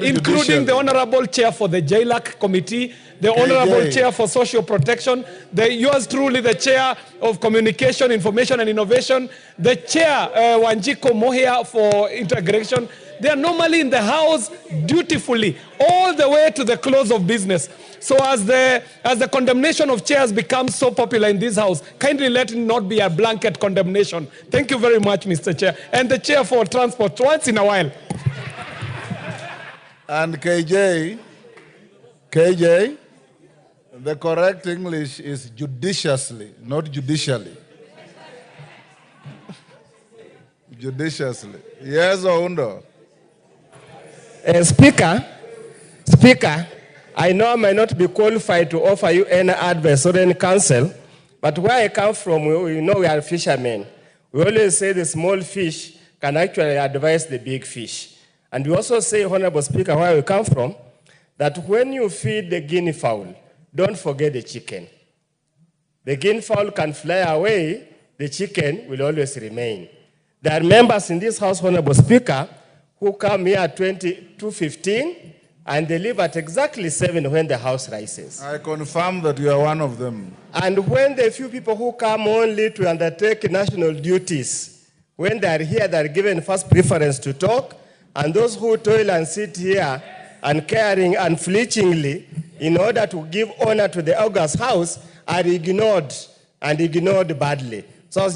including the Honorable Chair for the JLAC Committee, the Honorable Chair for Social Protection, yours truly, the Chair of Communication, Information and Innovation, the Chair, Wanjiko Mohia, for Integration. They are normally in the House dutifully, all the way to the close of business. So as the condemnation of chairs becomes so popular in this House, kindly let it not be a blanket condemnation. Thank you very much, Mr. Chair. And the Chair for Transport, once in a while. And KJ, the correct English is judiciously, not judicially. Judiciously. Yes, Oundo. Speaker, I know I might not be qualified to offer you any advice or any counsel, but where I come from, we know we are fishermen. We always say the small fish can actually advise the big fish. And we also say, Honorable Speaker, where we come from, that when you feed the guinea fowl, don't forget the chicken. The guinea fowl can fly away, the chicken will always remain. There are members in this House, Honorable Speaker, who come here at 2:15, and they leave at exactly 7 when the House rises. I confirm that you are one of them. And when the few people who come only to undertake national duties, when they are here, they are given first preference to talk, and those who toil and sit here and caring unflinchingly in order to give honor to the August House are ignored and ignored badly. So I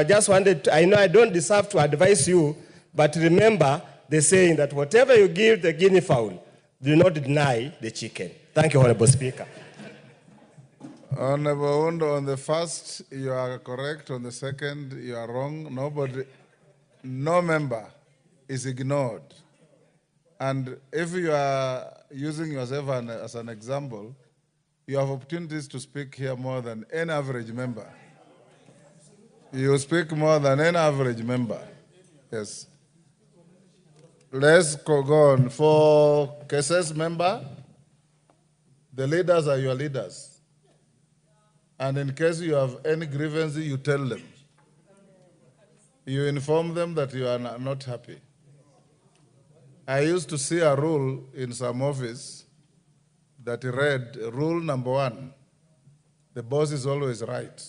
just wanted to, I know I don't deserve to advise you, but remember the saying that whatever you give the guinea fowl, do not deny the chicken. Thank you, Honorable Speaker. Honorable Undo, on the first, you are correct. On the second, you are wrong. No member is ignored. And if you are using yourself as an example, you have opportunities to speak here more than any average member. You speak more than any average member. Yes. Let's go on. For cases member, the leaders are your leaders. And in case you have any grievance, you tell them. You inform them that you are not happy. I used to see a rule in some office that read, rule number 1, the boss is always right.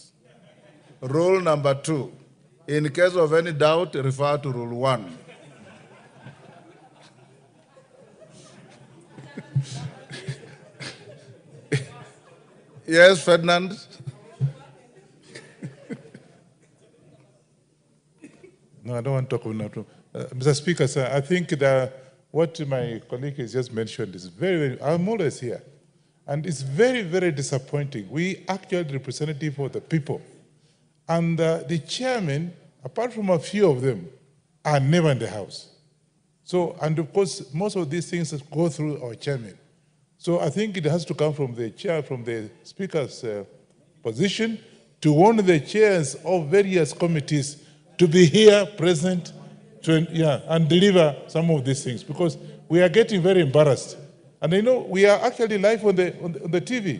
Rule number 2, in case of any doubt, refer to rule 1. Yes, Ferdinand? No, I don't want to talk about that. Mr. Speaker, sir, I think that what my colleague has just mentioned is very, I'm always here. And it's very, very disappointing. We actually representative for the people. And the chairman, apart from a few of them, are never in the House. So, and of course, most of these things go through our chairman. So I think it has to come from the chair, from the speaker's position, to warn the chairs of various committees to be here present and deliver some of these things, because we are getting very embarrassed. And I know we are actually live on the TV,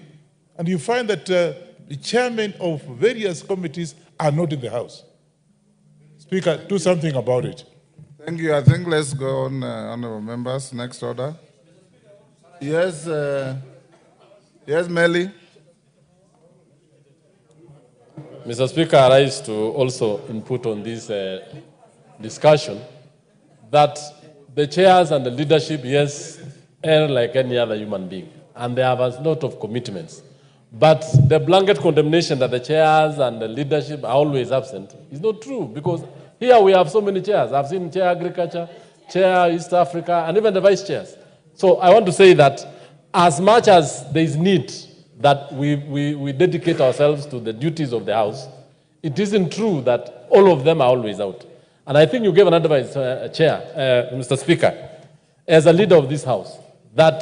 and you find that the chairmen of various committees are not in the House. Speaker, do something about it. Thank you. I think let's go on, honorable members. Next order. Yes, yes, Melly. Mr. Speaker, I rise to also input on this discussion that the chairs and the leadership, yes, are like any other human being, and they have a lot of commitments. But the blanket condemnation that the chairs and the leadership are always absent is not true, because here we have so many chairs. I've seen chair agriculture, chair East Africa, and even the vice chairs. So I want to say that as much as there is need that we dedicate ourselves to the duties of the House, it isn't true that all of them are always out. And I think you gave an advice, Chair, Mr. Speaker, as a leader of this House, that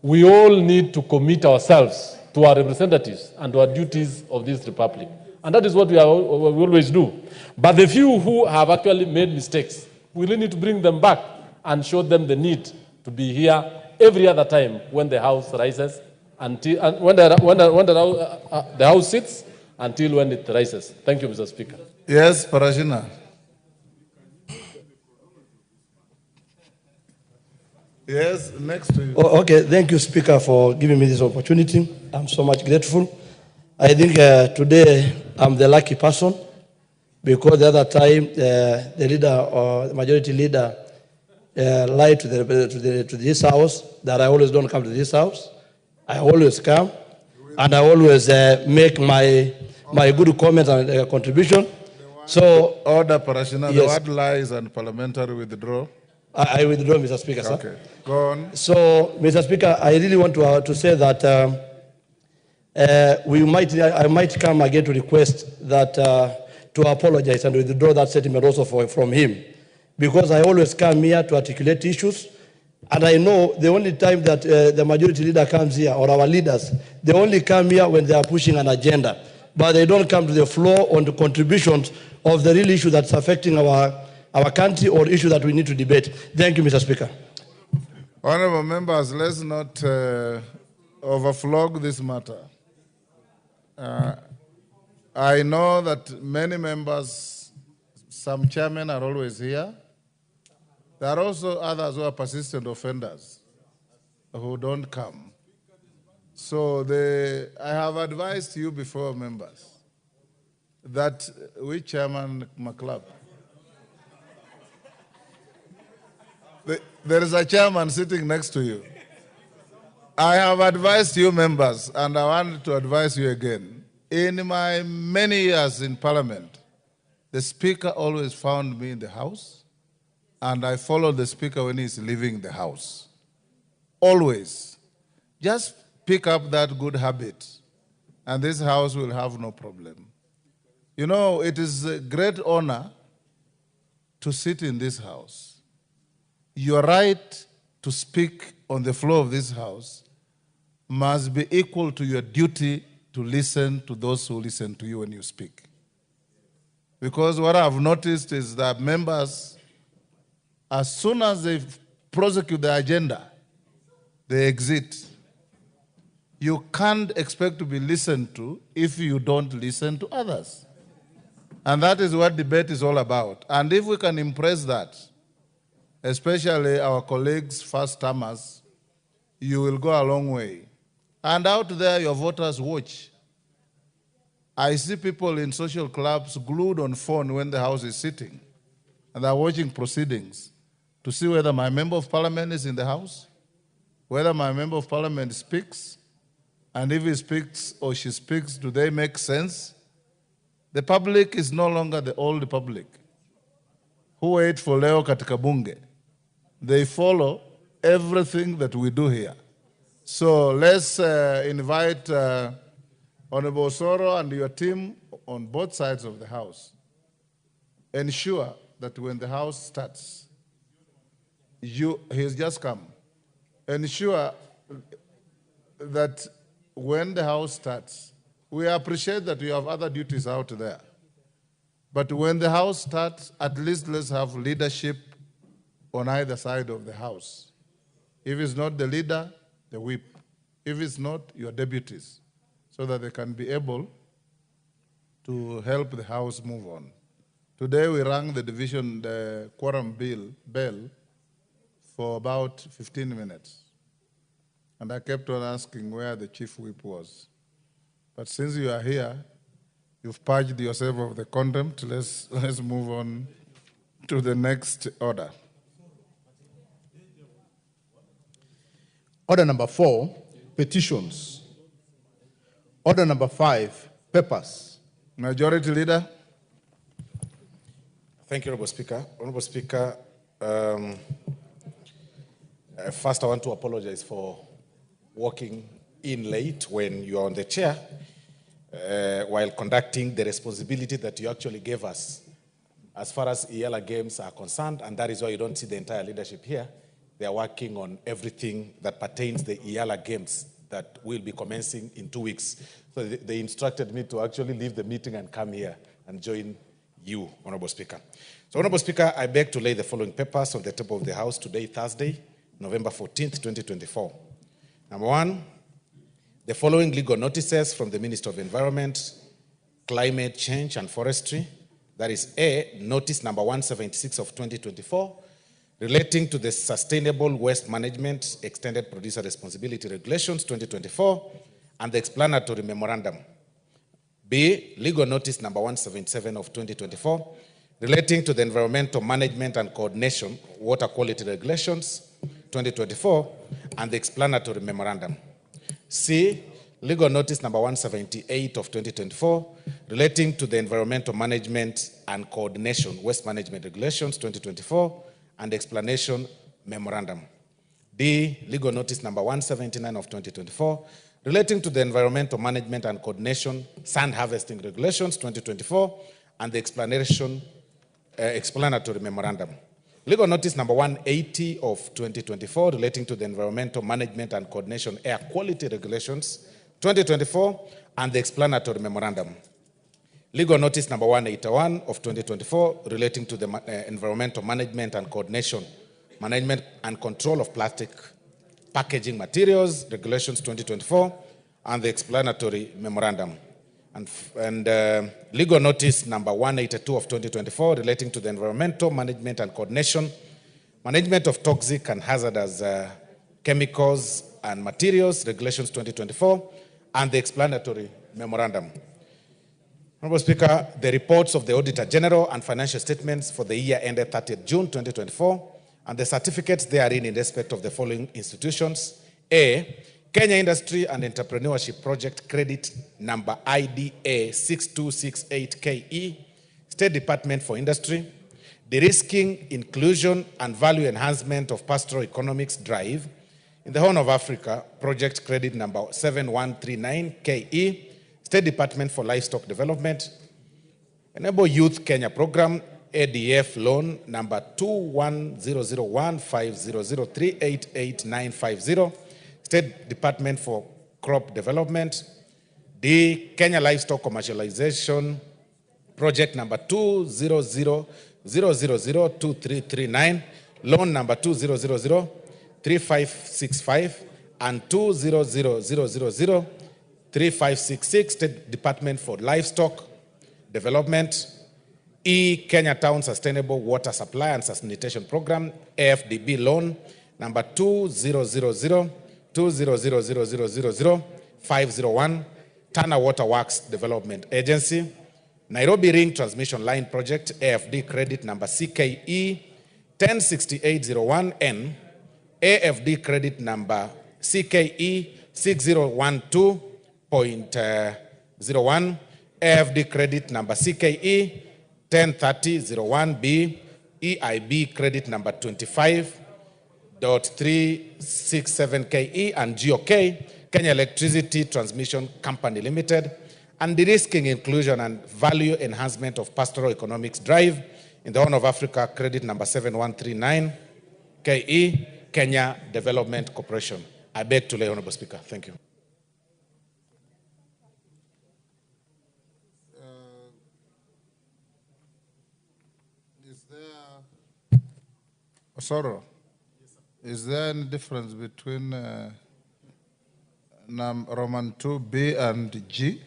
we all need to commit ourselves to our representatives and to our duties of this republic. And that is what we always do. But the few who have actually made mistakes, we really need to bring them back and show them the need to be here every other time when the House rises, until when the House sits, until when it rises. Thank you, Mr. Speaker. Yes, Parashina. Yes, next to you. Oh, okay, thank you, Speaker, for giving me this opportunity. I'm so much grateful. I think today I'm the lucky person because the other time the leader or the majority leader lied to this house that I always don't come to this house. I always come, and I always make my good comments and contribution. So Order, Parashina. Yes. The word lies and parliamentary withdraw. I withdraw, Mr. Speaker, sir. Okay, go on. So, Mr. Speaker, I really want to say that I might come again to request that to apologize and withdraw that statement also from him, because I always come here to articulate issues, and I know the only time that the majority leader comes here, or our leaders, they only come here when they are pushing an agenda, but they don't come to the floor on the contributions of the real issue that's affecting our country or issue that we need to debate. Thank you, Mr. Speaker. Honorable members, let's not overflog this matter. I know that many members, some chairmen are always here. There are also others who are persistent offenders who don't come. So I have advised you before, members, that we Chairman McClub, there is a chairman sitting next to you. I have advised you, members, and I want to advise you again. In my many years in Parliament, the Speaker always found me in the House, and I follow the Speaker when he's leaving the House. Always. Just pick up that good habit, and this House will have no problem. You know, it is a great honor to sit in this House. Your right to speak on the floor of this House must be equal to your duty to listen to those who listen to you when you speak. Because what I've noticed is that members, as soon as they prosecute the agenda, they exit. You can't expect to be listened to if you don't listen to others. And that is what debate is all about. And if we can impress that, especially our colleagues, first-timers, you will go a long way. And out there, your voters watch. I see people in social clubs glued on phone when the House is sitting, and they're watching proceedings to see whether my member of parliament is in the House, whether my member of parliament speaks, and if he speaks or she speaks, do they make sense? The public is no longer the old public who wait for leo katika bunge. They follow everything that we do here. So let's invite Honorable Soro and your team on both sides of the House. Ensure that when the House starts, he's just come. Ensure that when the House starts, we appreciate that you have other duties out there. But when the House starts, at least let's have leadership on either side of the House. If it's not the leader, the whip. If it's not, your deputies, so that they can be able to help the House move on. Today we rang the quorum bell for about 15 minutes. And I kept on asking where the chief whip was. But since you are here, you've purged yourself of the contempt. Let's move on to the next order. Order number 4, petitions. Order number 5, papers. Majority Leader. Thank you, Honorable Speaker. Honorable Speaker, first I want to apologize for walking in late when you are on the chair while conducting the responsibility that you actually gave us as far as EALA games are concerned, and that is why you don't see the entire leadership here. They are working on everything that pertains to the EALA games that will be commencing in 2 weeks. So they instructed me to actually leave the meeting and come here and join you, Honorable Speaker. So, Honorable Speaker, I beg to lay the following papers on the table of the House today, Thursday, November 14th, 2024. Number 1, the following legal notices from the Minister of Environment, Climate Change and Forestry. That is A, notice number 176 of 2024, relating to the Sustainable Waste Management Extended Producer Responsibility Regulations 2024 and the explanatory memorandum. B, legal notice number 177 of 2024 relating to the Environmental Management and Coordination Water Quality Regulations 2024 and the explanatory memorandum. C, legal notice number 178 of 2024 relating to the Environmental Management and Coordination Waste Management Regulations 2024 and explanation memorandum. D, legal notice number 179 of 2024 relating to the Environmental Management and Coordination Sand Harvesting Regulations 2024 and the explanatory memorandum. Legal notice number 180 of 2024 relating to the Environmental Management and Coordination Air Quality Regulations 2024 and the explanatory memorandum. Legal notice number 181 of 2024 relating to the Environmental Management and Coordination, Management and Control of Plastic Packaging Materials Regulations 2024 and the explanatory memorandum. And legal notice number 182 of 2024 relating to the Environmental Management and Coordination, Management of Toxic and Hazardous Chemicals and Materials Regulations 2024 and the explanatory memorandum. Honorable Speaker, the reports of the Auditor General and financial statements for the year ended 30th June 2024 and the certificates therein in respect of the following institutions. A, Kenya Industry and Entrepreneurship Project Credit Number IDA 6268KE, State Department for Industry, De-risking, Inclusion and Value Enhancement of Pastoral Economics Drive in the Horn of Africa, Project Credit Number 7139KE, State Department for Livestock Development, Enable Youth Kenya Program, ADF Loan Number 210015003888950, State Department for Crop Development. D, Kenya Livestock Commercialization Project Number 200002339, Loan Number 20003565 and 200003566, State Department for Livestock Development. E, Kenya Town Sustainable Water Supply and Sanitation Program, AFDB Loan Number 20000000501, Tana Water Works Development Agency. Nairobi Ring Transmission Line Project, AFD Credit Number CKE 106801N, AFD Credit Number CKE 6012.01, AFD Credit Number CKE 103001B, EIB Credit Number 25.367KE and GOK, Kenya Electricity Transmission Company Limited, and de-risking, inclusion and value enhancement of pastoral economics drive in the Horn of Africa, Credit Number 7139KE, Kenya Development Corporation. I beg to lay, Honorable Speaker. Thank you. Osoro, is there any difference between Roman 2B and G?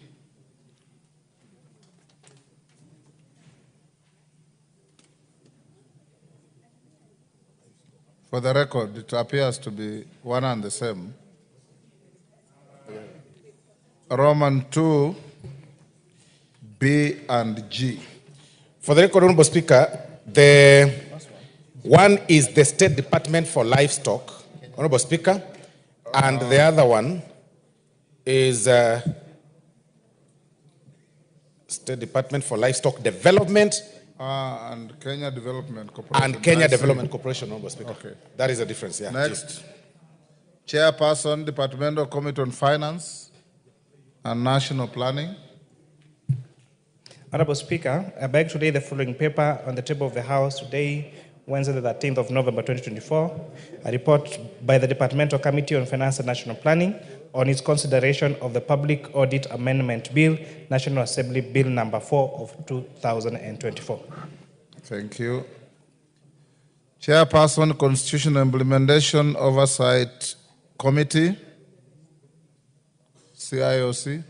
For the record, it appears to be one and the same. Roman 2, B and G. For the record, Honorable Speaker, the one is the State Department for Livestock, Honorable Speaker, and the other one is State Department for Livestock Development. And Kenya Development Corporation. And Kenya Development Corporation, Honorable Speaker. Okay. That is the difference, yeah. Next, Chairperson, Departmental Committee on Finance and National Planning. Honorable Speaker, I beg to lay the following paper on the table of the House today, Wednesday, the 13th of November, 2024, a report by the Departmental Committee on Finance and National Planning on its consideration of the Public Audit Amendment Bill, National Assembly Bill Number 4 of 2024. Thank you. Chairperson, Constitutional Implementation Oversight Committee, CIOC.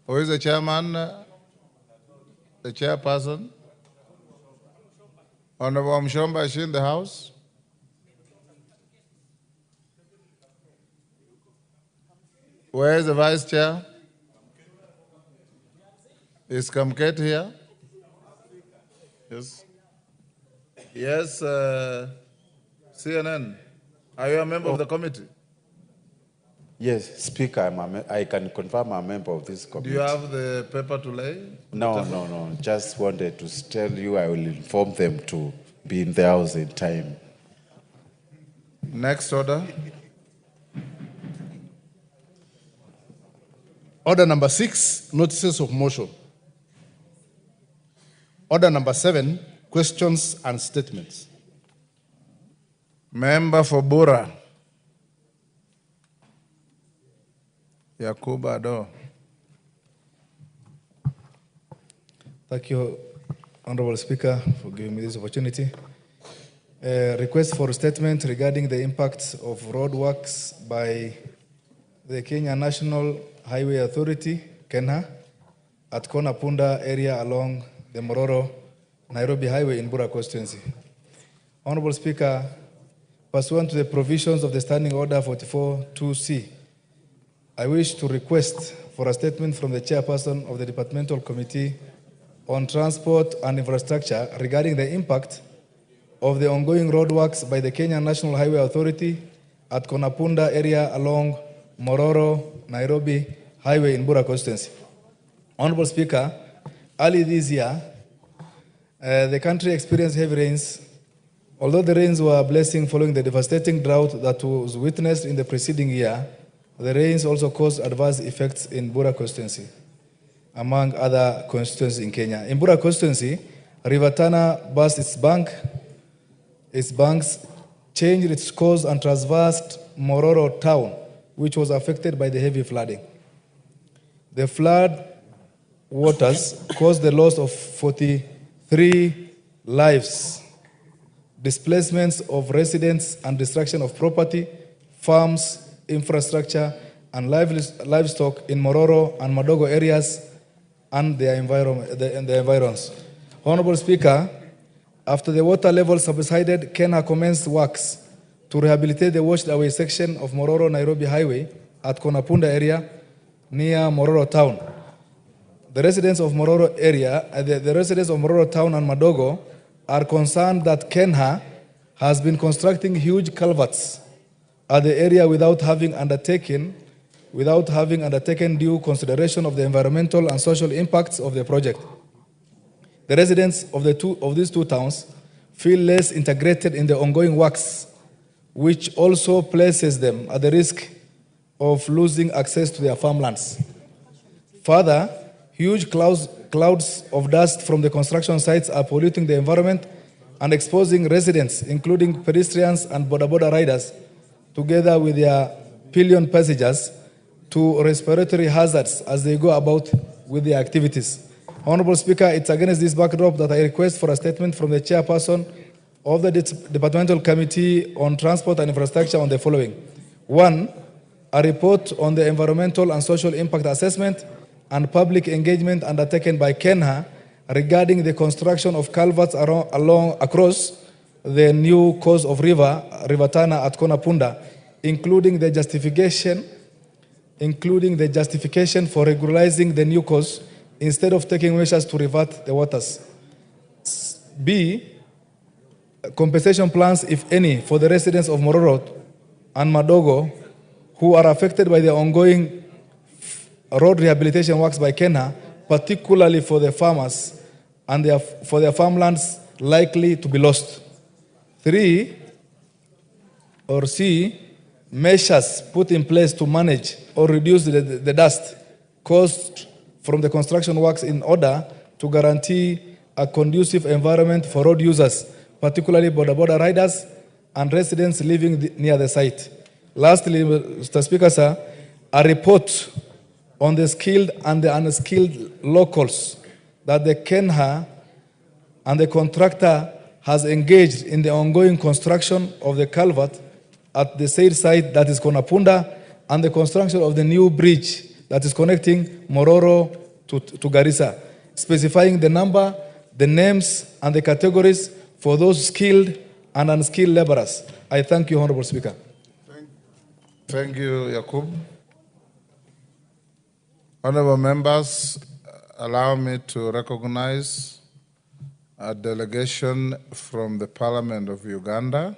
Who is the chairman? The chairperson? Honorable Mshomba, is she in the house? Where is the vice chair? Is Kamket here? Yes. Yes, CNN. Are you a member of the committee? Yes, Speaker, I can confirm I'm a member of this committee. Do you have the paper to lay? No. Just wanted to tell you I will inform them to be in the house in time. Next order. Order number 6, notices of motion. Order number 7, questions and statements. Member for Bura. Yakuba Ado. Thank you, Honorable Speaker, for giving me this opportunity. Request for a statement regarding the impact of road works by the Kenya National Highway Authority, KENHA, at Kona Punda area along the Mororo-Nairobi Highway in Bura constituency. Honorable Speaker, pursuant to the provisions of the Standing Order 44-2C, I wish to request for a statement from the chairperson of the Departmental Committee on Transport and Infrastructure regarding the impact of the ongoing roadworks by the Kenya National Highway Authority at Konapunda area along Mororo-Nairobi Highway in Bura constituency. Honorable Speaker, early this year, the country experienced heavy rains. Although the rains were a blessing following the devastating drought that was witnessed in the preceding year, the rains also caused adverse effects in Bura constituency, among other constituencies in Kenya. In Bura constituency, River Tana burst its banks, changed its course and traversed Mororo town, which was affected by the heavy flooding. The flood waters caused the loss of 43 lives, displacements of residents and destruction of property, farms, infrastructure, and livestock in Mororo and Madogo areas and their environs. Honorable Speaker, after the water level subsided, KENHA commenced works to rehabilitate the washed away section of Mororo-Nairobi Highway at Konapunda area near Mororo town. The residents of Mororo area, the residents of Mororo town and Madogo are concerned that KENHA has been constructing huge culverts at the area without having undertaken due consideration of the environmental and social impacts of the project. The residents of these two towns feel less integrated in the ongoing works, which also places them at the risk of losing access to their farmlands. Further, huge clouds of dust from the construction sites are polluting the environment and exposing residents, including pedestrians and boda riders, together with their pillion passengers, to respiratory hazards as they go about with their activities. Honorable Speaker, it's against this backdrop that I request for a statement from the chairperson of the Departmental Committee on Transport and Infrastructure on the following. 1, a report on the environmental and social impact assessment and public engagement undertaken by KENHA regarding the construction of culverts across the new course of River Tana at Konapunda, including the justification for regularizing the new course instead of taking measures to revert the waters. B, compensation plans, if any, for the residents of Mororo and Madogo who are affected by the ongoing road rehabilitation works by KENHA, particularly for the farmers and for their farmlands likely to be lost. 3, or C, measures put in place to manage or reduce the dust caused from the construction works in order to guarantee a conducive environment for road users, particularly boda riders and residents living near the site. Lastly, Mr. Speaker, sir, a report on the skilled and the unskilled locals that the KENHA and the contractor has engaged in the ongoing construction of the culvert at the said site, that is Konapunda, and the construction of the new bridge that is connecting Mororo to Garissa, specifying the number, the names, and the categories for those skilled and unskilled laborers. I thank you, Honorable Speaker. Thank you, Yakub. Honorable members, allow me to recognize a delegation from the Parliament of Uganda.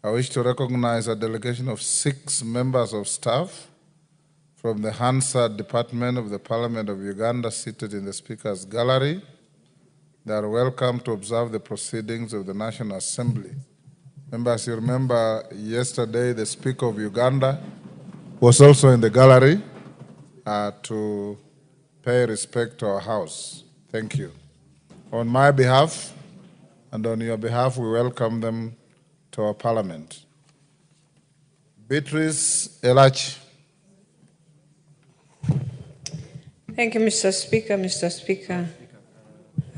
I wish to recognize a delegation of 6 members of staff from the Hansard Department of the Parliament of Uganda seated in the Speaker's Gallery. They are welcome to observe the proceedings of the National Assembly. Members, you remember yesterday the Speaker of Uganda was also in the gallery to pay respect to our House. Thank you. On my behalf and on your behalf, we welcome them to our Parliament. Beatrice Elachi. Thank you, Mr. Speaker. Mr. Speaker,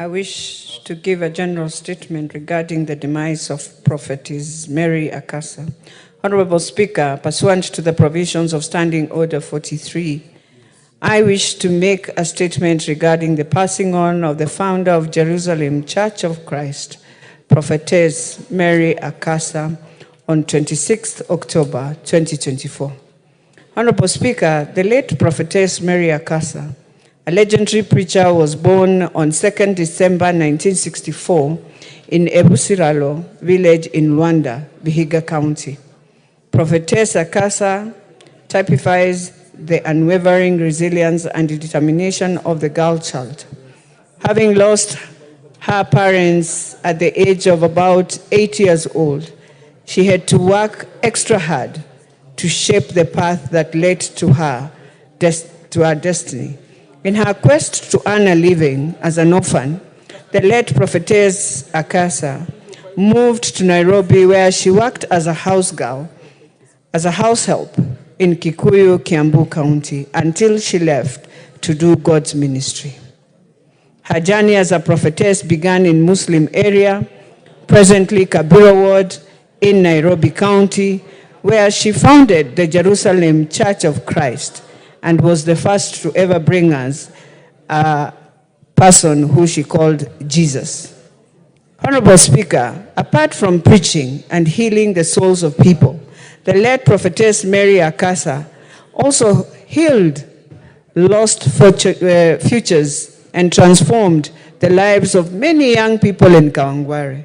I wish to give a general statement regarding the demise of Prophetess Mary Akasa. Honorable Speaker, pursuant to the provisions of Standing Order 43, I wish to make a statement regarding the passing on of the founder of Jerusalem Church of Christ, Prophetess Mary Akasa, on 26th October 2024. Honorable Speaker, the late Prophetess Mary Akasa, a legendary preacher, was born on 2nd December 1964 in Ebusiralo village in Luanda, Vihiga County. Prophetess Akasa typifies the unwavering resilience and determination of the girl child. Having lost her parents at the age of about 8 years old, she had to work extra hard to shape the path that led to her destiny. In her quest to earn a living as an orphan, the late Prophetess Akasa moved to Nairobi, where she worked as a house girl, as a house help in Kikuyu, Kiambu County, until she left to do God's ministry. Her journey as a prophetess began in Muslim area, presently Kabira Ward in Nairobi County, where she founded the Jerusalem Church of Christ and was the first to ever bring us a person who she called Jesus. Honorable Speaker, apart from preaching and healing the souls of people, the late Prophetess Mary Akasa also healed lost futures and transformed the lives of many young people in Kawangware,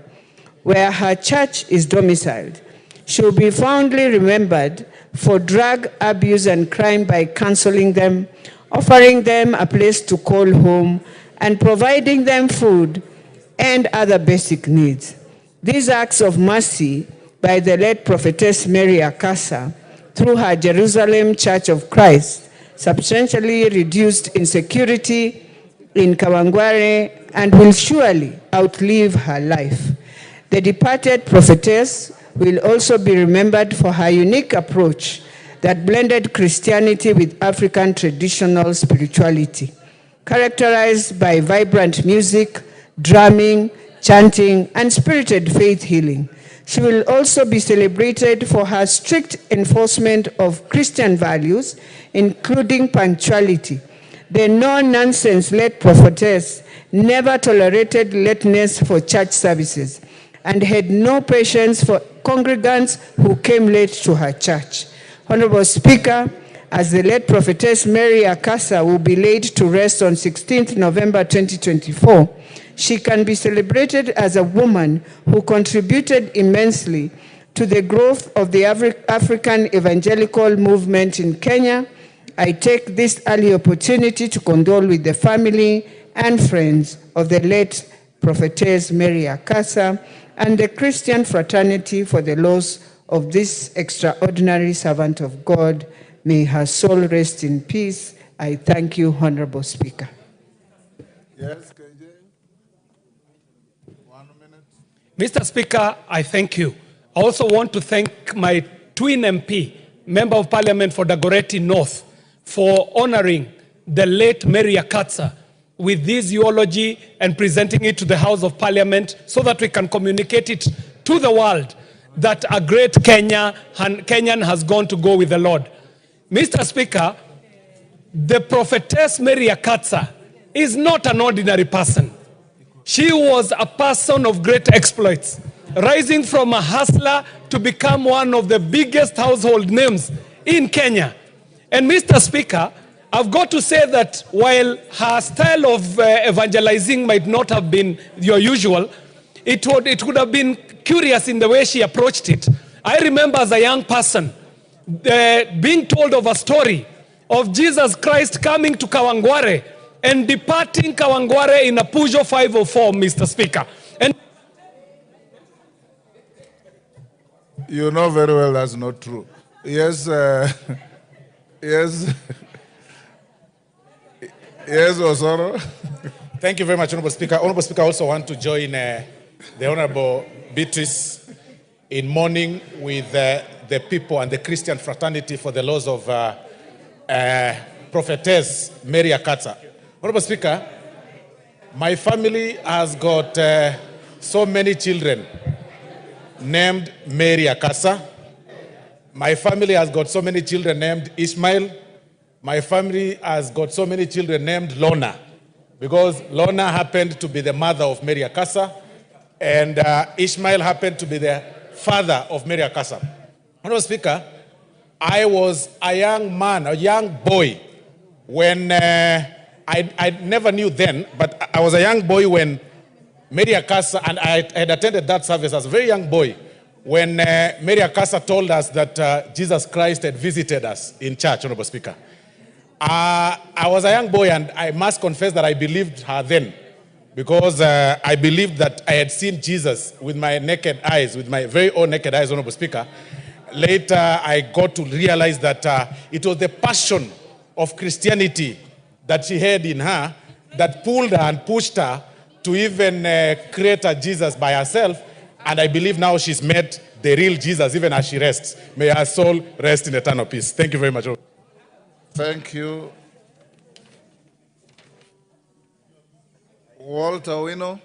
where her church is domiciled. She will be fondly remembered for drug abuse and crime by counseling them, offering them a place to call home, and providing them food and other basic needs. These acts of mercy by the late Prophetess Mary Akasa through her Jerusalem Church of Christ substantially reduced insecurity in Kawangware and will surely outlive her life. The departed prophetess will also be remembered for her unique approach that blended Christianity with African traditional spirituality, characterized by vibrant music, drumming, chanting, and spirited faith healing. She will also be celebrated for her strict enforcement of Christian values, including punctuality. The no-nonsense late prophetess never tolerated lateness for church services and had no patience for congregants who came late to her church. Honorable Speaker, as the late Prophetess Mary Akasa will be laid to rest on 16th November 2024, she can be celebrated as a woman who contributed immensely to the growth of the African evangelical movement in Kenya. I take this early opportunity to condole with the family and friends of the late Prophetess Mary Akasa and the Christian fraternity for the loss of this extraordinary servant of God. May her soul rest in peace. I thank you, Honorable Speaker. Yes, KJ. 1 minute. Mr. Speaker, I thank you. I also want to thank my twin MP, Member of Parliament for Dagoretti North, for honoring the late Mary Akasa with this eulogy and presenting it to the House of Parliament so that we can communicate it to the world that a great Kenyan has gone to go with the Lord. Mr. Speaker, the prophetess Mary Akasa is not an ordinary person. She was a person of great exploits, rising from a hustler to become one of the biggest household names in Kenya. And Mr. Speaker, I've got to say that while her style of evangelizing might not have been your usual, it would have been curious in the way she approached it. I remember as a young person being told of a story of Jesus Christ coming to Kawangware and departing Kawangware in a Peugeot 504, Mr. Speaker. And you know very well that's not true. Yes, yes. Yes, Osoro. Thank you very much, Honorable Speaker. Honorable Speaker, I also want to join the Honorable Beatrice in mourning with the people and the Christian fraternity for the loss of Prophetess Mary Akatsa. Honorable Speaker, my family has got so many children named Mary Akatsa. My family has got so many children named Ishmael. My family has got so many children named Lona, because Lona happened to be the mother of Mary Akatsa, and Ishmael happened to be the father of Mary Akatsa. Honorable Speaker, I was a young man, a young boy, when I never knew then, but I was a young boy when Mary Akatsa, and I had attended that service as a very young boy, when Mary Akatsa told us that Jesus Christ had visited us in church, Honorable Speaker. I was a young boy, and I must confess that I believed her then, because I believed that I had seen Jesus with my naked eyes, with my very own naked eyes, Honorable Speaker. Later, I got to realize that it was the passion of Christianity that she had in her that pulled her and pushed her to even create a Jesus by herself. And I believe now she's met the real Jesus, even as she rests. May her soul rest in eternal peace. Thank you very much. Thank you. Walter Wino.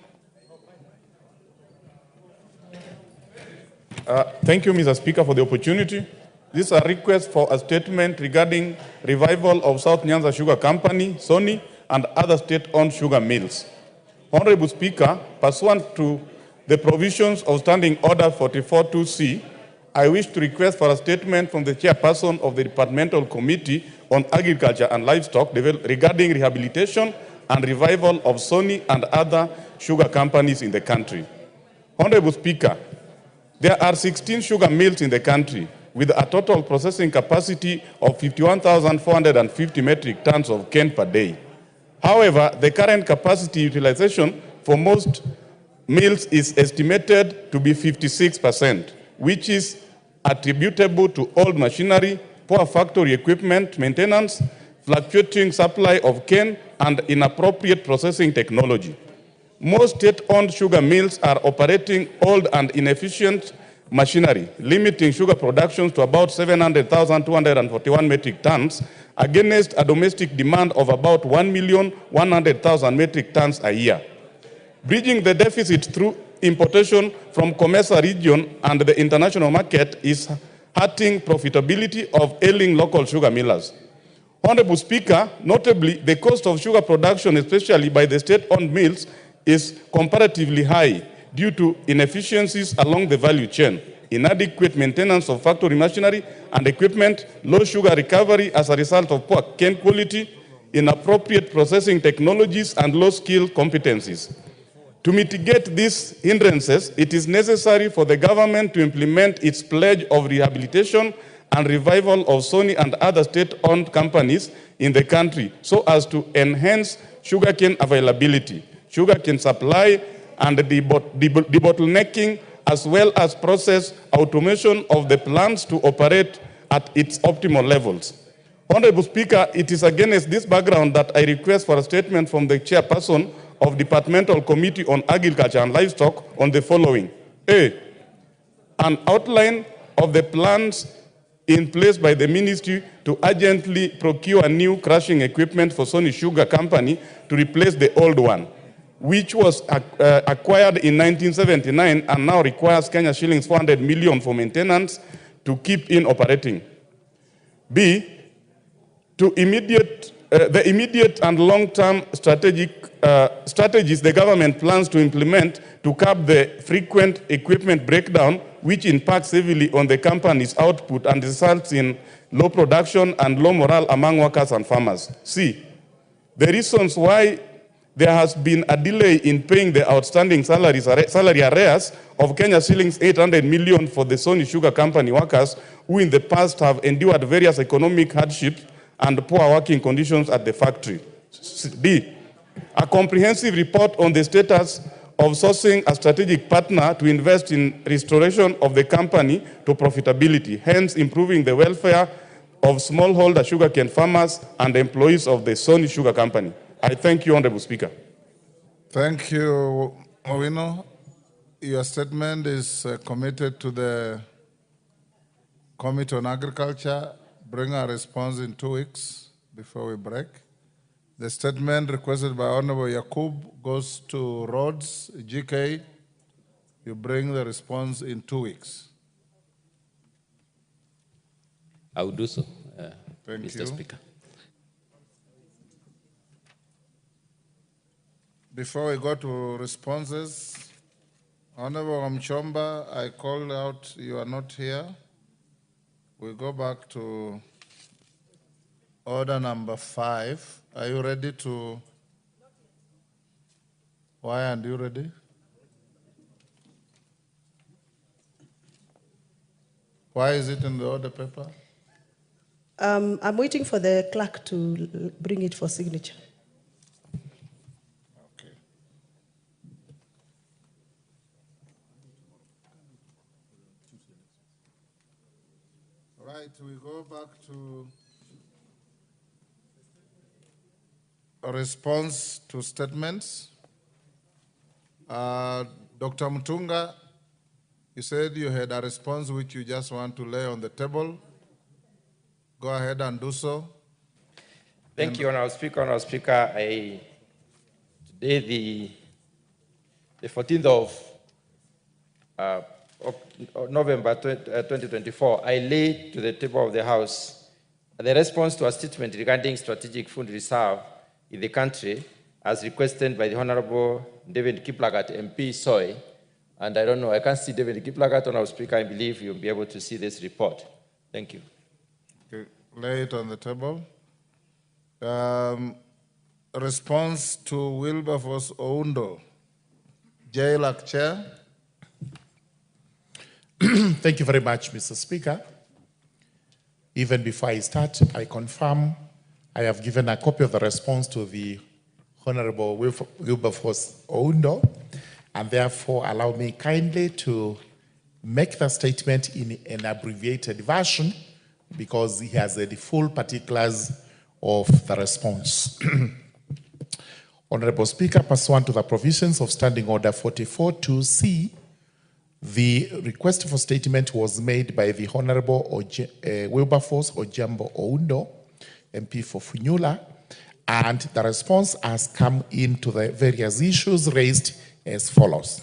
Thank you, Mr. Speaker, for the opportunity. This is a request for a statement regarding revival of South Nyanza Sugar Company, Sony, and other state-owned sugar mills. Honorable Speaker, pursuant to the provisions of Standing Order 44-2C, I wish to request for a statement from the chairperson of the Departmental Committee on Agriculture and Livestock regarding rehabilitation and revival of Sony and other sugar companies in the country. Honorable Speaker, there are 16 sugar mills in the country with a total processing capacity of 51,450 metric tons of cane per day. However, the current capacity utilization for most mills is estimated to be 56%, which is attributable to old machinery, poor factory equipment maintenance, fluctuating supply of cane, and inappropriate processing technology. Most state-owned sugar mills are operating old and inefficient machinery, limiting sugar production to about 700,241 metric tons against a domestic demand of about 1,100,000 metric tons a year. Bridging the deficit through importation from Comesa region and the international market is hurting profitability of ailing local sugar millers. Honorable Speaker, notably, the cost of sugar production, especially by the state-owned mills, is comparatively high due to inefficiencies along the value chain, inadequate maintenance of factory machinery and equipment, low sugar recovery as a result of poor cane quality, inappropriate processing technologies, and low skill competencies. To mitigate these hindrances, it is necessary for the government to implement its pledge of rehabilitation and revival of Sony and other state-owned companies in the country so as to enhance sugarcane availability, sugarcane supply, and the debottlenecking, as well as process automation of the plants to operate at its optimal levels. Honorable Speaker, it is against this background that I request for a statement from the chairperson of Departmental Committee on Agriculture and Livestock on the following. A, an outline of the plans in place by the ministry to urgently procure new crushing equipment for Sony Sugar Company to replace the old one, which was acquired in 1979 and now requires Kenya shillings 400 million for maintenance to keep in operating. B, to immediate the immediate and long-term strategies the government plans to implement to curb the frequent equipment breakdown, which impacts heavily on the company's output and results in low production and low morale among workers and farmers. C, the reasons why there has been a delay in paying the outstanding salary arrears of Kenya shillings 800 million for the Sony Sugar Company workers who in the past have endured various economic hardships and poor working conditions at the factory. D, a comprehensive report on the status of sourcing a strategic partner to invest in restoration of the company to profitability, hence improving the welfare of smallholder sugarcane farmers and employees of the Sony Sugar Company. I thank you, Honorable Speaker. Thank you, Owino. Your statement is committed to the Committee on Agriculture. Bring a response in 2 weeks before we break. The statement requested by Honorable Yakub goes to Rhodes, GK. You bring the response in 2 weeks. I will do so, Thank Mr. you. Speaker. Before we go to responses, Honorable Mchomba, I called out, you are not here. We go back to order number 5. Are you ready to? Why aren't you ready? Why is it in the order paper? I'm waiting for the clerk to bring it for signature. Right, we go back to a response to statements. Dr. Mutunga, you said you had a response which you just want to lay on the table. Go ahead and do so. Thank you, Honorable Speaker. Honorable Speaker, today, the 14th of November 2024, I laid to the table of the House the response to a statement regarding strategic food reserve in the country as requested by the Honorable David Kiplagat, MP Soy. And I don't know, I can't see David Kiplagat, Honorable Speaker. I believe you'll be able to see this report. Thank you. Okay. Lay it on the table. Response to Wilberforce Oundo. JLAC Chair. Thank you very much, Mr. Speaker. Even before I start, I confirm I have given a copy of the response to the Honorable Wilberforce Oundo, and therefore allow me kindly to make the statement in an abbreviated version because he has the full particulars of the response. Honorable Speaker, pursuant to the provisions of Standing Order 44-2C, the request for statement was made by the Honorable Wilberforce Ojambo Oundo, MP for Funyula, and the response has come into the various issues raised as follows.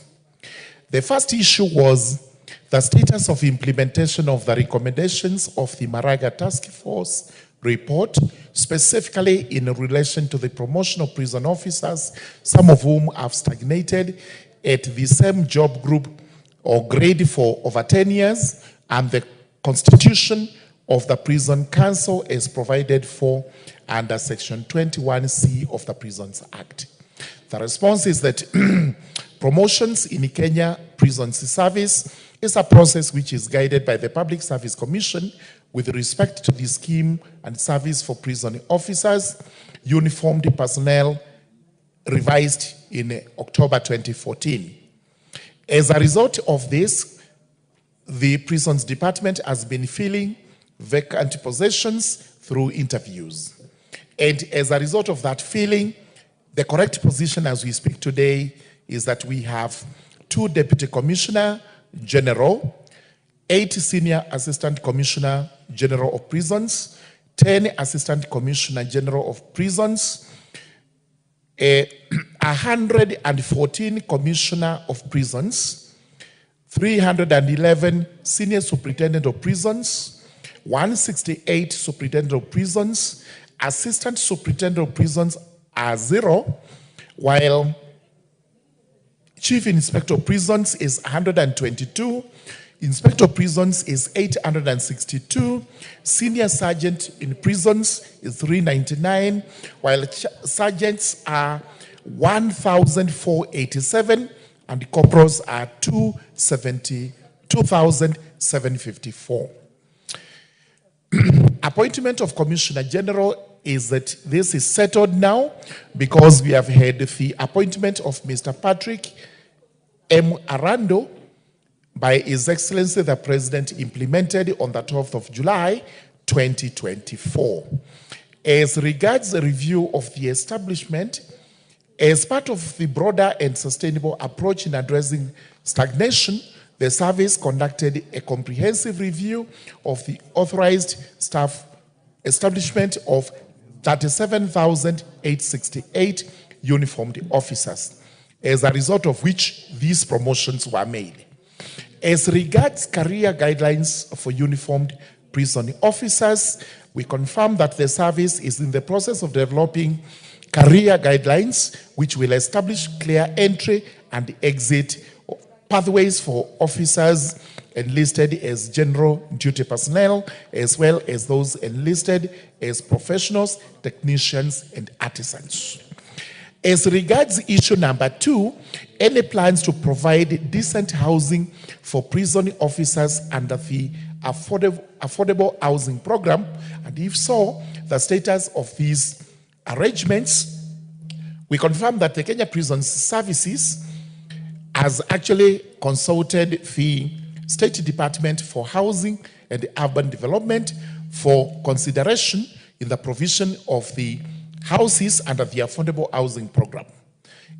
The first issue was the status of implementation of the recommendations of the Maraga Task Force report, specifically in relation to the promotion of prison officers, some of whom have stagnated at the same job group or grade for over 10 years, and the constitution of the Prison Council is provided for under Section 21C of the Prisons Act. The response is that promotions in Kenya Prison Service is a process which is guided by the Public Service Commission with respect to the scheme and service for prison officers, uniformed personnel, revised in October 2014. As a result of this, the Prisons Department has been filling vacant positions through interviews. And as a result of that filling, the correct position as we speak today is that we have 2 Deputy Commissioner General, 8 Senior Assistant Commissioner General of Prisons, 10 Assistant Commissioner General of Prisons, 114 Commissioner of Prisons, 311 Senior Superintendent of Prisons, 168 Superintendent of Prisons, assistant superintendent of prisons are 0, while chief inspector of prisons is 122, inspector of prisons is 862, senior sergeant in prisons is 399, while sergeants are 1,487, and corporals are 2,754. Appointment of Commissioner General is that this is settled now because we have had the appointment of Mr. Patrick M. Arando by His Excellency the President implemented on the 12th of July 2024. As regards the review of the establishment, as part of the broader and sustainable approach in addressing stagnation, the service conducted a comprehensive review of the authorized staff establishment of 37,868 uniformed officers, as a result of which these promotions were made. As regards career guidelines for uniformed prison officers, we confirm that the service is in the process of developing career guidelines which will establish clear entry and exit pathways for officers enlisted as general duty personnel, as well as those enlisted as professionals, technicians, and artisans. As regards issue number 2, any plans to provide decent housing for prison officers under the affordable housing program, and if so, the status of these arrangements, we confirm that the Kenya Prison Services has actually consulted the State Department for Housing and Urban Development for consideration in the provision of the houses under the Affordable Housing Program.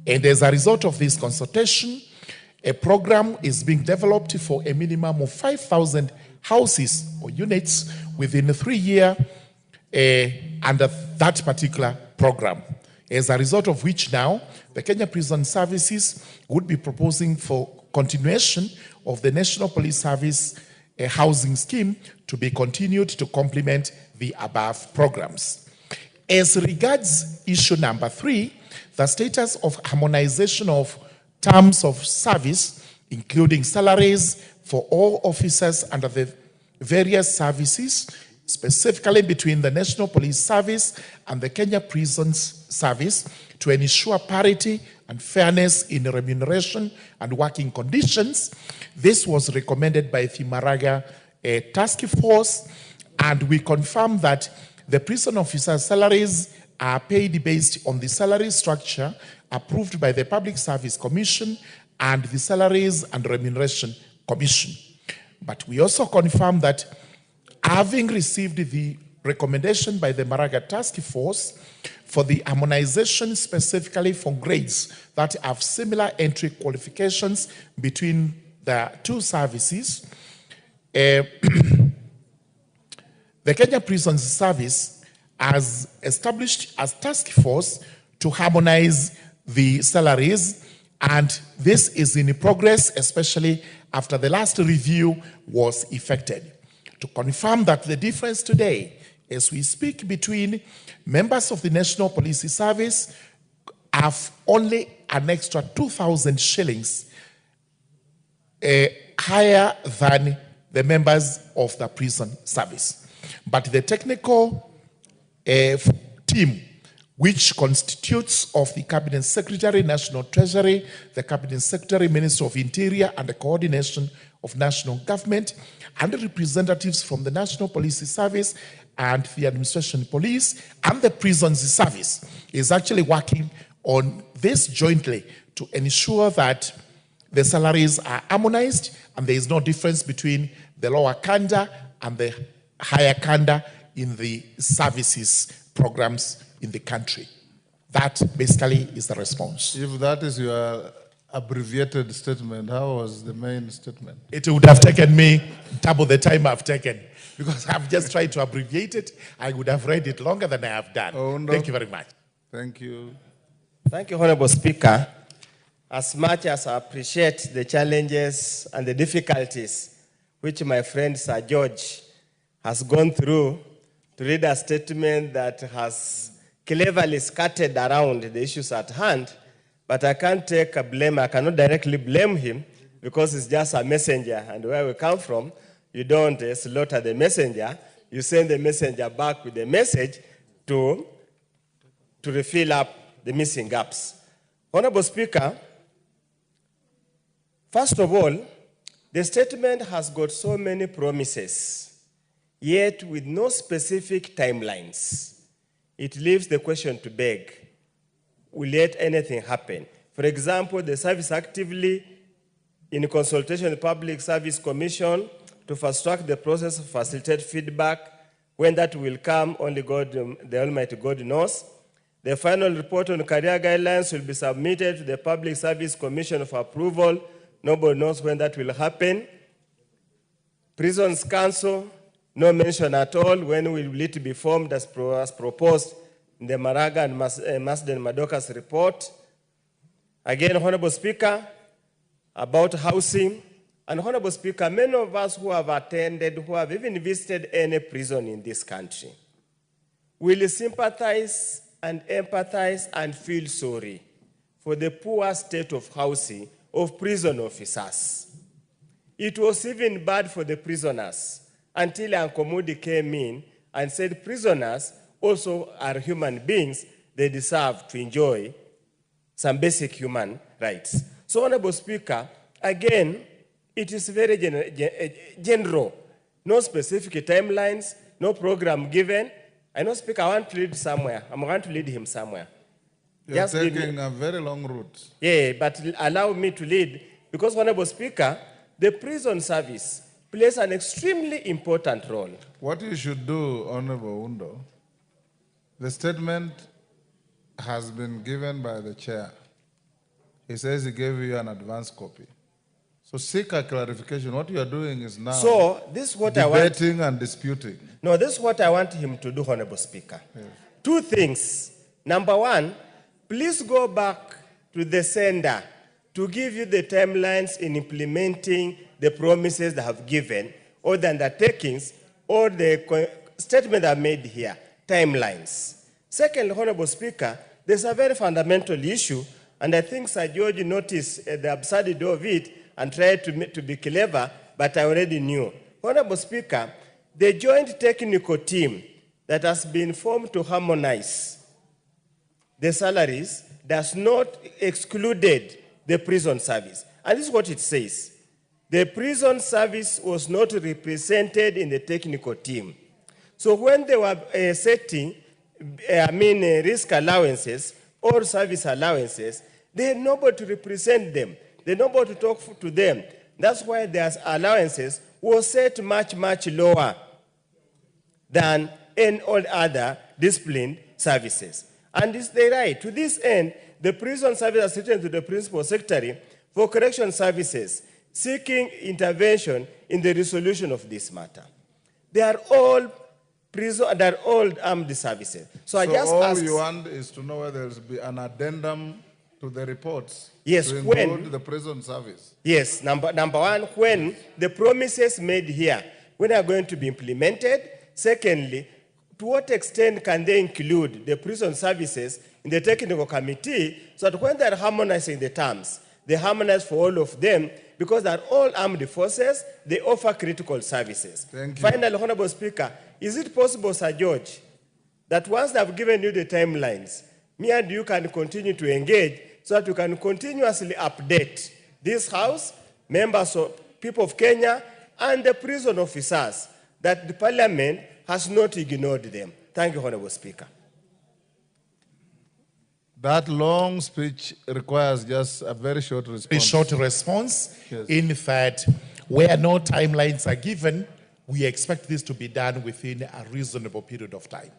And as a result of this consultation, a program is being developed for a minimum of 5,000 houses or units within 3 years under that particular program. As a result of which now, the Kenya Prison Services would be proposing for continuation of the National Police Service housing scheme to be continued to complement the above programs. As regards issue number 3, the status of harmonization of terms of service, including salaries for all officers under the various services, specifically between the National Police Service and the Kenya Prisons Service, to ensure parity and fairness in remuneration and working conditions. This was recommended by the Maraga Task Force, and we confirm that the prison officers' salaries are paid based on the salary structure approved by the Public Service Commission and the Salaries and Remuneration Commission. But we also confirm that having received the recommendation by the Maraga Task Force for the harmonization specifically for grades that have similar entry qualifications between the two services, the Kenya Prisons Service has established a task force to harmonize the salaries, and this is in progress, especially after the last review was effected. To confirm that the difference today, as we speak, between members of the National Police Service have only an extra 2,000 shillings higher than the members of the prison service. But the technical team, which constitutes of the Cabinet Secretary, National Treasury, the Cabinet Secretary, Minister of Interior, and the coordination of national government, and the representatives from the National Police Service and the Administration Police and the Prisons Service, is actually working on this jointly to ensure that the salaries are harmonized and there is no difference between the lower kanda and the higher kanda in the services programs in the country. That basically is the response. If that is your abbreviated statement, how was the main statement? It would have taken me double the time I've taken, because I've just tried to abbreviate it. I would have read it longer than I have done. Oh, no. Thank you very much. Thank you. Thank you, Honorable Speaker. As much as I appreciate the challenges and the difficulties which my friend Sir George has gone through to read a statement that has cleverly skirted around the issues at hand, but I can't take a blame. I cannot directly blame him because he's just a messenger. And where we come from, you don't slaughter the messenger. You send the messenger back with a message to refill up the missing gaps. Honorable Speaker, first of all, the statement has got so many promises, yet with no specific timelines. It leaves the question to beg, will yet anything happen? For example, the service actively in consultation with the Public Service Commission to fast-track the process, facilitate feedback. When that will come, only God, the Almighty God knows. The final report on career guidelines will be submitted to the Public Service Commission for approval. Nobody knows when that will happen. Prisons Council, no mention at all. When will it be formed as proposed in the Maraga and Masden Madoka's report? Again, Honorable Speaker, about housing. And Honorable Speaker, many of us who have attended, who have even visited any prison in this country, will sympathize and empathize and feel sorry for the poor state of housing of prison officers. It was even bad for the prisoners until Uncle Moody came in and said prisoners also are human beings. They deserve to enjoy some basic human rights. So, Honorable Speaker, again, it is very general. No specific timelines, no program given. I know, Speaker, I want to lead somewhere. I'm going to lead him somewhere. You're taking a very long route. Yeah, but allow me to lead. Because, Honorable Speaker, the prison service plays an extremely important role. What you should do, Honorable Undo, the statement has been given by the chair. He says he gave you an advance copy. So seek a clarification. What you are doing is now this is what debating and disputing. No, this is what I want him to do, Honorable Speaker. Yes. Two things. Number one, please go back to the sender to give you the timelines in implementing the promises they have given, or the undertakings, or the statement I made here, timelines. Second, Honorable Speaker, there's a very fundamental issue, and I think Sir George noticed the absurdity of it and tried to be clever, but I already knew. Honorable Speaker, the joint technical team that has been formed to harmonize the salaries does not exclude the prison service. And this is what it says. The prison service was not represented in the technical team. So when they were setting, risk allowances or service allowances, they had nobody to represent them. They had nobody to talk to them. That's why their allowances were set much, much lower than in all other disciplined services. And they're right. To this end, the prison service has written to the Principal Secretary for Correction Services, seeking intervention in the resolution of this matter. They are all armed services. So I just all ask, you want is to know whether there will be an addendum to the reports. Yes, to include the prison service. Yes, number one, when the promises made here, when they are going to be implemented. Secondly, to what extent can they include the prison services in the technical committee so that when they are harmonizing the terms, they harmonize for all of them because they are all armed forces, they offer critical services. Thank you. Finally, Honorable Speaker, is it possible, Sir George, that once they have given you the timelines, me and you can continue to engage so that you can continuously update this House, members of people of Kenya, and the prison officers, that the Parliament has not ignored them. Thank you, Honorable Speaker. That long speech requires just a very short response. A short response. Yes. In fact, where no timelines are given, we expect this to be done within a reasonable period of time.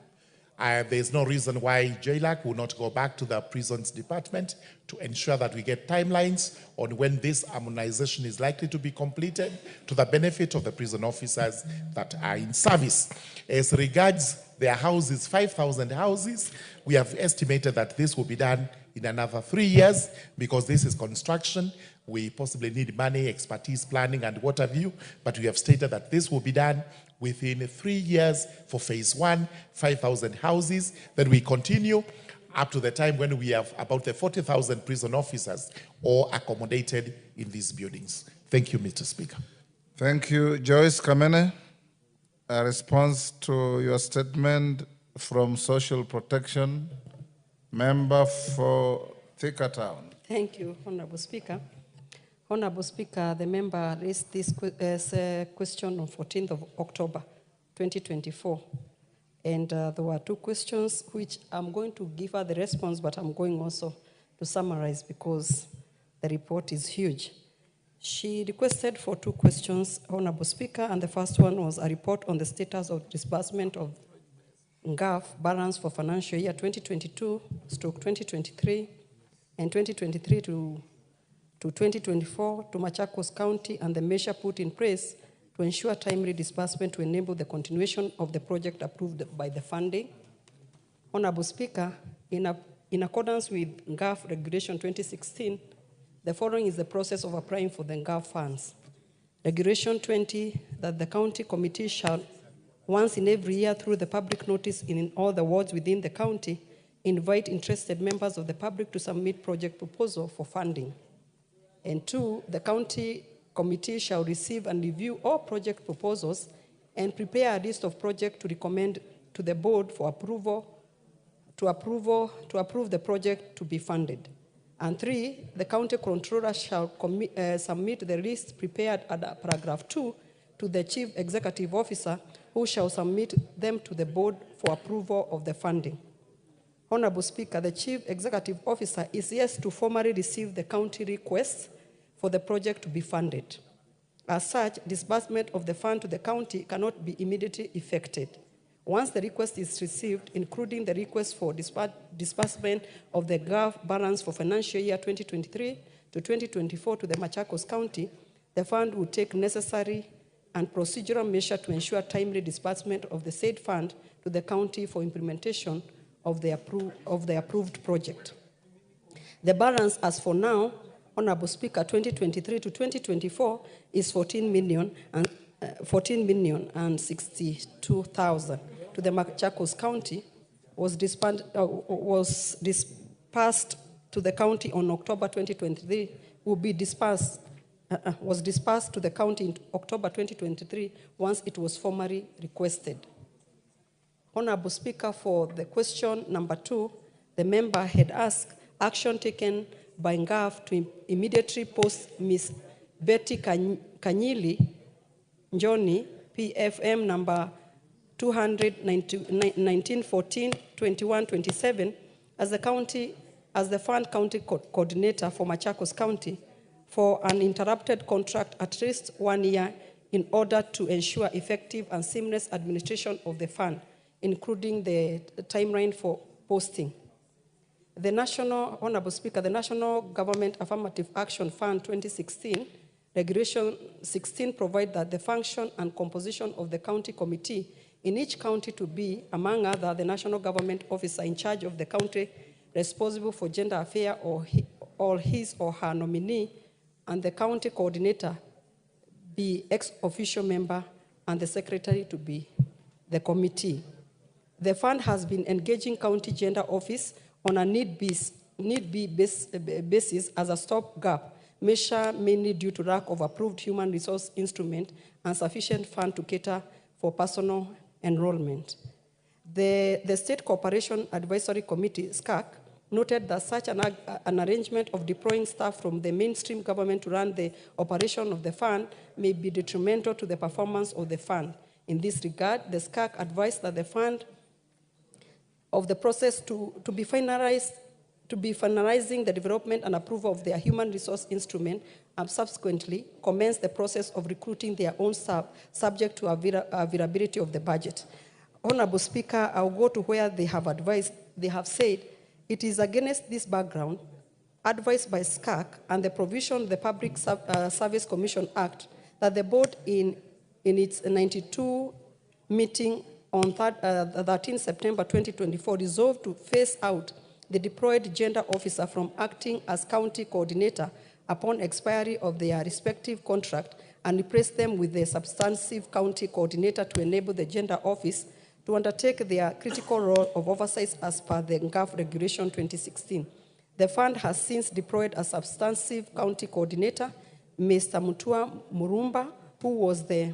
There's no reason why JLAC will not go back to the prisons department to ensure that we get timelines on when this harmonization is likely to be completed to the benefit of the prison officers that are in service. As regards their houses, 5,000 houses, we have estimated that this will be done in another 3 years, because this is construction. We possibly need money, expertise, planning, and what have you, but we have stated that this will be done within 3 years for phase 1, 5,000 houses. Then we continue up to the time when we have about the 40,000 prison officers all accommodated in these buildings. Thank you, Mr. Speaker. Thank you. Joyce Kamene, a response to your statement from Social Protection, member for Thika Town. Thank you, Honorable Speaker. Honorable Speaker, the member raised this question on 14th of October, 2024. And there were 2 questions which I'm going to give her the response, but I'm going also to summarize because the report is huge. She requested for 2 questions, Honorable Speaker, and the first one was a report on the status of disbursement of NGAF balance for financial year 2022/2023 and 2023 to 2024 to Machakos County and the measure put in place to ensure timely disbursement to enable the continuation of the project approved by the funding. Honorable Speaker, in accordance with NGAF Regulation 2016, the following is the process of applying for the NGAF funds. Regulation 20, that the county committee shall, once in every year through the public notice in all the wards within the county, invite interested members of the public to submit project proposal for funding. And 2, the county committee shall receive and review all project proposals and prepare a list of projects to recommend to the board for approval to approve the project to be funded. And 3, the county controller shall submit the list prepared under paragraph 2 to the chief executive officer, who shall submit them to the board for approval of the funding. Honorable Speaker, the chief executive officer is yet to formally receive the county request for the project to be funded. As such, disbursement of the fund to the county cannot be immediately effected. Once the request is received, including the request for disbursement of the NGAF balance for financial year 2023 to 2024 to the Machakos County, the fund will take necessary and procedural measures to ensure timely disbursement of the said fund to the county for implementation of the approved project. The balance as for now, Honorable Speaker, 2023 to 2024 is 14 million and 62,000 to the Machakos County, was disbursed to the county on October 2023, was disbursed to the county in October 2023 once it was formally requested. Honorable Speaker, for the question number 2, the member had asked action taken by NGAF to immediately post Ms. Betty Kanyili Njoni, PFM number 21914-2127 as the fund county coordinator for Machakos County for an interrupted contract at least 1 year in order to ensure effective and seamless administration of the fund, including the timeline for posting. The Honorable Speaker, the National Government Affirmative Action Fund 2016, Regulation 16 provides that the function and composition of the county committee in each county to be, among other, the national government officer in charge of the county responsible for gender affairs or his or her nominee, and the county coordinator be ex-officio member and the secretary to be the committee. The fund has been engaging county gender office on a need-basis as a stopgap measure, mainly due to lack of approved human resource instrument and sufficient fund to cater for personal enrollment. The State Cooperation Advisory Committee, SCAC, noted that such an arrangement of deploying staff from the mainstream government to run the operation of the fund may be detrimental to the performance of the fund. In this regard, the SCAC advised that the fund of the process to be finalizing the development and approval of their human resource instrument and subsequently commence the process of recruiting their own staff subject to availability of the budget. Honorable Speaker, I'll go to where they have advised. They have said it is against this background, advised by SCAC and the provision of the Public Service Commission Act, that the board in its 92 meeting on 13 September 2024 resolved to phase out the deployed gender officer from acting as county coordinator upon expiry of their respective contract and replace them with the substantive county coordinator to enable the gender office to undertake their critical role of oversight as per the NGAF Regulation 2016. The fund has since deployed a substantive county coordinator, Mr. Mutua Murumba, who was the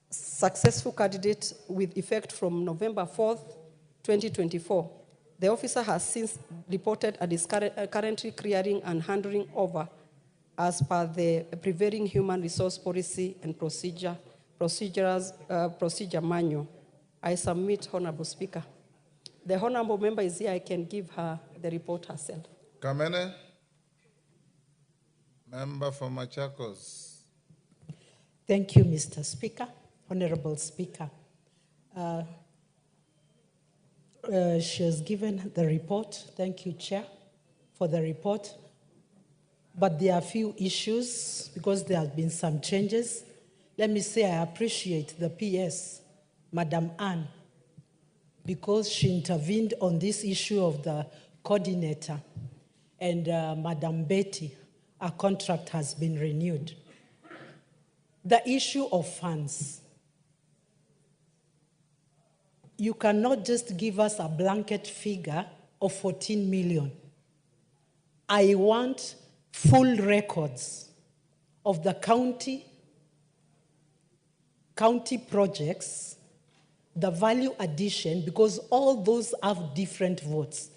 successful candidate with effect from November 4th, 2024. The officer has since reported and is currently clearing and handing over as per the prevailing human resource policy and procedure manual. I submit, Honorable Speaker. The Honorable member is here. I can give her the report herself. Kamene, member for Machakos. Thank you, Mr. Speaker. Honorable Speaker. She has given the report. Thank you, Chair, for the report. But there are a few issues because there have been some changes. Let me say I appreciate the PS, Madam Anne, because she intervened on this issue of the coordinator. And Madam Betty, our contract has been renewed. The issue of funds. You cannot just give us a blanket figure of 14 million. I want full records of the county projects, the value addition, because all those have different votes.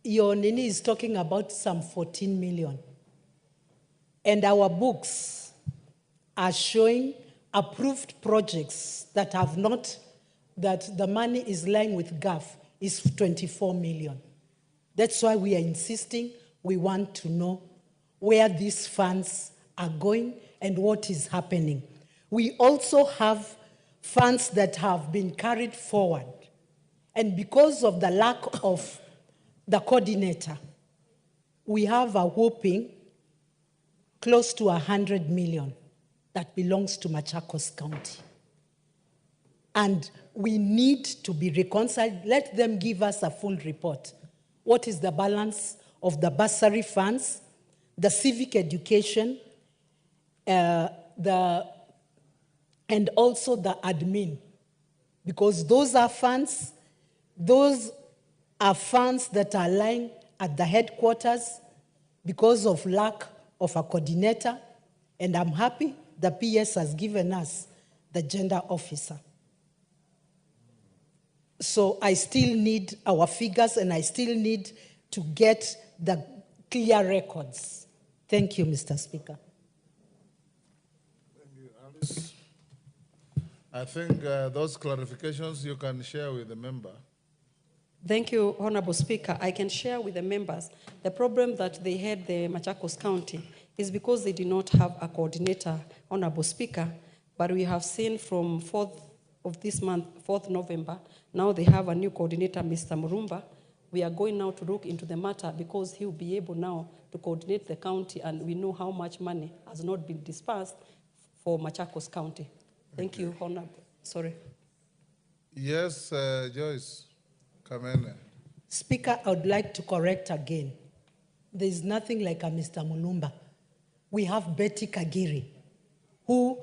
Your Nini is talking about some 14 million. And our books are showing approved projects that have not, that the money is lying with GAF is 24 million. That's why we are insisting, we want to know where these funds are going and what is happening. We also have funds that have been carried forward. And because of the lack of the coordinator, we have a whopping close to 100 million that belongs to Machakos County. And we need to be reconciled. Let them give us a full report. What is the balance of the bursary funds, the civic education, and also the admin? Because those are funds that are lying at the headquarters because of lack of a coordinator. And I'm happy the PS has given us the gender officer. So I still need our figures and I still need to get the clear records. Thank you, Mr. Speaker. Thank you, Alice. I think those clarifications you can share with the member. Thank you, Honorable Speaker. I can share with the members the problem that they had, the Machakos County, is because they did not have a coordinator, Honorable Speaker, but we have seen from 4th of this month, 4th November, now they have a new coordinator, Mr. Murumba. We are going now to look into the matter because he will be able now to coordinate the county, and we know how much money has not been dispersed for Machakos County. Thank you, Honorable. Sorry. Yes, Joyce. Kamene. Speaker, I would like to correct again. There is nothing like a Mr. Mulumba. We have Betty Kagiri, who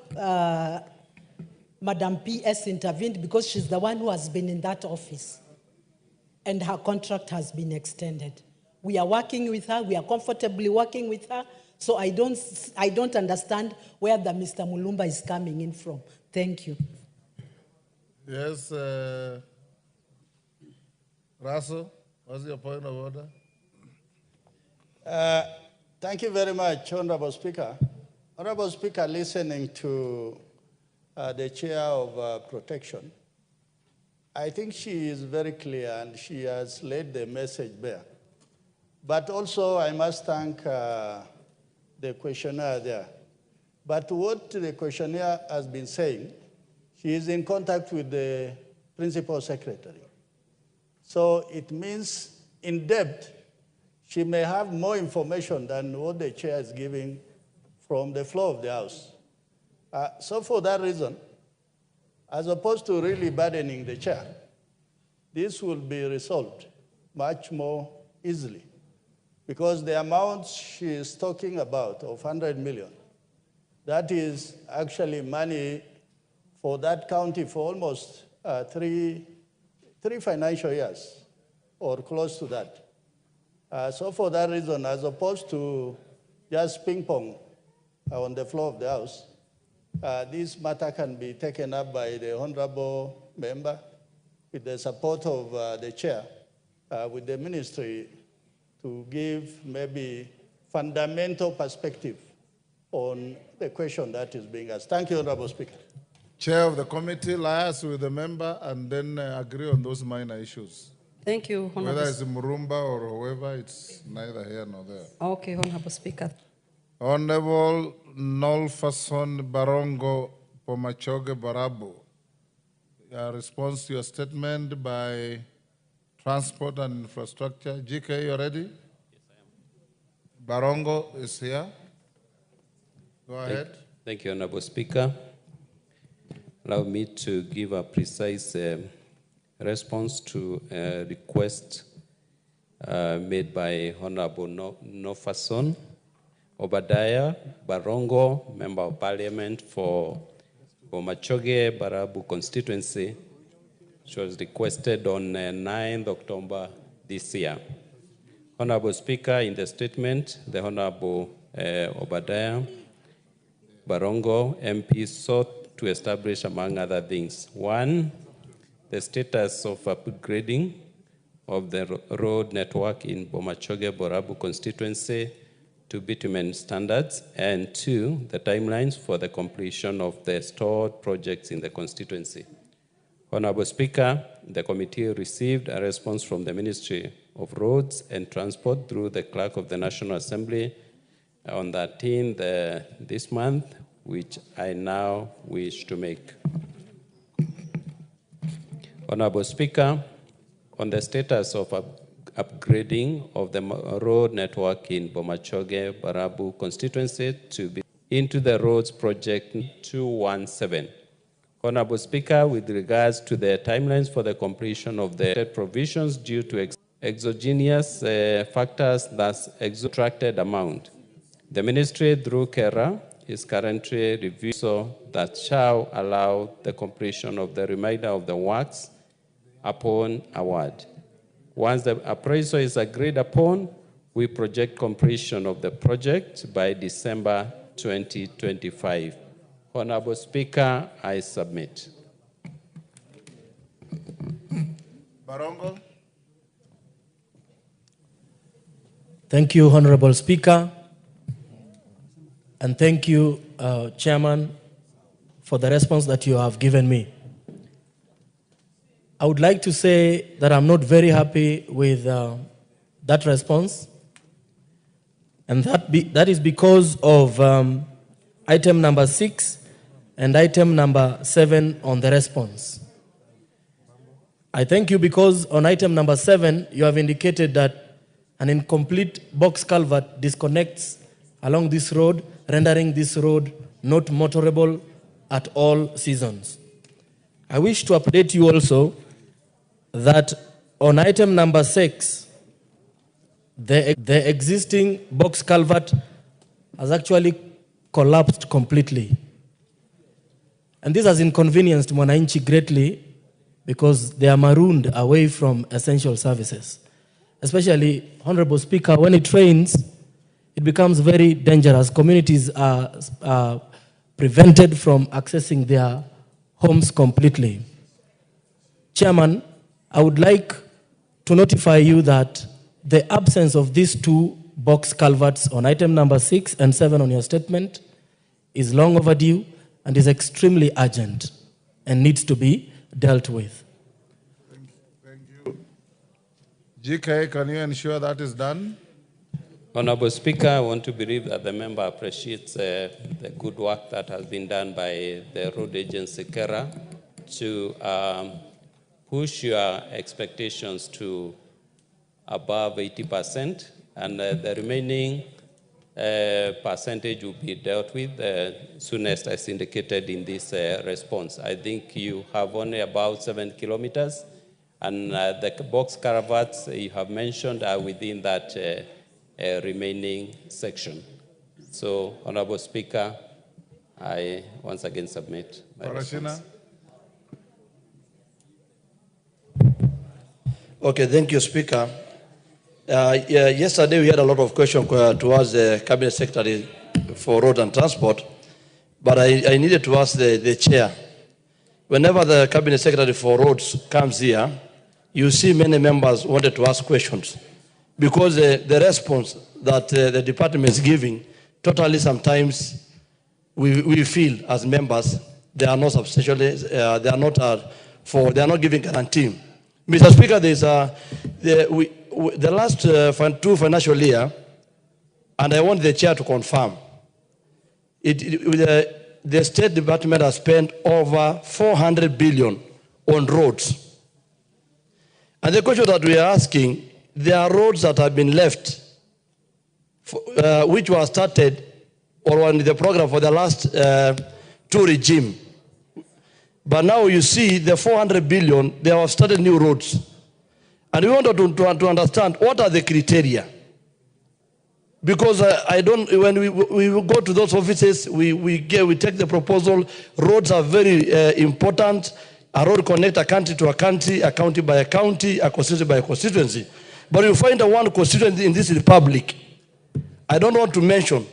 Madam PS intervened because she's the one who has been in that office. And her contract has been extended. We are working with her. We are comfortably working with her. So I don't understand where the Mr. Mulumba is coming in from. Thank you. Yes, Russell, what's your point of order? Thank you very much, Honorable Speaker. Honorable Speaker, listening to the Chair of Protection, I think she is very clear and she has laid the message bare. But also, I must thank the questionnaire there. But what the questionnaire has been saying, she is in contact with the Principal Secretary. So it means, in depth, she may have more information than what the chair is giving from the floor of the House. So for that reason, as opposed to really burdening the chair, this will be resolved much more easily, because the amount she is talking about of 100 million, that is actually money for that county for almost three financial years or close to that. So for that reason, as opposed to just ping pong on the floor of the House, this matter can be taken up by the honorable member with the support of the chair, with the ministry, to give maybe fundamental perspective on the question that is being asked. Thank you, Honorable Speaker. Chair of the committee, liaise with the member and then agree on those minor issues. Thank you, Honorable. Whether it's Murumba or whoever, it's neither here nor there. Okay, Honorable Speaker. Honorable Nolfason Barongo Pomachoge Barabu. A response to your statement by Transport and Infrastructure. GK, you ready? Yes, I am. Barongo is here. Go ahead. Thank you, Honorable Speaker. Allow me to give a precise response to a request made by Honorable Nofason Obadiah Barongo, Member of Parliament for Bomachoge Barabu constituency, which was requested on 9th October this year. Honorable Speaker, in the statement, the Honorable Obadiah Barongo MP sought to establish, among other things, one, the status of upgrading of the road network in Bomachoge Barabu constituency to bitumen standards, and two, the timelines for the completion of the stored projects in the constituency. Honorable Speaker, the committee received a response from the Ministry of Roads and Transport through the Clerk of the National Assembly on 13th this month, which I now wish to make. Honorable Speaker, on the status of upgrading of the road network in Bomachoge Barabu constituency to be into the roads project 217. Honorable Speaker, with regards to the timelines for the completion of the provisions due to exogenous factors, thus extracted amount, the ministry through KERA is currently reviewing so that shall allow the completion of the remainder of the works upon award. Once the appraisal is agreed upon, we project completion of the project by December 2025. Honorable Speaker, I submit. Barongo. Thank you, Honorable Speaker. And thank you, Chairman, for the response that you have given me. I would like to say that I'm not very happy with that response. And that is because of item number 6 and item number 7 on the response. I thank you because on item number 7, you have indicated that an incomplete box culvert disconnects along this road, rendering this road not motorable at all seasons. I wish to update you also that on item number 6, the existing box culvert has actually collapsed completely. And this has inconvenienced Mwananchi greatly because they are marooned away from essential services. Especially, Honorable Speaker, when it rains, it becomes very dangerous. Communities are prevented from accessing their homes completely. Chairman, I would like to notify you that the absence of these two box culverts on item number 6 and 7 on your statement is long overdue and is extremely urgent and needs to be dealt with. Thank you. GK, can you ensure that is done? Honorable Speaker, I want to believe that the member appreciates the good work that has been done by the road agency KERA to push your expectations to above 80%, and the remaining percentage will be dealt with soonest as indicated in this response. I think you have only about 7 kilometers, and the box caravans you have mentioned are within that remaining section. So, Honorable Speaker, I once again submit my response. Okay, thank you, Speaker. Yesterday we had a lot of questions towards the Cabinet Secretary for Road and Transport, but I needed to ask the Chair. Whenever the Cabinet Secretary for Roads comes here, you see many members wanted to ask questions because the response that the department is giving, totally sometimes we feel as members they are not substantially, they are not giving guarantee. Mr. Speaker, there's the last 2 financial year, and I want the Chair to confirm, the State Department has spent over 400 billion on roads. And the question that we are asking, there are roads that have been left, which were started or were in the program for the last 2 regime. But now you see the 400 billion, they have started new roads. And we wanted to understand what are the criteria. Because when we go to those offices, we take the proposal. Roads are very important. A road connects a country to a country, a county by a county, a constituency by a constituency. But you find one constituency in this republic, I don't want to mention,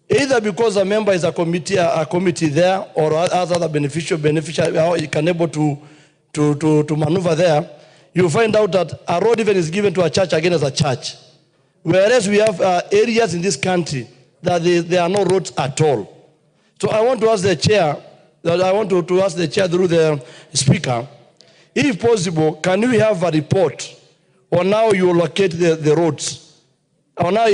either because a member is a committee there, or other beneficiary can able to maneuver there. You find out that a road even is given to a church again as a church. Whereas we have areas in this country that there are no roads at all. So I want to ask the Chair, to ask the Chair through the Speaker, if possible, can we have a report on how you locate the roads? On how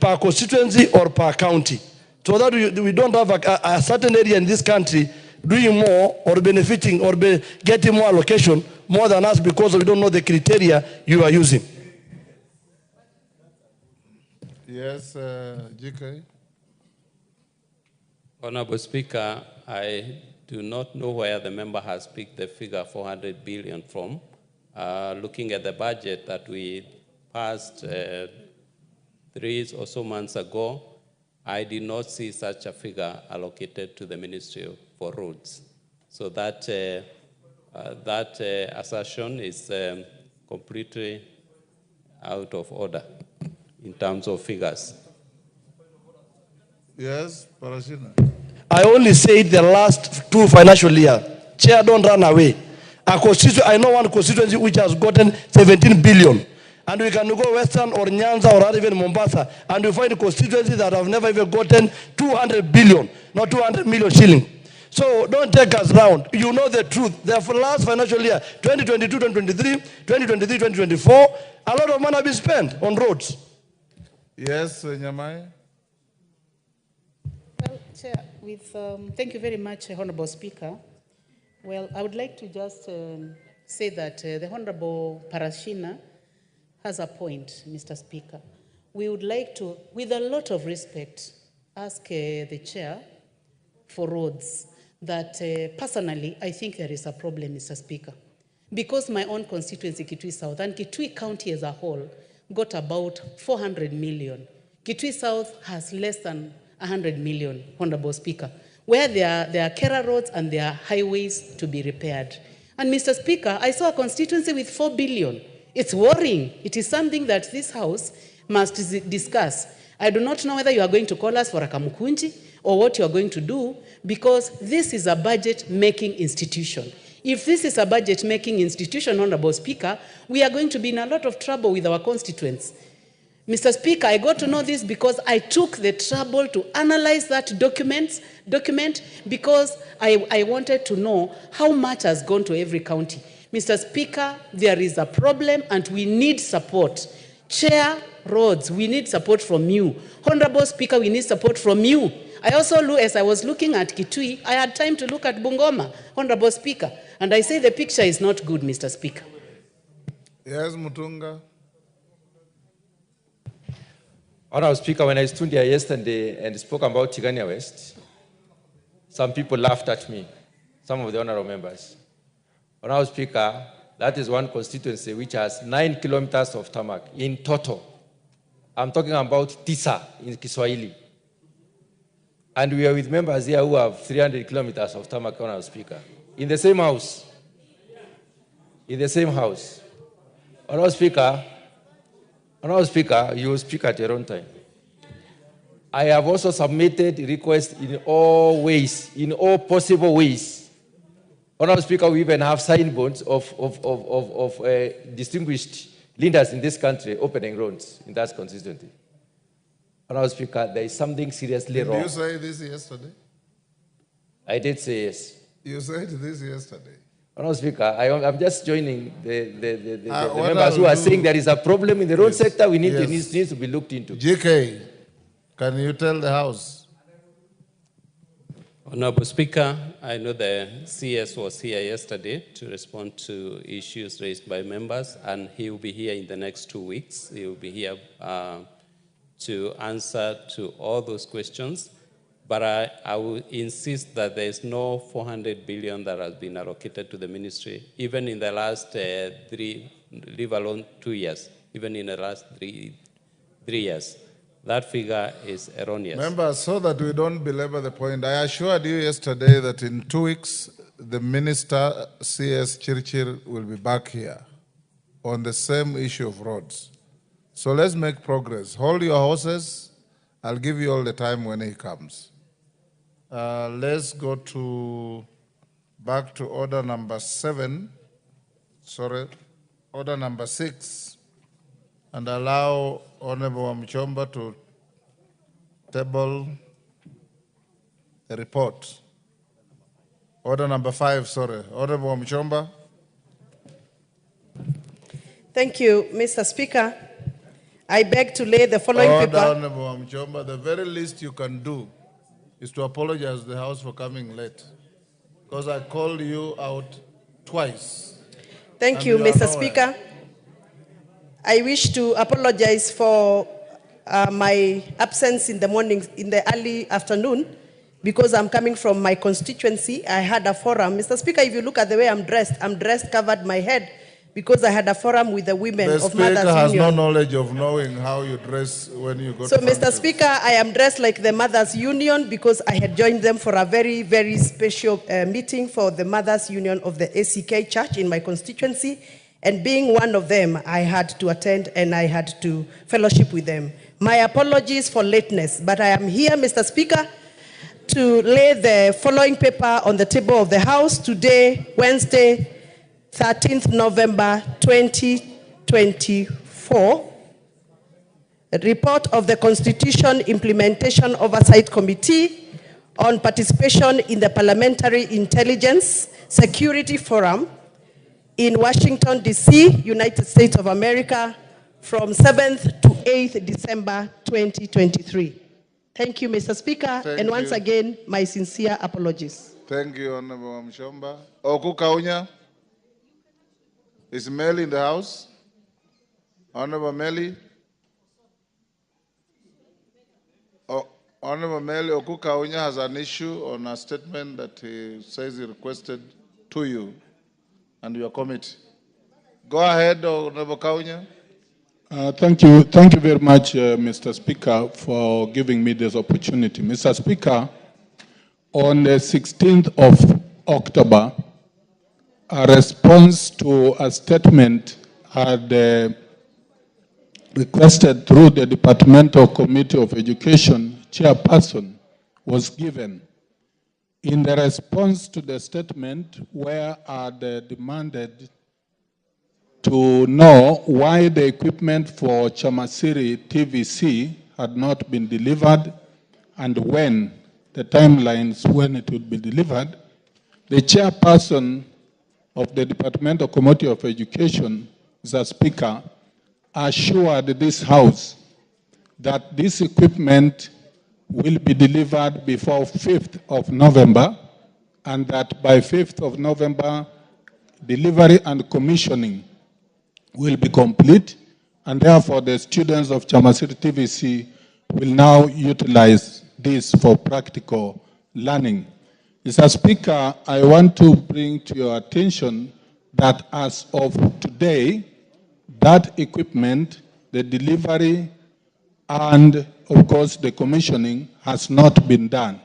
per constituency or per county? So that we don't have a certain area in this country doing more or benefiting or getting more allocation more than us because we don't know the criteria you are using. Yes, GK. Honorable Speaker, I do not know where the member has picked the figure 400 billion from. Looking at the budget that we passed 3 or so months ago, I did not see such a figure allocated to the Ministry for Roads. So that assertion is completely out of order in terms of figures. Yes, Parashina. I only said the last 2 financial years. Chair, don't run away. I know one constituency which has gotten 17 billion. And we can go Western or Nyanza or even Mombasa, and we find constituencies that have never even gotten 200 billion, not 200 million shilling. So don't take us round. You know the truth. The last financial year, 2022, 2023, 2023, 2024, a lot of money has been spent on roads. Yes, Nyamai. Well, Chair, thank you very much, Honorable Speaker. Well, I would like to just say that the Honorable Parashina has a point, Mr. Speaker. We would like to, with a lot of respect, ask the Chair for Roads that personally, I think there is a problem, Mr. Speaker. Because my own constituency, Kitui South, and Kitui County as a whole, got about 400 million. Kitui South has less than 100 million, Honorable Speaker, where there are Kera roads and there are highways to be repaired. And Mr. Speaker, I saw a constituency with 4 billion. It's worrying. It is something that this House must discuss. I do not know whether you are going to call us for a kamukunji or what you are going to do, because this is a budget-making institution. If this is a budget-making institution, Honorable Speaker, we are going to be in a lot of trouble with our constituents. Mr. Speaker, I got to know this because I took the trouble to analyze that document because I wanted to know how much has gone to every county. Mr. Speaker, there is a problem and we need support. Chair, Roads, we need support from you. Honorable Speaker, we need support from you. I also, as I was looking at Kitui, I had time to look at Bungoma, Honorable Speaker, and I say the picture is not good, Mr. Speaker. Yes, Mutunga. Honorable Speaker, when I stood here yesterday and spoke about Tigania West, some people laughed at me, some of the honorable members. Honorable Speaker, that is one constituency which has 9 kilometers of tarmac in total. I'm talking about Tisa in Kiswahili. And we are with members here who have 300 kilometers of tarmac, Honorable Speaker. In the same house. In the same house. Honorable Speaker, you will speak at your own time. I have also submitted requests in all ways, in all possible ways. Honorable Speaker, we even have signboards of distinguished leaders in this country opening roads in that constituency. Honorable Speaker, there is something seriously wrong. Did you say this yesterday? I did say yes. You said this yesterday. Honorable Speaker, I'm just joining the members who are saying there is a problem in the road sector. We need needs to be looked into. GK, can you tell the House? Honorable Speaker, I know the CS was here yesterday to respond to issues raised by members, and he will be here in the next 2 weeks. He will be here to answer to all those questions. But I will insist that there is no 400 billion that has been allocated to the ministry, even in the last leave alone 2 years, even in the last three years. That figure is erroneous. Members, so that we don't belabor the point, I assured you yesterday that in 2 weeks, the Minister, CS Chirchir, will be back here on the same issue of roads. So let's make progress. Hold your horses. I'll give you all the time when he comes. Let's go back to order number 6, and allow Honorable Mchomba to table the report. Order number 5, Honorable Mchomba. Thank you, Mr. Speaker. I beg to lay the following paper. Honorable Mchomba, the very least you can do is to apologize to the House for coming late, because I called you out twice. Thank you, Mr. Speaker. I wish to apologize for my absence in the morning, in the early afternoon, because I'm coming from my constituency. I had a forum. Mr. Speaker, if you look at the way I'm dressed, covered my head, because I had a forum with the women of Mothers Union. The Speaker has no knowledge of knowing how you dress when you go to So, Mr. Speaker, I am dressed like the Mothers Union because I had joined them for a very, very special meeting for the Mothers Union of the ACK Church in my constituency. And being one of them, I had to attend and I had to fellowship with them. My apologies for lateness, but I am here, Mr. Speaker, to lay the following paper on the table of the House today, Wednesday, 13th November 2024, a report of the Constitution Implementation Oversight Committee on participation in the Parliamentary Intelligence Security Forum in Washington, D.C., United States of America, from 7th to 8th December 2023. Thank you, Mr. Speaker, and once again, my sincere apologies. Thank you, Honorable Mchomba. Oku Kaunya. Is Melly in the house? Honorable Melly? Honorable Melly, Oku Kaunya has an issue on a statement that he says he requested to you and your committee. Go ahead, Honorable Kaunya. Thank you very much, Mr. Speaker, for giving me this opportunity. Mr. Speaker, on the 16th of October, a response to a statement had requested through the Departmental Committee of Education chairperson was given. In the response to the statement, where they demanded to know why the equipment for Chamasiri TVC had not been delivered and when, the timelines when it would be delivered, the chairperson of the Departmental Committee of Education, Mr. Speaker, assured this House that this equipment will be delivered before 5th of November and that by 5th of November, delivery and commissioning will be complete, and therefore the students of Chamasiri TVC will now utilize this for practical learning. Mr. Speaker, I want to bring to your attention that as of today, that equipment, the delivery, and of course the commissioning has not been done.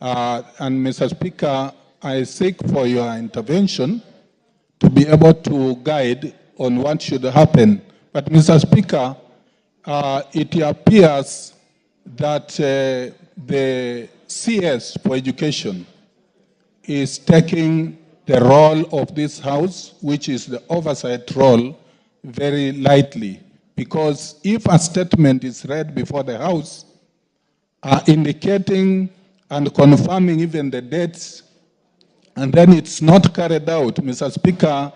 And Mr. Speaker, I seek for your intervention to be able to guide on what should happen. But Mr. Speaker, it appears that the CS for education is taking the role of this House, which is the oversight role, very lightly. Because if a statement is read before the House, indicating and confirming even the dates, and then it's not carried out, Mr. Speaker,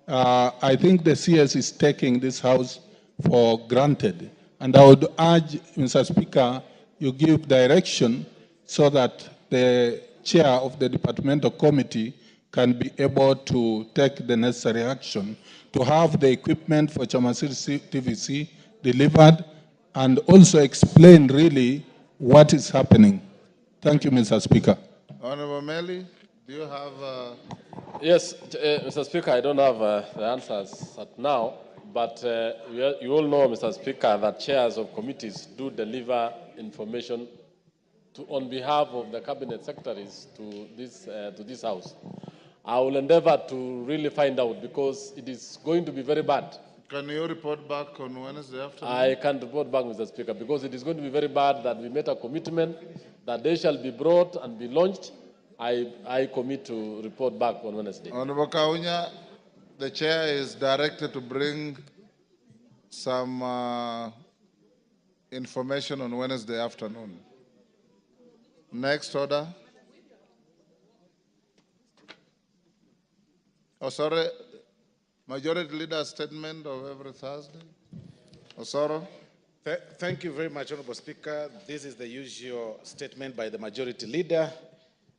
I think the CS is taking this House for granted. And I would urge, Mr. Speaker, you give direction so that the chair of the departmental committee can be able to take the necessary action to have the equipment for Chamasiri TVC delivered and also explain really what is happening. Thank you, Mr. Speaker. Honorable Meli, do you have... Yes, Mr. Speaker, I don't have the answers at now, but you all know, Mr. Speaker, that chairs of committees do deliver information on behalf of the cabinet secretaries to this House. I will endeavor to really find out because it is going to be very bad. Can you report back on Wednesday afternoon? I can't report back, Mr. Speaker, because it is going to be very bad that we made a commitment that they shall be brought and be launched. I commit to report back on Wednesday. Honorable Kaunya, the chair is directed to bring some information on Wednesday afternoon. Next order. Oh, sorry. Majority Leader statement of every Thursday. Osoro. Thank you very much, Honorable Speaker. This is the usual statement by the Majority Leader.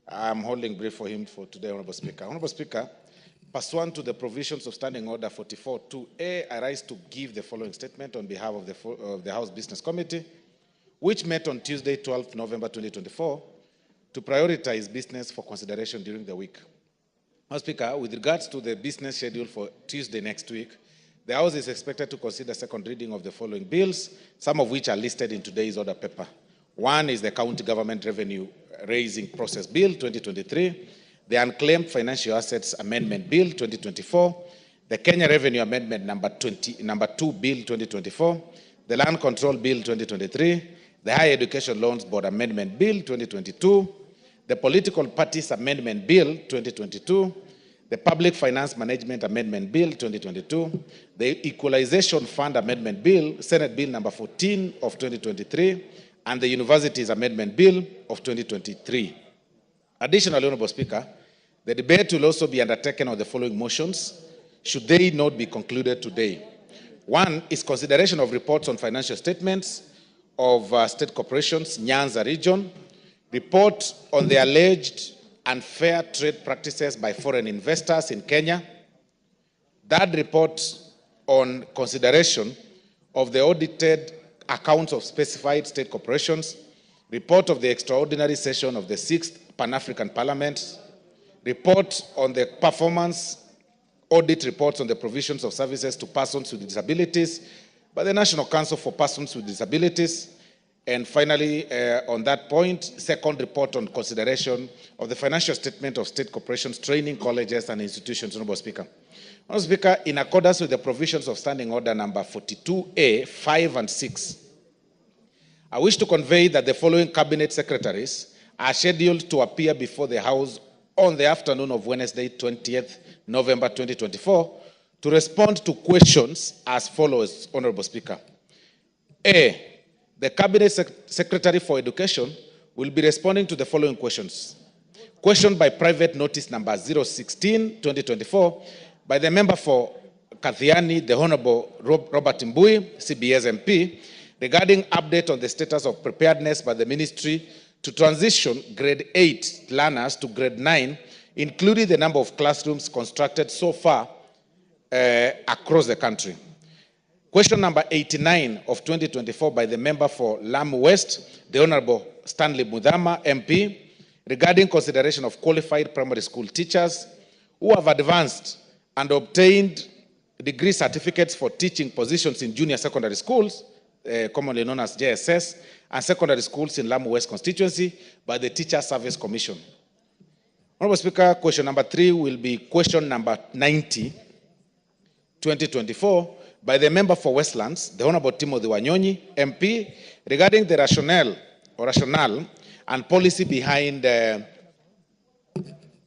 I'm holding brief for him for today, Honorable Speaker. Honorable Speaker, pursuant to the provisions of Standing Order 44.2a, I rise to give the following statement on behalf of the House Business Committee, which met on Tuesday, 12 November 2024, to prioritize business for consideration during the week. Honorable Speaker, with regards to the business schedule for Tuesday next week, the House is expected to consider second reading of the following bills, some of which are listed in today's order paper. One is the County Government Revenue Raising Process Bill 2023, the Unclaimed Financial Assets Amendment Bill 2024, the Kenya Revenue Amendment number 2 Bill 2024, the Land Control Bill 2023, the Higher Education Loans Board Amendment Bill 2022, the Political Parties Amendment Bill 2022, the Public Finance Management Amendment Bill 2022, the Equalization Fund Amendment Bill, Senate Bill number 14 of 2023, and the Universities Amendment Bill of 2023. Additionally, Honorable Speaker, the debate will also be undertaken on the following motions, should they not be concluded today. One is consideration of reports on financial statements of state corporations, Nyanza region, report on the alleged unfair trade practices by foreign investors in Kenya, that report on consideration of the audited accounts of specified state corporations, report of the extraordinary session of the 6th Pan-African Parliament, report on the performance audit reports on the provisions of services to persons with disabilities by the National Council for Persons with Disabilities, and finally, on that point, second report on consideration of the financial statement of state corporations, training colleges, and institutions, Honorable Speaker. Honorable Speaker, in accordance with the provisions of Standing Order number 42A, 5 and 6, I wish to convey that the following cabinet secretaries are scheduled to appear before the House on the afternoon of Wednesday, 20th November 2024, to respond to questions as follows, Honorable Speaker. A, the Cabinet Secretary for Education will be responding to the following questions. Question by private notice number 016-2024 by the member for Kathiani, the Honorable Robert Mbui, CBS MP, regarding update on the status of preparedness by the Ministry to transition grade 8 learners to grade 9, including the number of classrooms constructed so far across the country. Question number 89 of 2024 by the member for Lamu West, the Honorable Stanley Mudhama, MP, regarding consideration of qualified primary school teachers who have advanced and obtained degree certificates for teaching positions in junior secondary schools, commonly known as JSS, and secondary schools in Lamu West constituency by the Teacher Service Commission. Honorable Speaker, question number 3 will be question number 90, 2024, by the member for Westlands, the Honorable Timothy Wanyonyi, MP, regarding the rationale and policy behind the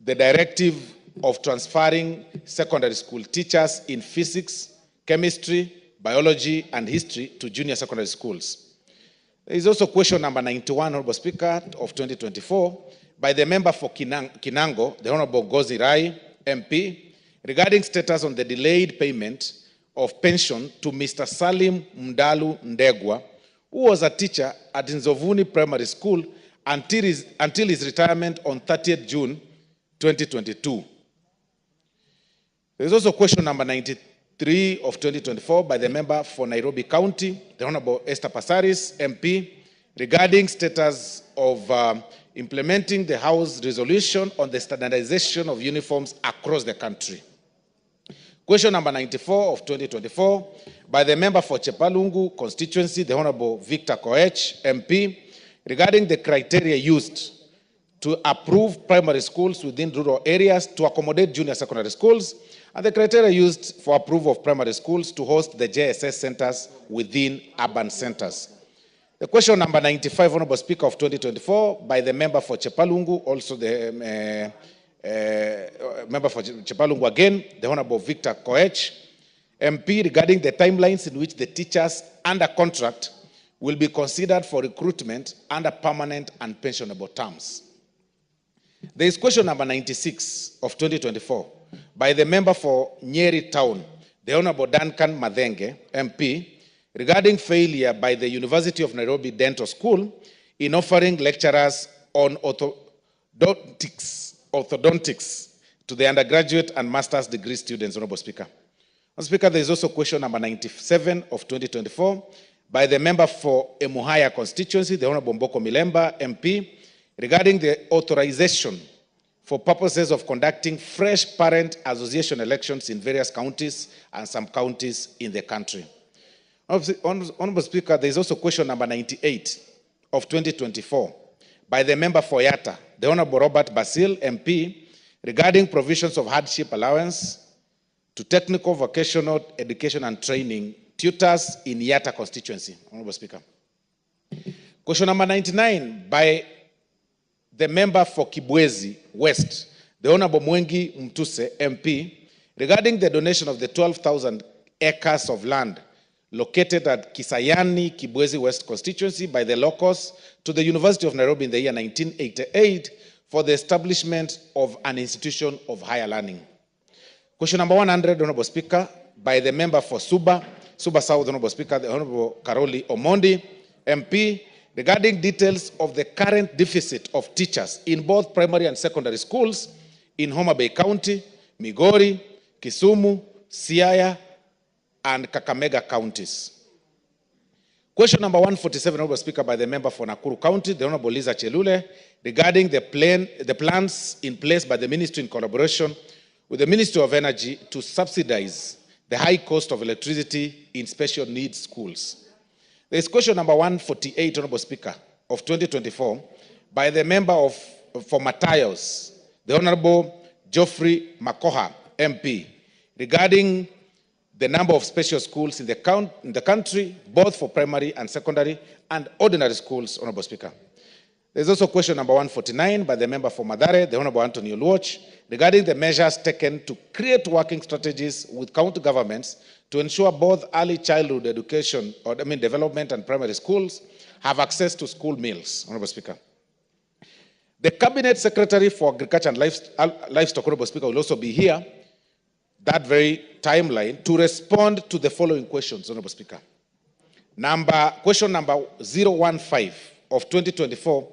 directive of transferring secondary school teachers in physics, chemistry, biology, and history to junior secondary schools. There is also question number 91, Honorable Speaker, of 2024, by the member for Kinango, the Honorable Gozi Rai, MP, regarding status on the delayed payment of pension to Mr. Salim Mdalu Ndegwa, who was a teacher at Nzovuni Primary School until his retirement on 30th June 2022. There is also question number 93 of 2024 by the member for Nairobi County, the Honorable Esther Passaris, MP, regarding status of implementing the House resolution on the standardization of uniforms across the country. Question number 94 of 2024 by the member for Chepalungu constituency, the Honorable Victor Koech, MP, regarding the criteria used to approve primary schools within rural areas to accommodate junior secondary schools, and the criteria used for approval of primary schools to host the JSS centers within urban centers. The question number 95, Honorable Speaker, of 2024 by the member for Chepalungu, also the member for Chepalungu again, the Honorable Victor Koech, MP, regarding the timelines in which the teachers under contract will be considered for recruitment under permanent and pensionable terms. There is question number 96 of 2024 by the member for Nyeri Town, the Honorable Duncan Madenge, MP, regarding failure by the University of Nairobi Dental School in offering lecturers on orthodontics to the undergraduate and master's degree students, Honorable Speaker. Honorable Speaker, there is also question number 97 of 2024 by the member for Emuhaya constituency, the Honorable Mboko Milemba, MP, regarding the authorization for purposes of conducting fresh parent association elections in various counties and some counties in the country. Honorable Speaker, there is also question number 98 of 2024 by the member for Yatta, the Honorable Robert Basil, MP, regarding provisions of hardship allowance to technical vocational education and training tutors in Yatta constituency. Honorable Speaker. Question number 99 by the member for Kibwezi West, the Honorable Mwengi Mtuse, MP, regarding the donation of the 12,000 acres of land located at Kisayani, Kibwezi West constituency by the locals to the University of Nairobi in the year 1988 for the establishment of an institution of higher learning. Question number 100, Honorable Speaker, by the member for Suba South, Honorable Speaker, the Honorable Karoli Omondi, MP, regarding details of the current deficit of teachers in both primary and secondary schools in Homa Bay County, Migori, Kisumu, Siaya, and Kakamega counties. Question number 147, Honorable Speaker, by the member for Nakuru County, the Honorable Liza Chelule, regarding the plans in place by the Ministry in collaboration with the Ministry of Energy to subsidize the high cost of electricity in special needs schools. There is question number 148, Honorable Speaker, of 2024, by the member for Matayos, the Honorable Geoffrey Makoha, MP, regarding the number of special schools in the country, both for primary and secondary, and ordinary schools, Honorable Speaker. There is also question number 149 by the member for Madare, the Honorable Anthony Oluoch, regarding the measures taken to create working strategies with county governments to ensure both early childhood education, development and primary schools have access to school meals, Honorable Speaker. The Cabinet Secretary for Agriculture and Livestock, Honorable Speaker, will also be here, that very timeline, to respond to the following questions, Honorable Speaker. Question number 015 of 2024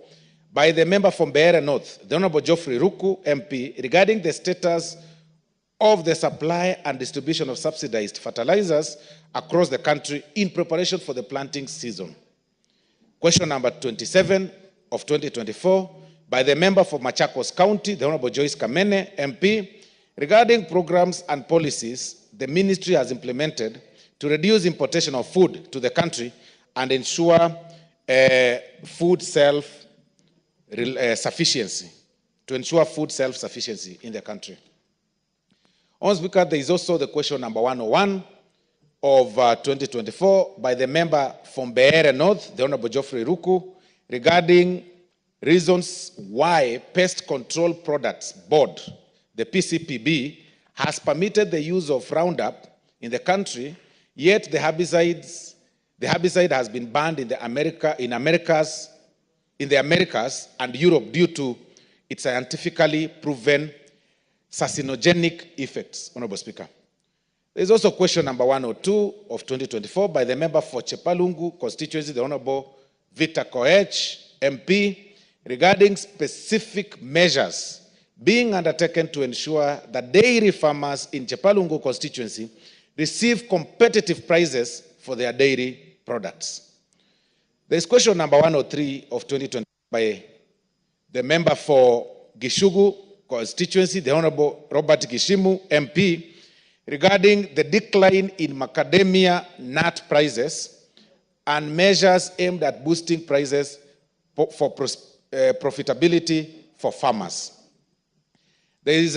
by the member from Beira North, the Honorable Geoffrey Ruku, MP, regarding the status of the supply and distribution of subsidized fertilizers across the country in preparation for the planting season. Question number 27 of 2024 by the member for Machakos County, the Honorable Joyce Kamene, MP, regarding programs and policies the ministry has implemented to reduce importation of food to the country and ensure food self-sufficiency, in the country. Honorable Speaker, there is also the question number 101 of 2024 by the member from Beere North, the Honorable Geoffrey Ruku, regarding reasons why Pest Control Products Board, the PCPB, has permitted the use of Roundup in the country, yet the herbicide has been banned in the Americas and Europe due to its scientifically proven carcinogenic effects. Honorable Speaker. There is also question number 102 of 2024 by the member for Chepalungu constituency, the Honorable Victor Koech, MP, regarding specific measures being undertaken to ensure that dairy farmers in Chepalungu constituency receive competitive prices for their dairy products. There is question number 103 of 2020 by the member for Gishugu constituency, the Honorable Robert Gishimu, MP, regarding the decline in macadamia nut prices and measures aimed at boosting prices for profitability for farmers. There is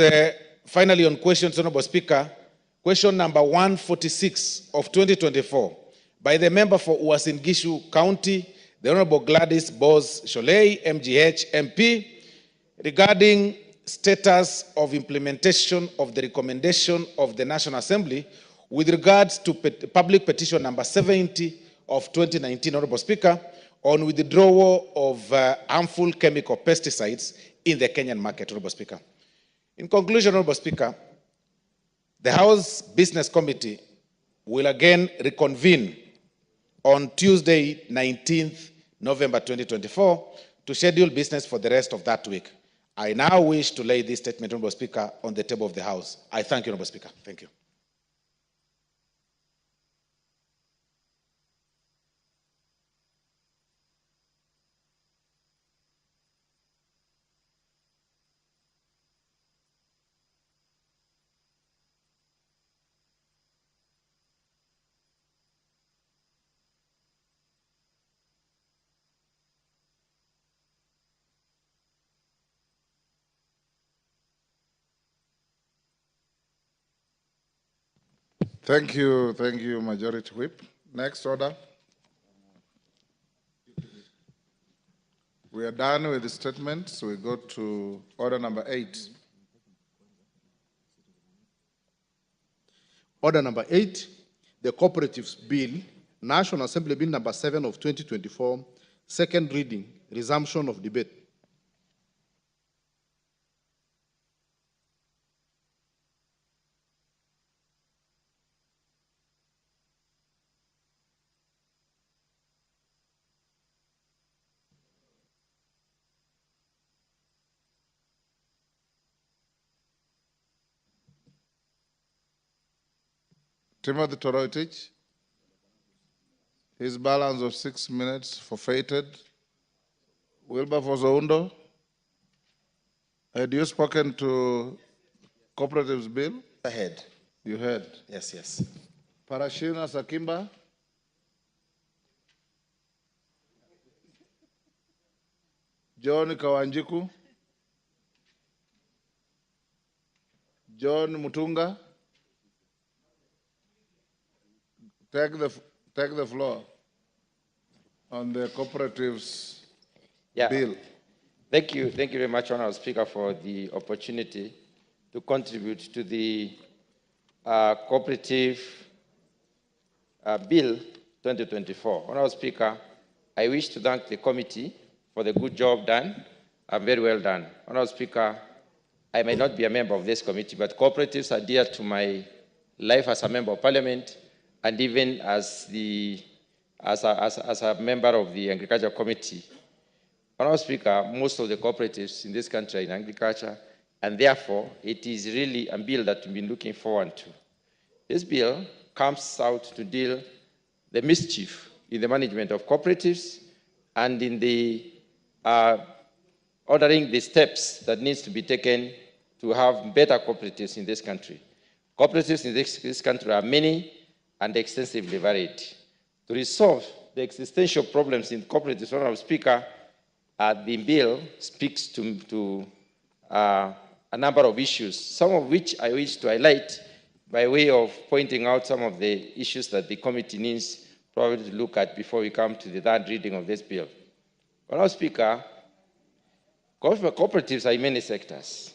finally on questions, Honorable Speaker, question number 146 of 2024 by the member for Uasin Gishu County, the Honorable Gladys Bose Sholei, MGH, MP, regarding status of implementation of the recommendation of the National Assembly with regards to public petition number 70 of 2019, Honorable Speaker, on withdrawal of harmful chemical pesticides in the Kenyan market, Honorable Speaker. In conclusion, Honorable Speaker, the House Business Committee will again reconvene on Tuesday, 19th November 2024, to schedule business for the rest of that week. I now wish to lay this statement, Honorable Speaker, on the table of the House. I thank you, Honorable Speaker. Thank you. Thank you, Majority Whip. Next order. We are done with the statement, so we go to order number 8. Order number 8, the Cooperatives Bill, National Assembly Bill number 7 of 2024, second reading, resumption of debate. Timothy Toroitich, his balance of 6 minutes forfeited. Wilberforce Oundo, had you spoken to Cooperatives Bill? I had. You had? Yes, yes. Parashina Sakimba? John Kawanjiku? John Mutunga? Take the floor on the Cooperatives Bill. Thank you very much, Honourable Speaker, for the opportunity to contribute to the Cooperative Bill 2024. Honourable Speaker, I wish to thank the committee for the good job done, very well done. Honourable Speaker, I may not be a member of this committee, but cooperatives are dear to my life as a member of Parliament, and even as a member of the Agriculture Committee. Honourable Speaker, most of the cooperatives in this country are in agriculture, and therefore it is really a bill that we've been looking forward to. This bill comes out to deal the mischief in the management of cooperatives and in the ordering the steps that needs to be taken to have better cooperatives in this country. Cooperatives in this country are many and extensively varied. To resolve the existential problems in cooperatives, Honorable Speaker, the bill speaks to a number of issues, some of which I wish to highlight by way of pointing out some of the issues that the committee needs probably to look at before we come to the third reading of this bill. Honorable Speaker, cooperatives are in many sectors.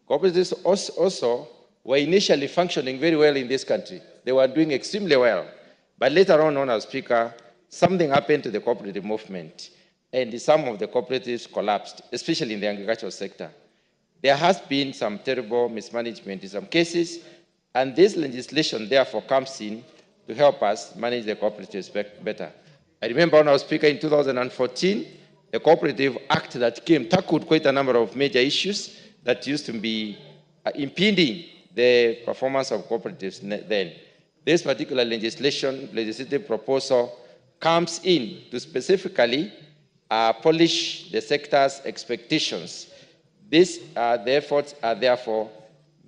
Cooperatives also were initially functioning very well in this country. They were doing extremely well. But later on, Honorable Speaker, something happened to the cooperative movement, and some of the cooperatives collapsed, especially in the agricultural sector. There has been some terrible mismanagement in some cases, and this legislation therefore comes in to help us manage the cooperatives better. I remember, Honorable Speaker, in 2014, the Cooperative Act that came tackled quite a number of major issues that used to be impeding the performance of cooperatives then. This particular legislative proposal comes in to specifically polish the sector's expectations. The efforts are therefore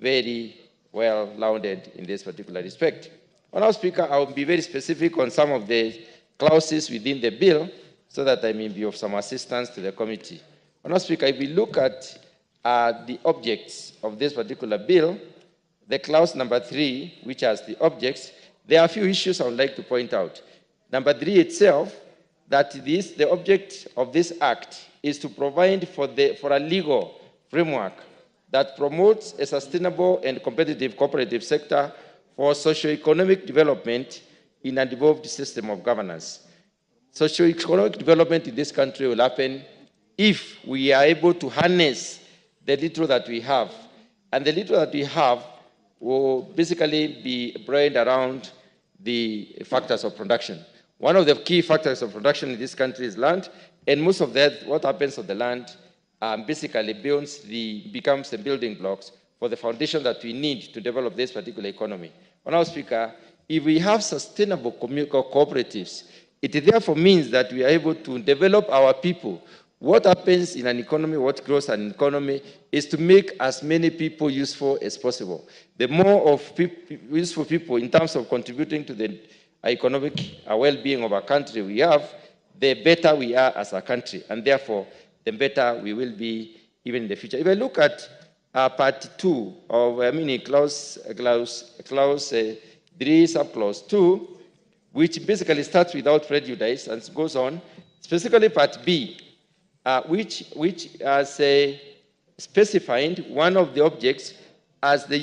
very well rounded in this particular respect. Honorable Speaker, I will be very specific on some of the clauses within the bill so that I may be of some assistance to the committee. Honorable Speaker, if we look at the objects of this particular bill, the clause number 3, which has the objects, there are a few issues I would like to point out. Number 3 itself, that the object of this act is to provide for a legal framework that promotes a sustainable and competitive cooperative sector for socio-economic development in a devolved system of governance. Socio-economic development in this country will happen if we are able to harness the little that we have. And the little that we have will basically be brained around the factors of production. One of the key factors of production in this country is land, and most of that, what happens on the land, basically becomes the building blocks for the foundation that we need to develop this particular economy. Honorable Speaker, if we have sustainable cooperatives, it therefore means that we are able to develop our people. What happens in an economy, what grows an economy, is to make as many people useful as possible. The more of useful people in terms of contributing to the economic well-being of our country we have, the better we are as a country, and therefore, the better we will be even in the future. If I look at part 2 of, clause 3, subclause 2, which basically starts without prejudice and goes on, specifically part B, which has specified one of the objects as the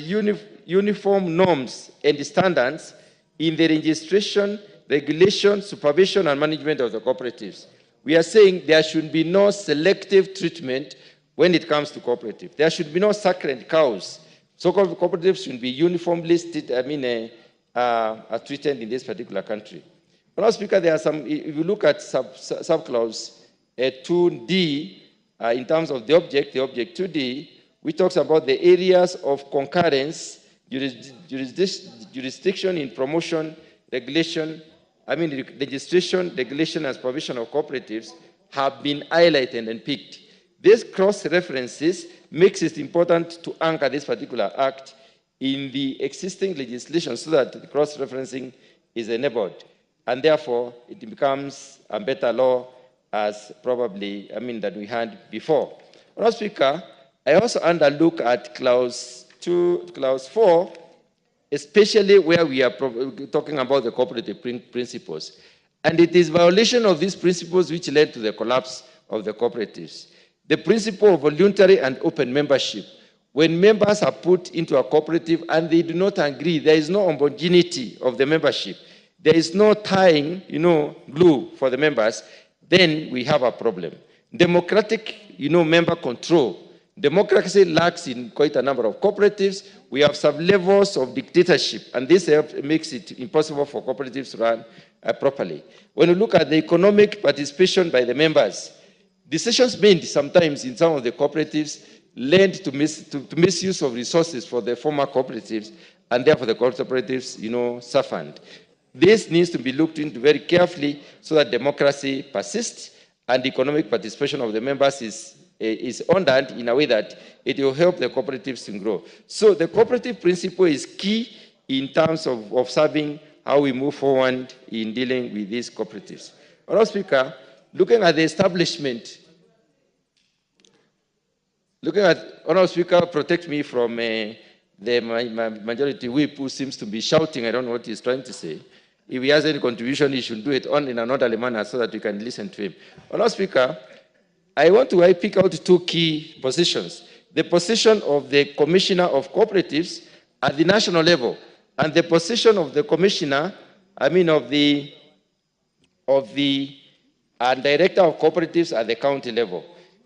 uniform norms and standards in the registration, regulation, supervision, and management of the cooperatives. We are saying there should be no selective treatment when it comes to cooperatives. There should be no sacred cows. So-called cooperatives should be uniformly treated in this particular country. Honorable Speaker, there are some, if you look at subclause 2D, in terms of the object 2D, which talks about the areas of concurrence, jurisdiction in promotion, registration, regulation, and supervision of cooperatives have been highlighted and picked. This cross-references makes it important to anchor this particular act in the existing legislation so that the cross-referencing is enabled. And therefore, it becomes a better law as probably, that we had before. Honorable Speaker, I also underlook at clause 4, especially where we are talking about the cooperative principles. And it is violation of these principles which led to the collapse of the cooperatives. The principle of voluntary and open membership. When members are put into a cooperative and they do not agree, there is no homogeneity of the membership. There is no tying, glue for the members, then we have a problem. Democratic, member control. Democracy lacks in quite a number of cooperatives. We have some levels of dictatorship, and this makes it impossible for cooperatives to run properly. When you look at the economic participation by the members, decisions made sometimes in some of the cooperatives lend to misuse of resources for the former cooperatives, and therefore the cooperatives, suffered. This needs to be looked into very carefully so that democracy persists and economic participation of the members is honored in a way that it will help the cooperatives to grow. So the cooperative principle is key in terms of serving how we move forward in dealing with these cooperatives. Honourable Speaker, looking at the establishment, Honourable Speaker, protect me from the majority whip who seems to be shouting. I don't know what he's trying to say. If he has any contribution, he should do it in an orderly manner so that we can listen to him. Honourable Speaker, I want to pick out two key positions. The position of the Commissioner of Cooperatives at the national level, and the position of the Commissioner, of the Director of Cooperatives at the county level.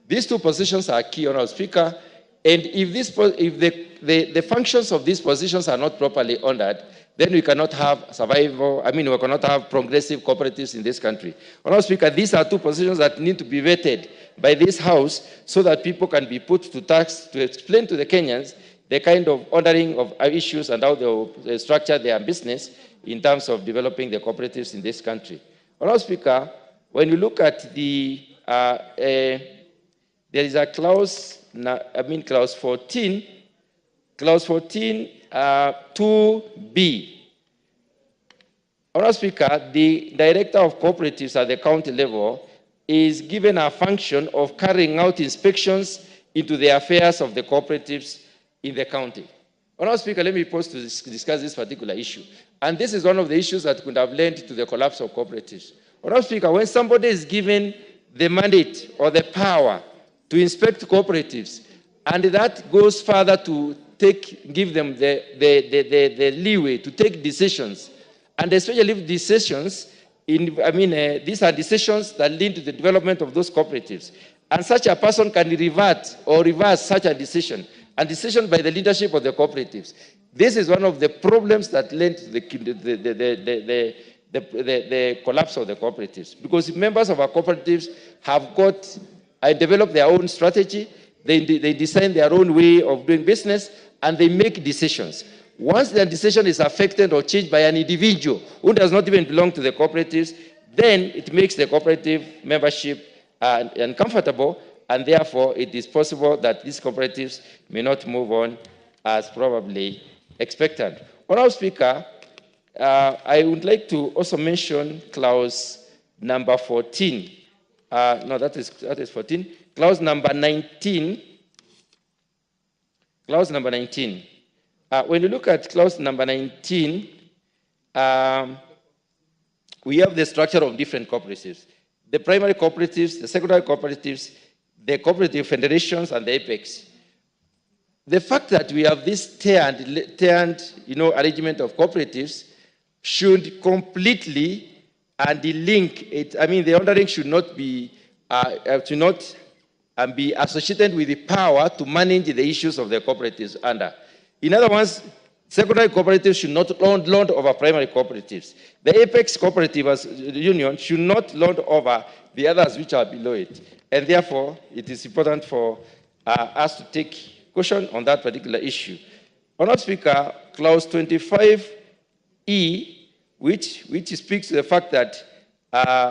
These two positions are key, Honourable Speaker, and if the functions of these positions are not properly honored, then we cannot have we cannot have progressive cooperatives in this country. Honourable Speaker, these are two positions that need to be vetted by this House so that people can be put to task to explain to the Kenyans the kind of honoring of issues and how they will structure their business in terms of developing the cooperatives in this country. Honourable Speaker, when you look at there is a clause, clause 14, 2B. Honourable Speaker, the Director of Cooperatives at the county level is given a function of carrying out inspections into the affairs of the cooperatives in the county. Honourable Speaker, let me pause to discuss this particular issue. And this is one of the issues that could have led to the collapse of cooperatives. Honourable Speaker, when somebody is given the mandate or the power to inspect cooperatives, and that goes further to give them the leeway to take decisions, and especially if decisions, these are decisions that lead to the development of those cooperatives, and such a person can revert or reverse such a decision by the leadership of the cooperatives. This is one of the problems that led to the collapse of the cooperatives, because members of our cooperatives have developed their own strategy, they design their own way of doing business, and they make decisions. Once their decision is affected or changed by an individual who does not even belong to the cooperatives, then it makes the cooperative membership uncomfortable, and therefore it is possible that these cooperatives may not move on as probably expected. Honourable Speaker, I would like to also mention clause number 14. No, that is 14. Clause number 19. Clause number 19. When you look at clause number 19, we have the structure of different cooperatives. The primary cooperatives, the secondary cooperatives, the cooperative federations, and the apex. The fact that we have this tiered arrangement of cooperatives should completely delink it. The honoring should not be be associated with the power to manage the issues of the cooperatives under. In other words, secondary cooperatives should not lord over primary cooperatives. The apex cooperative as union should not lord over the others which are below it. And therefore, it is important for us to take caution on that particular issue. Honourable Speaker, clause 25E, which speaks to the fact that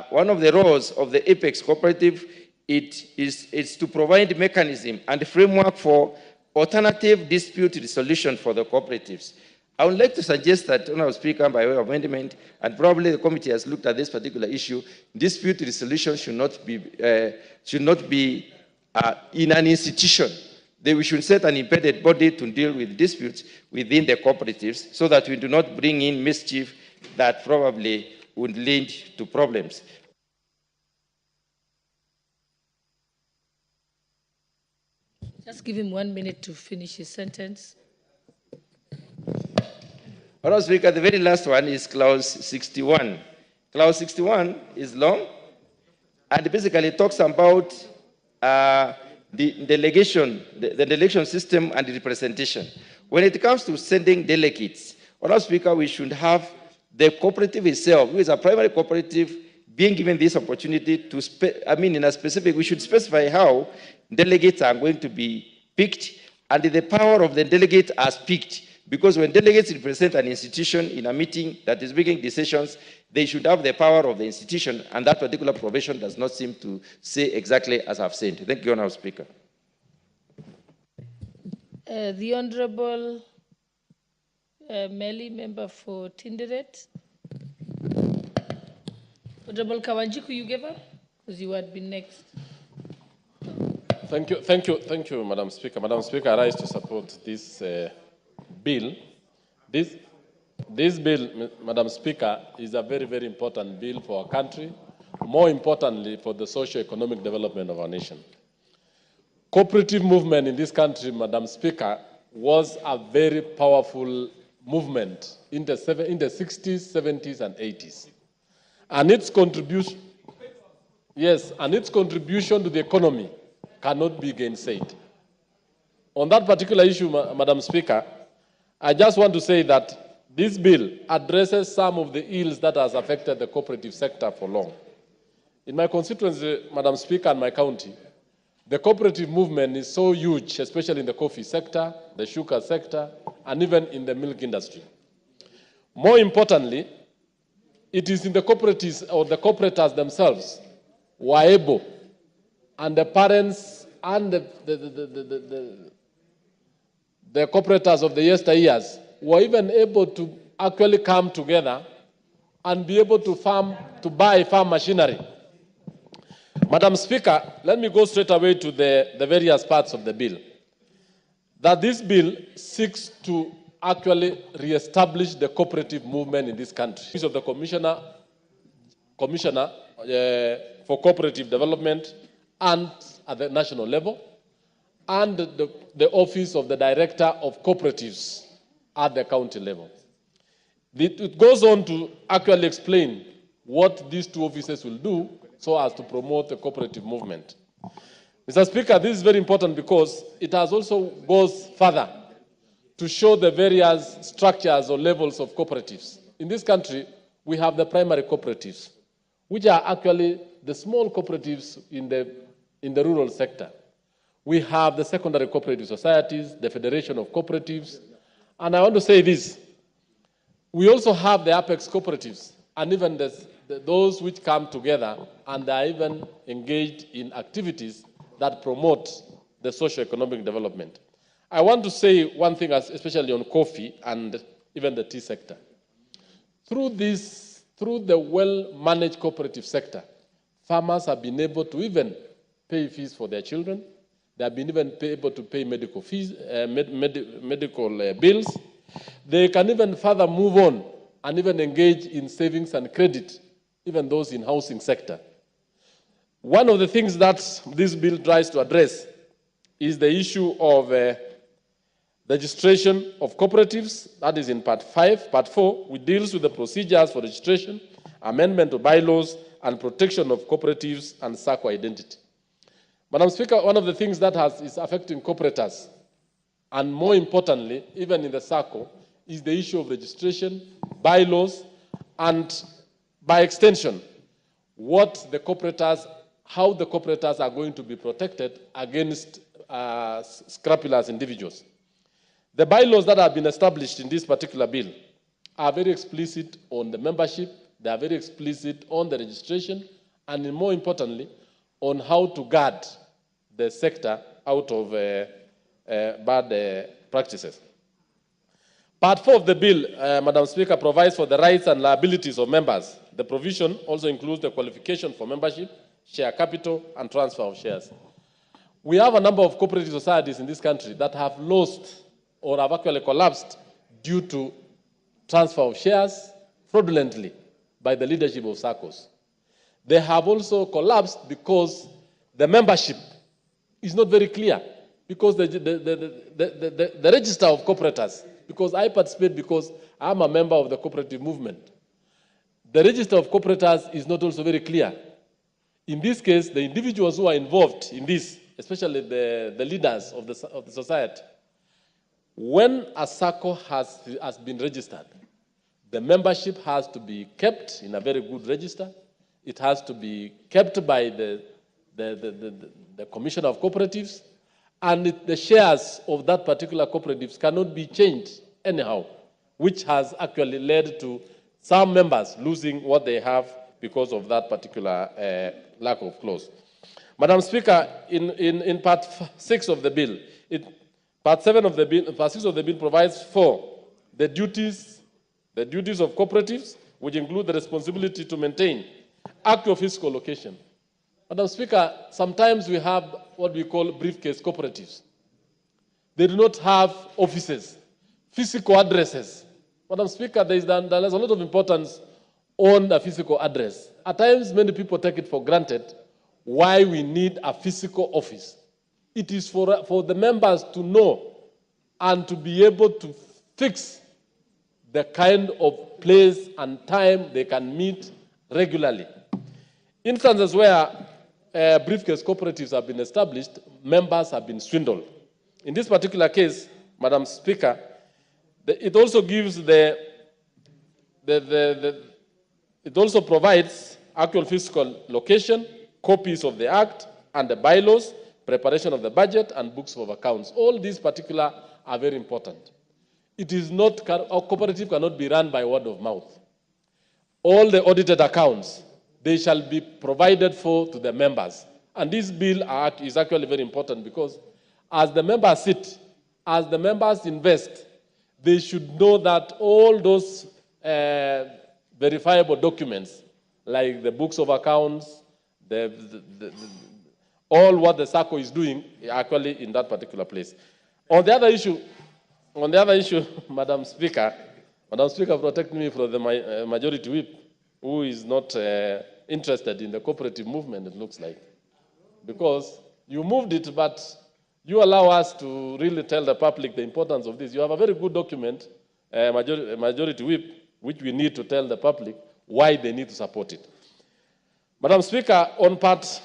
one of the roles of the apex cooperative is to provide mechanism and framework for alternative dispute resolution for the cooperatives. I would like to suggest that, Honourable Speaker, by way of amendment, and probably the committee has looked at this particular issue, dispute resolution should not be in an institution. We should set an independent body to deal with disputes within the cooperatives so that we do not bring in mischief that probably would lead to problems. Just give him 1 minute to finish his sentence. Honourable Speaker, the very last one is clause 61. Clause 61 is long, and basically talks about the delegation system and the representation. When it comes to sending delegates, Honourable Speaker, we should have the cooperative itself, who is a primary cooperative, being given this opportunity to, in a specific, we should specify how delegates are going to be picked, and the power of the delegate as picked. Because when delegates represent an institution in a meeting that is making decisions, they should have the power of the institution, and that particular provision does not seem to say exactly as I've said. Thank you, Honourable Speaker. The Honourable Meli, member for Tinderet. Honourable Kawanjiku, you gave up? Because you had been next. Thank you, Madam Speaker. Madam Speaker, I rise to support this bill. This bill, Madam Speaker, is a very, very important bill for our country, more importantly for the socio-economic development of our nation. Cooperative movement in this country, Madam Speaker, was a very powerful movement in the 60s, 70s, and 80s. And its contribution, yes, and its contribution to the economy cannot be gainsaid. On that particular issue, Madam Speaker, I just want to say that this bill addresses some of the ills that has affected the cooperative sector for long. In my constituency, Madam Speaker, and my county, the cooperative movement is so huge, especially in the coffee sector, the sugar sector, and even in the milk industry. More importantly, it is in the cooperatives or the cooperators themselves who are able, and the parents and the cooperators of the yesteryears were even able to actually come together and be able to buy farm machinery. Madam Speaker, let me go straight away to the various parts of the bill. That this bill seeks to actually re-establish the cooperative movement in this country. Of the Commissioner for Cooperative Development and at the national level, and the Office of the Director of Cooperatives at the county level. It goes on to actually explain what these two offices will do so as to promote the cooperative movement. Mr. Speaker, this is very important because it has also goes further to show the various structures or levels of cooperatives. In this country, we have the primary cooperatives, which are actually the small cooperatives in the rural sector. We have the secondary cooperative societies, the Federation of Cooperatives, and I want to say this. We also have the apex cooperatives, and even those which come together and are even engaged in activities that promote the socio-economic development. I want to say one thing, especially on coffee and even the tea sector. Through the well-managed cooperative sector, farmers have been able to even pay fees for their children. They have been even able to pay medical fees, medical bills. They can even further move on and even engage in savings and credit, even those in housing sector. One of the things that this bill tries to address is the issue of registration of cooperatives. That is in Part 5. Part 4, which deals with the procedures for registration, amendment of bylaws, and protection of cooperatives and SACCO identity. Madam Speaker, one of the things that is affecting cooperators, and more importantly, even in the SACCO, is the issue of registration, bylaws, and by extension, how the cooperators are going to be protected against scrupulous individuals. The bylaws that have been established in this particular bill are very explicit on the membership, they are very explicit on the registration, and more importantly, on how to guard the sector out of bad practices. Part 4 of the bill, Madam Speaker, provides for the rights and liabilities of members. The provision also includes the qualification for membership, share capital, and transfer of shares. We have a number of cooperative societies in this country that have lost or have actually collapsed due to transfer of shares fraudulently by the leadership of SACCOs. They have also collapsed because the membership is not very clear, because the register of cooperators, because I participate because I'm a member of the cooperative movement. The register of cooperators is not also very clear. In this case, the individuals who are involved in this, especially the leaders of the society, when a SACCO has been registered, the membership has to be kept in a very good register. It has to be kept by the Commissioner of Cooperatives, and the shares of that particular cooperative cannot be changed anyhow, which has actually led to some members losing what they have because of that particular lack of clause. Madam Speaker, in part 6 of the bill, part 7 of the bill, part 6 of the bill provides for the duties of cooperatives, which include the responsibility to maintain active fiscal location. Madam Speaker, sometimes we have what we call briefcase cooperatives. They do not have offices, physical addresses. Madam Speaker, there's a lot of importance on the physical address. At times, many people take it for granted why we need a physical office. It is for the members to know and to be able to fix the kind of place and time they can meet regularly. Instances where briefcase cooperatives have been established, members have been swindled. In this particular case, Madam Speaker, it also gives it also provides actual physical location, copies of the act and the bylaws, preparation of the budget and books of accounts. All these particular are very important. It is not, a cooperative cannot be run by word of mouth. All the audited accounts, they shall be provided for to the members. And this bill is actually very important because as the members sit, as the members invest, they should know that all those verifiable documents, like the books of accounts, all what the SACCO is doing, actually in that particular place. On the other issue, Madam Speaker, protect me from the majority whip, who is not interested in the cooperative movement, it looks like. Because you moved it, but you allow us to really tell the public the importance of this. You have a very good document, majority whip, which we need to tell the public why they need to support it. Madam Speaker, on part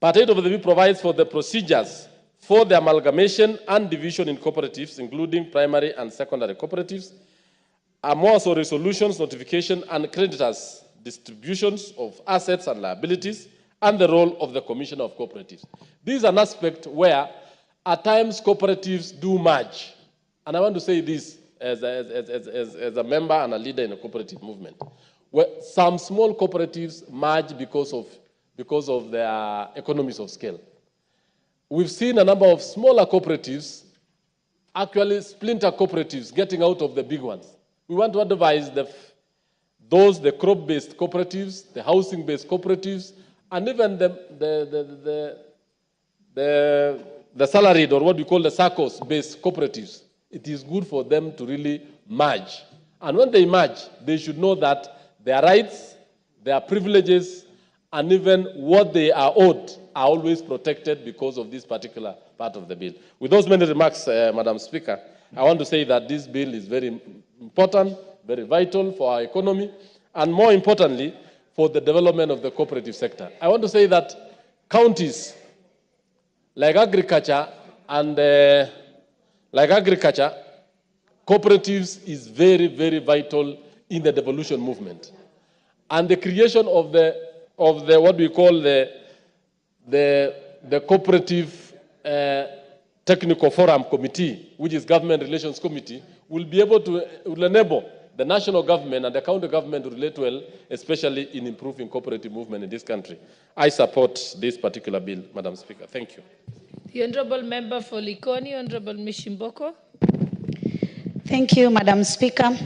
8 of the bill provides for the procedures for the amalgamation and division in cooperatives, including primary and secondary cooperatives, more so resolutions, notification, and creditors, distributions of assets and liabilities, and the role of the Commissioner of Cooperatives. This is an aspect where, at times, cooperatives do merge. And I want to say this as a member and a leader in a cooperative movement, where some small cooperatives merge because of their economies of scale. We've seen a number of smaller cooperatives, actually splinter cooperatives, getting out of the big ones. We want to advise the crop-based cooperatives, the housing-based cooperatives, and even the salaried, or what we call the SACCOs-based cooperatives. It is good for them to really merge. And when they merge, they should know that their rights, their privileges, and even what they are owed are always protected because of this particular part of the bill. With those many remarks, Madam Speaker, I want to say that this bill is very important, very vital for our economy, and more importantly, for the development of the cooperative sector. I want to say that counties like agriculture cooperatives is very, very vital in the devolution movement. And the creation of what we call the cooperative technical forum committee, which is government relations committee, will enable the national government and the county government to relate well, especially in improving cooperative movement in this country. I support this particular bill, Madam Speaker. Thank you. The Honourable Member for Likoni, Honourable Mishimboko. Thank you, Madam Speaker.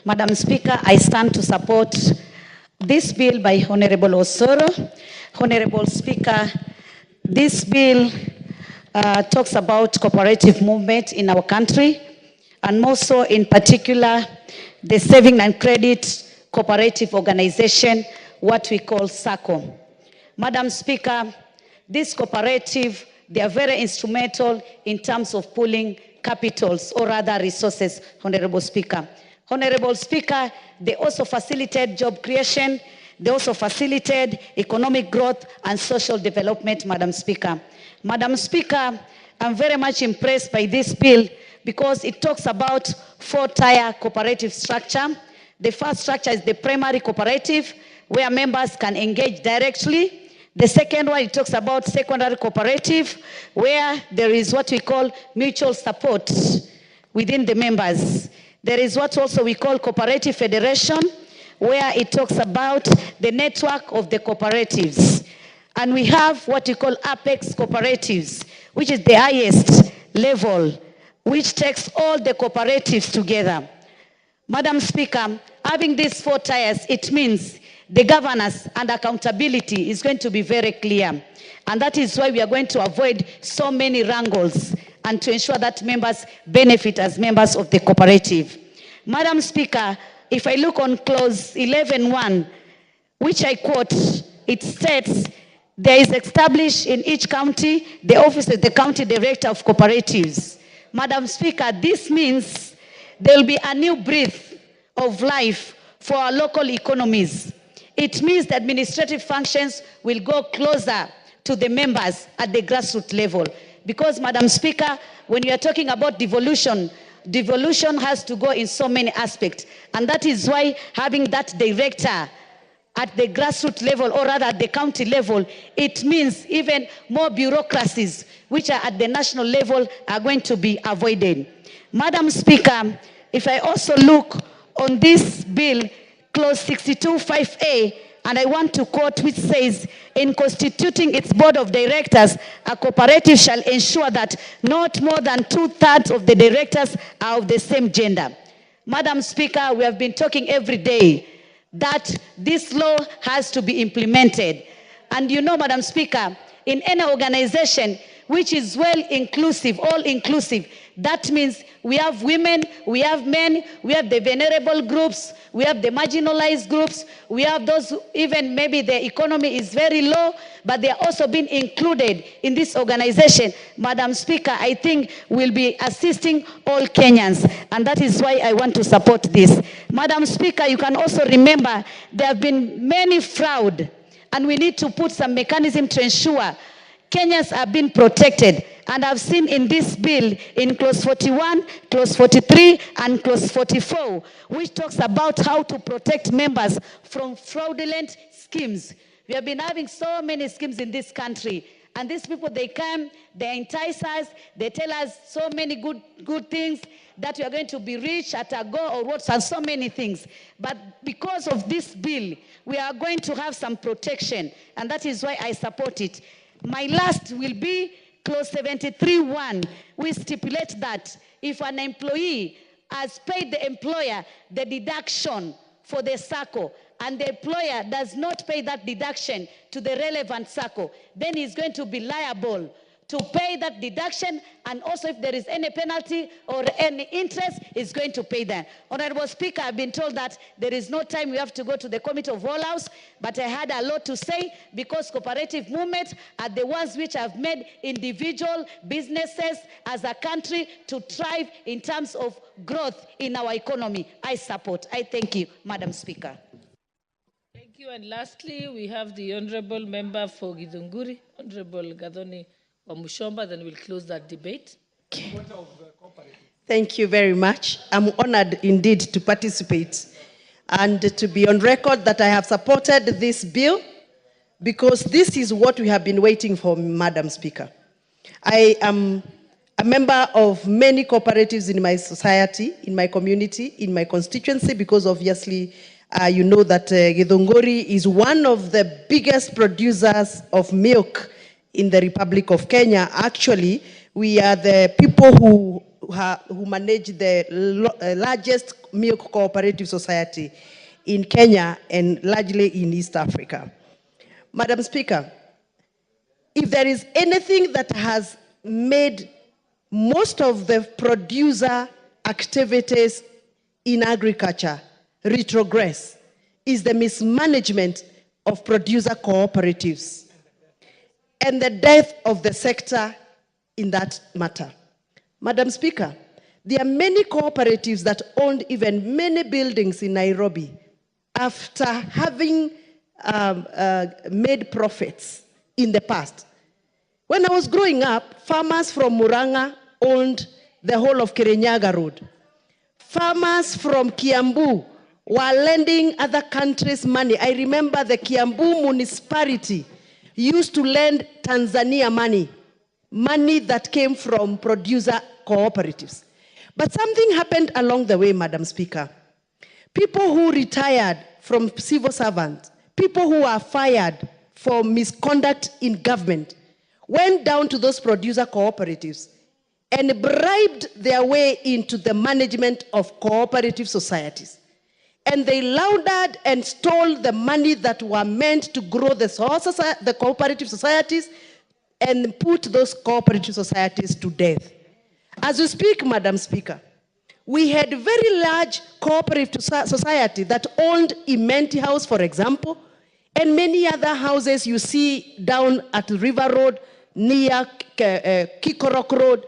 Madam Speaker, I stand to support this bill by Honourable Osoro. Honourable Speaker, this bill talks about cooperative movement in our country, and more so in particular, the Saving and Credit Cooperative Organization, what we call SACCO. Madam Speaker, this cooperative, they are very instrumental in terms of pooling capitals or other resources, Honorable Speaker. Honorable Speaker, they also facilitate job creation, they also facilitate economic growth and social development, Madam Speaker. Madam Speaker, I'm very much impressed by this bill because it talks about 4-tier cooperative structure. The first structure is the primary cooperative, where members can engage directly. The second one, it talks about secondary cooperative, where there is what we call mutual support within the members. There is what also we call cooperative federation, where it talks about the network of the cooperatives. And we have what we call apex cooperatives, which is the highest level, which takes all the cooperatives together. Madam Speaker, having these 4 tiers, it means the governance and accountability is going to be very clear. And that is why we are going to avoid so many wrangles and to ensure that members benefit as members of the cooperative. Madam Speaker, if I look on clause 11.1, which I quote, it states, there is established in each county the office of the county director of cooperatives. Madam Speaker, this means there will be a new breath of life for our local economies. It means the administrative functions will go closer to the members at the grassroots level. Because, Madam Speaker, when you are talking about devolution, devolution has to go in so many aspects. And that is why having that director at the grassroots level, or rather at the county level, it means even more bureaucracies which are at the national level are going to be avoided. Madam Speaker, if I also look on this bill, clause 62(5)(a), and I want to quote, which says, in constituting its board of directors, a cooperative shall ensure that not more than 2/3 of the directors are of the same gender. Madam Speaker, we have been talking every day that this law has to be implemented. And you know, Madam Speaker, in any organization which is well inclusive, all inclusive, that means we have women, we have men, we have the vulnerable groups, we have the marginalized groups, we have those who even maybe their economy is very low, but they are also being included in this organization. Madam Speaker, I think we'll be assisting all Kenyans, and that is why I want to support this. Madam Speaker, you can also remember there have been many fraud, and we need to put some mechanism to ensure Kenyans are being protected. And I've seen in this bill, in clause 41, clause 43, and clause 44, which talks about how to protect members from fraudulent schemes. We have been having so many schemes in this country. And these people, they come, they entice us, they tell us so many good things, that we are going to be rich at a go or what, and so many things. But because of this bill, we are going to have some protection. And that is why I support it. My last will be clause 73(1). We stipulate that if an employee has paid the employer the deduction for the SACCO, and the employer does not pay that deduction to the relevant SACCO, then he's going to be liable to pay that deduction, and also if there is any penalty or any interest, is going to pay that. Honorable Speaker, I've been told that there is no time, we have to go to the Committee of All House, but I had a lot to say, because cooperative movements are the ones which have made individual businesses as a country to thrive in terms of growth in our economy. I support. I thank you, Madam Speaker. Thank you. And lastly, we have the Honorable Member for Githunguri, Honorable Gathoni Wamushomba, then we'll close that debate. Thank you very much. I'm honored indeed to participate and to be on record that I have supported this bill, because this is what we have been waiting for, Madam Speaker. I am a member of many cooperatives in my society, in my community, in my constituency, because obviously you know that Githunguri is one of the biggest producers of milk in the Republic of Kenya. Actually, we are the people who manage the largest milk cooperative society in Kenya and largely in East Africa. Madam Speaker, if there is anything that has made most of the producer activities in agriculture retrogress, is the mismanagement of producer cooperatives and the death of the sector in that matter. Madam Speaker, there are many cooperatives that owned even many buildings in Nairobi after having made profits in the past. When I was growing up, farmers from Murang'a owned the whole of Kirinyaga Road. Farmers from Kiambu were lending other countries money. I remember the Kiambu municipality used to lend Tanzania money that came from producer cooperatives. But something happened along the way, Madam Speaker. People who retired from civil servants, people who are fired for misconduct in government, went down to those producer cooperatives and bribed their way into the management of cooperative societies. And they laundered and stole the money that were meant to grow the cooperative societies and put those cooperative societies to death. As we speak, Madam Speaker, we had a very large cooperative society that owned Imenti House, for example, and many other houses you see down at River Road, near Kikorok Road.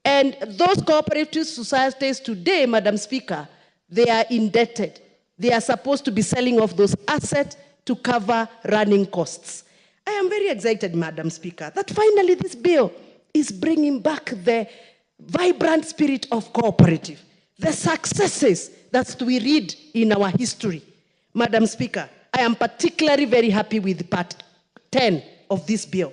And those cooperative societies today, Madam Speaker, they are indebted. They are supposed to be selling off those assets to cover running costs. I am very excited, Madam Speaker, that finally this bill is bringing back the vibrant spirit of cooperative, the successes that we read in our history. Madam Speaker, I am particularly very happy with part 10 of this bill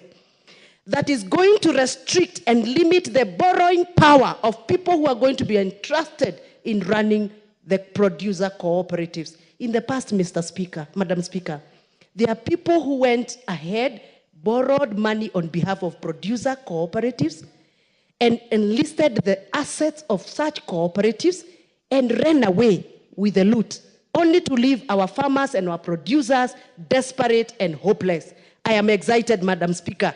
that is going to restrict and limit the borrowing power of people who are going to be entrusted in running the producer cooperatives. In the past, Mr. Speaker, Madam Speaker, there are people who went ahead, borrowed money on behalf of producer cooperatives, and enlisted the assets of such cooperatives and ran away with the loot, only to leave our farmers and our producers desperate and hopeless. I am excited, Madam Speaker,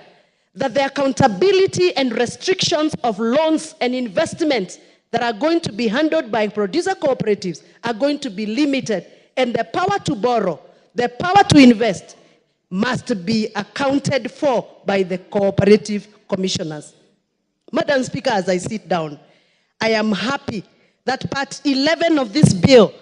that the accountability and restrictions of loans and investments that are going to be handled by producer cooperatives are going to be limited, and the power to borrow, the power to invest must be accounted for by the cooperative commissioners. Madam Speaker, as I sit down, I am happy that part 11 of this bill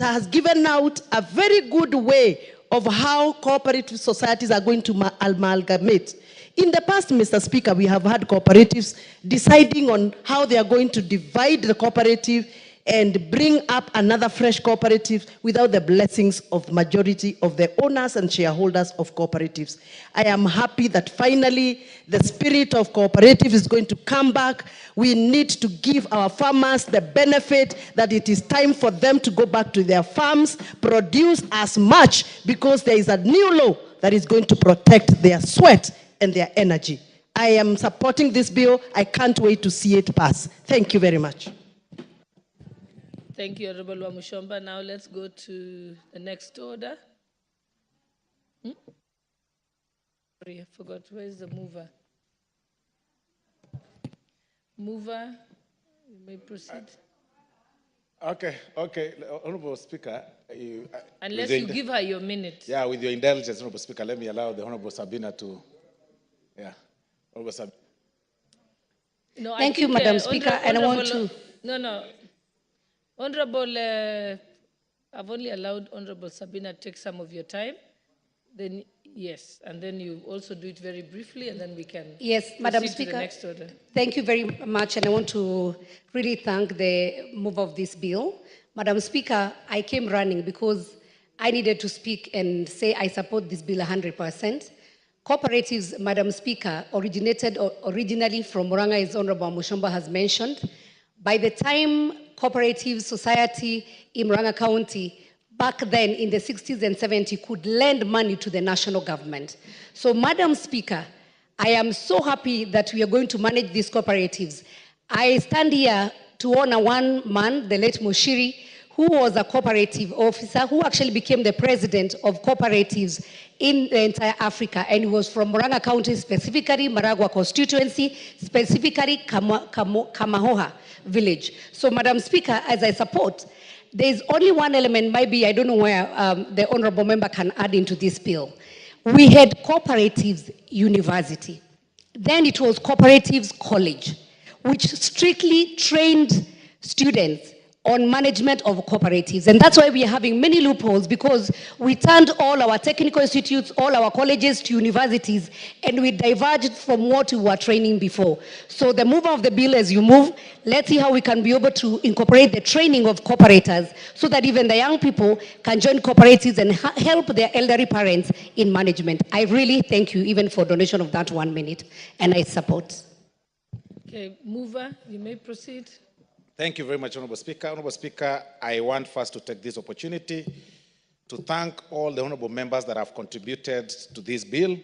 has given out a very good way of how cooperative societies are going to amalgamate. In the past, Mr. Speaker, we have had cooperatives deciding on how they are going to divide the cooperative and bring up another fresh cooperative without the blessings of majority of the owners and shareholders of cooperatives. I am happy that finally the spirit of cooperative is going to come back. We need to give our farmers the benefit that it is time for them to go back to their farms, produce as much, because there is a new law that is going to protect their sweat and their energy. I am supporting this bill. I can't wait to see it pass. Thank you very much. Thank you, Honorable Wamushomba. Now let's go to the next order. Sorry, I forgot. Where is the mover? Mover, you may proceed. Okay. Honorable Speaker. Unless you give her your minute. Yeah, with your indulgence, Honorable Speaker, let me allow the Honorable Sabina to, Honorable Sabina. No, Thank you, Madam Speaker, and I want to... No. Honorable, I've only allowed Honorable Sabina to take some of your time. Then, yes, and then you also do it very briefly, and then we can Madam proceed Speaker, to the next order. Thank you very much, and I want to really thank the mover of this bill. Madam Speaker, I came running because I needed to speak and say I support this bill 100%. Cooperatives, Madam Speaker, originated originally from Murang'a, as Honorable Mushomba has mentioned. By the time cooperative society in Murang'a County, back then in the 60s and 70s, could lend money to the national government. So, Madam Speaker, I am so happy that we are going to manage these cooperatives. I stand here to honor one man, the late Moshiri, who was a cooperative officer, who actually became the president of cooperatives in the entire Africa, and he was from Murang'a County, specifically Maragua constituency, specifically Kamahoha village. So, Madam Speaker, as I support, there is only one element, maybe I don't know where the honorable member can add into this bill. We had cooperatives university. Then it was cooperatives college, which strictly trained students on management of cooperatives. And that's why we are having many loopholes, because we turned all our technical institutes, all our colleges to universities, and we diverged from what we were training before. So the move of the bill, as you move, let's see how we can be able to incorporate the training of cooperators so that even the young people can join cooperatives and help their elderly parents in management. I really thank you even for donation of that 1 minute, and I support. Okay, Mover, you may proceed. Thank you very much, Honorable Speaker. Honorable Speaker, I want first to take this opportunity to thank all the honorable members that have contributed to this bill.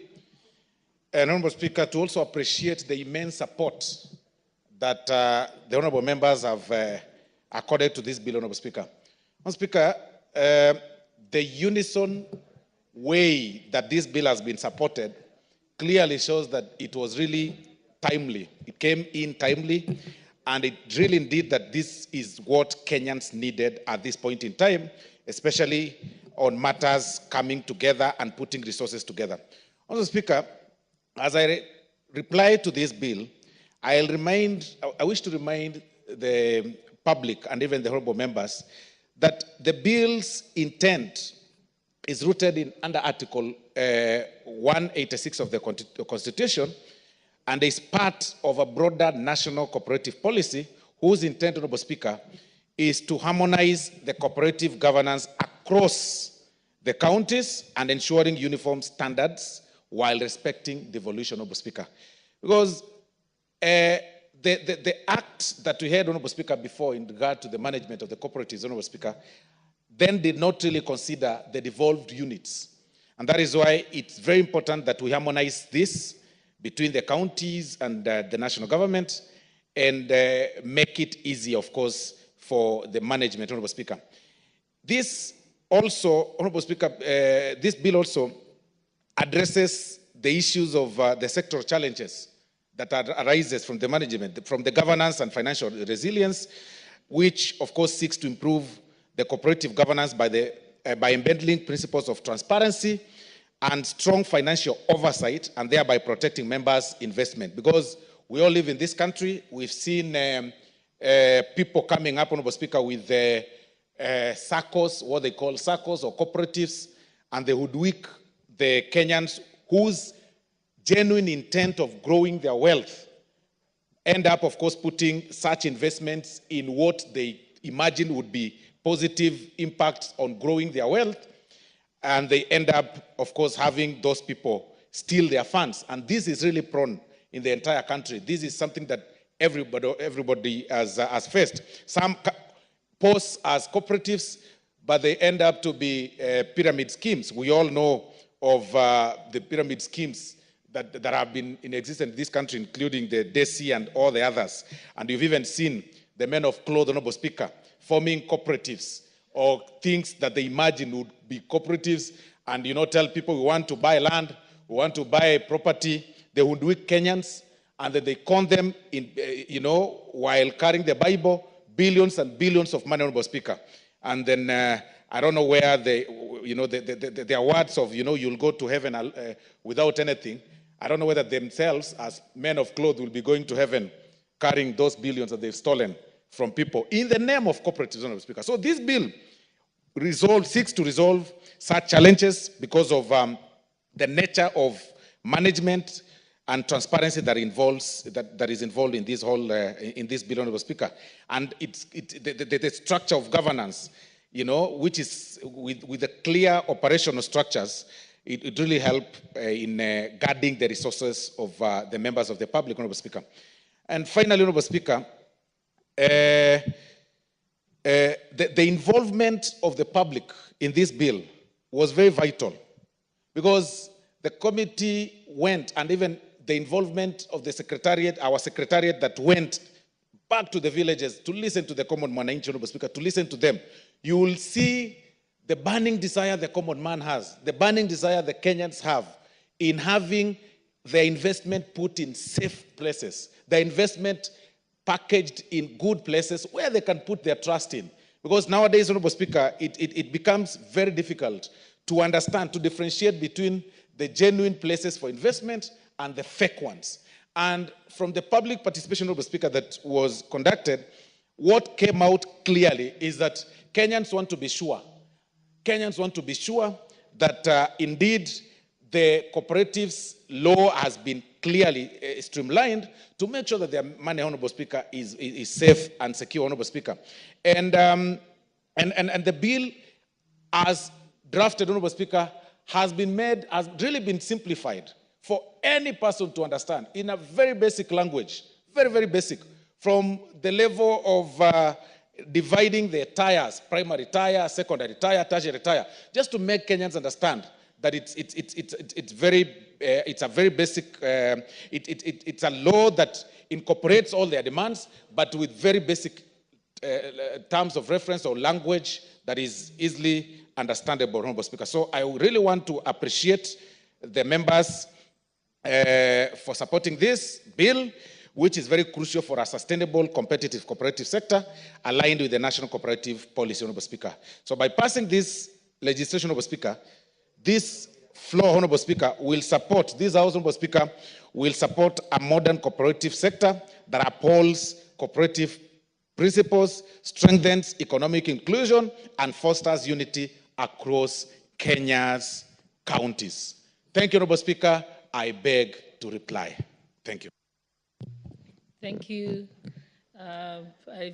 And Honorable Speaker, to also appreciate the immense support that the honorable members have accorded to this bill, Honorable Speaker. Honorable Speaker, the unison way that this bill has been supported clearly shows that it was really timely. It came in timely. And it really indeed that this is what Kenyans needed at this point in time, especially on matters coming together and putting resources together. Honorable Speaker, as I reply to this bill, I wish to remind the public and even the honorable members that the bill's intent is rooted in under Article 186 of the Constitution, and is part of a broader national cooperative policy whose intent, Honorable Speaker, is to harmonize the cooperative governance across the counties and ensuring uniform standards while respecting devolution, Honorable Speaker. Because the act that we had, Honorable Speaker, before in regard to the management of the cooperatives, Honorable Speaker, then did not really consider the devolved units. And that is why it's very important that we harmonize this between the counties and the national government and make it easy, of course, for the management, Honorable Speaker. This also, Honorable Speaker, this bill also addresses the issues of the sectoral challenges that arises from the management, from the governance and financial resilience, which, of course, seeks to improve the cooperative governance by embedding principles of transparency and strong financial oversight, and thereby protecting members' investment. Because we all live in this country, we've seen people coming up, Honorable Speaker, with SACCOs, what they call SACCOs or cooperatives, and they hoodwink the Kenyans whose genuine intent of growing their wealth end up, of course, putting such investments in what they imagine would be positive impacts on growing their wealth. And they end up, of course, having those people steal their funds. And this is really prone in the entire country. This is something that everybody has faced. Some pose as cooperatives, but they end up to be pyramid schemes. We all know of the pyramid schemes that have been in existence in this country, including the DESI and all the others. And you've even seen the men of cloth, Honorable Speaker, forming cooperatives or things that they imagine would be cooperatives, and tell people we want to buy land, we want to buy property. They would do it Kenyans, and then they con them in, while carrying the Bible, billions and billions of money, Honorable Speaker. And then I don't know where their words of you'll go to heaven without anything. I don't know whether themselves, as men of cloth, will be going to heaven carrying those billions that they've stolen from people in the name of cooperatives, Honorable Speaker. So this bill seeks to resolve such challenges because of the nature of management and transparency that is involved in this whole in this bill, Honorable Speaker, and the structure of governance, which is with the clear operational structures. It really help in guarding the resources of the members of the public, Honorable Speaker. And finally, Honorable Speaker, the involvement of the public in this bill was very vital, because the committee went, and even the involvement of the secretariat, our secretariat that went back to the villages to listen to the common man, Honorable Speaker, to listen to them. You will see the burning desire the common man has, the burning desire the Kenyans have in having their investment put in safe places, the investment packaged in good places where they can put their trust in. Because nowadays, Honorable Speaker, it becomes very difficult to understand, to differentiate between the genuine places for investment and the fake ones. And from the public participation, Honorable Speaker, that was conducted, what came out clearly is that Kenyans want to be sure. Kenyans want to be sure that indeed the cooperatives law has been clearly streamlined to make sure that their money, Honorable Speaker, is safe and secure, Honorable Speaker. And the bill, as drafted, Honorable Speaker, has really been simplified for any person to understand in a very basic language, very, very basic, from the level of dividing the tires, primary tire, secondary tire, tertiary tire, just to make Kenyans understand that it's a very basic, it's a law that incorporates all their demands, but with very basic terms of reference or language that is easily understandable, Honorable Speaker. So I really want to appreciate the members for supporting this bill, which is very crucial for a sustainable, competitive cooperative sector aligned with the national cooperative policy, Honorable Speaker. So by passing this legislation, Honorable Speaker, this floor, Honorable Speaker, will support, this House, Honorable Speaker, will support a modern cooperative sector that upholds cooperative principles, strengthens economic inclusion, and fosters unity across Kenya's counties. Thank you, Honorable Speaker. I beg to reply. Thank you. Thank you.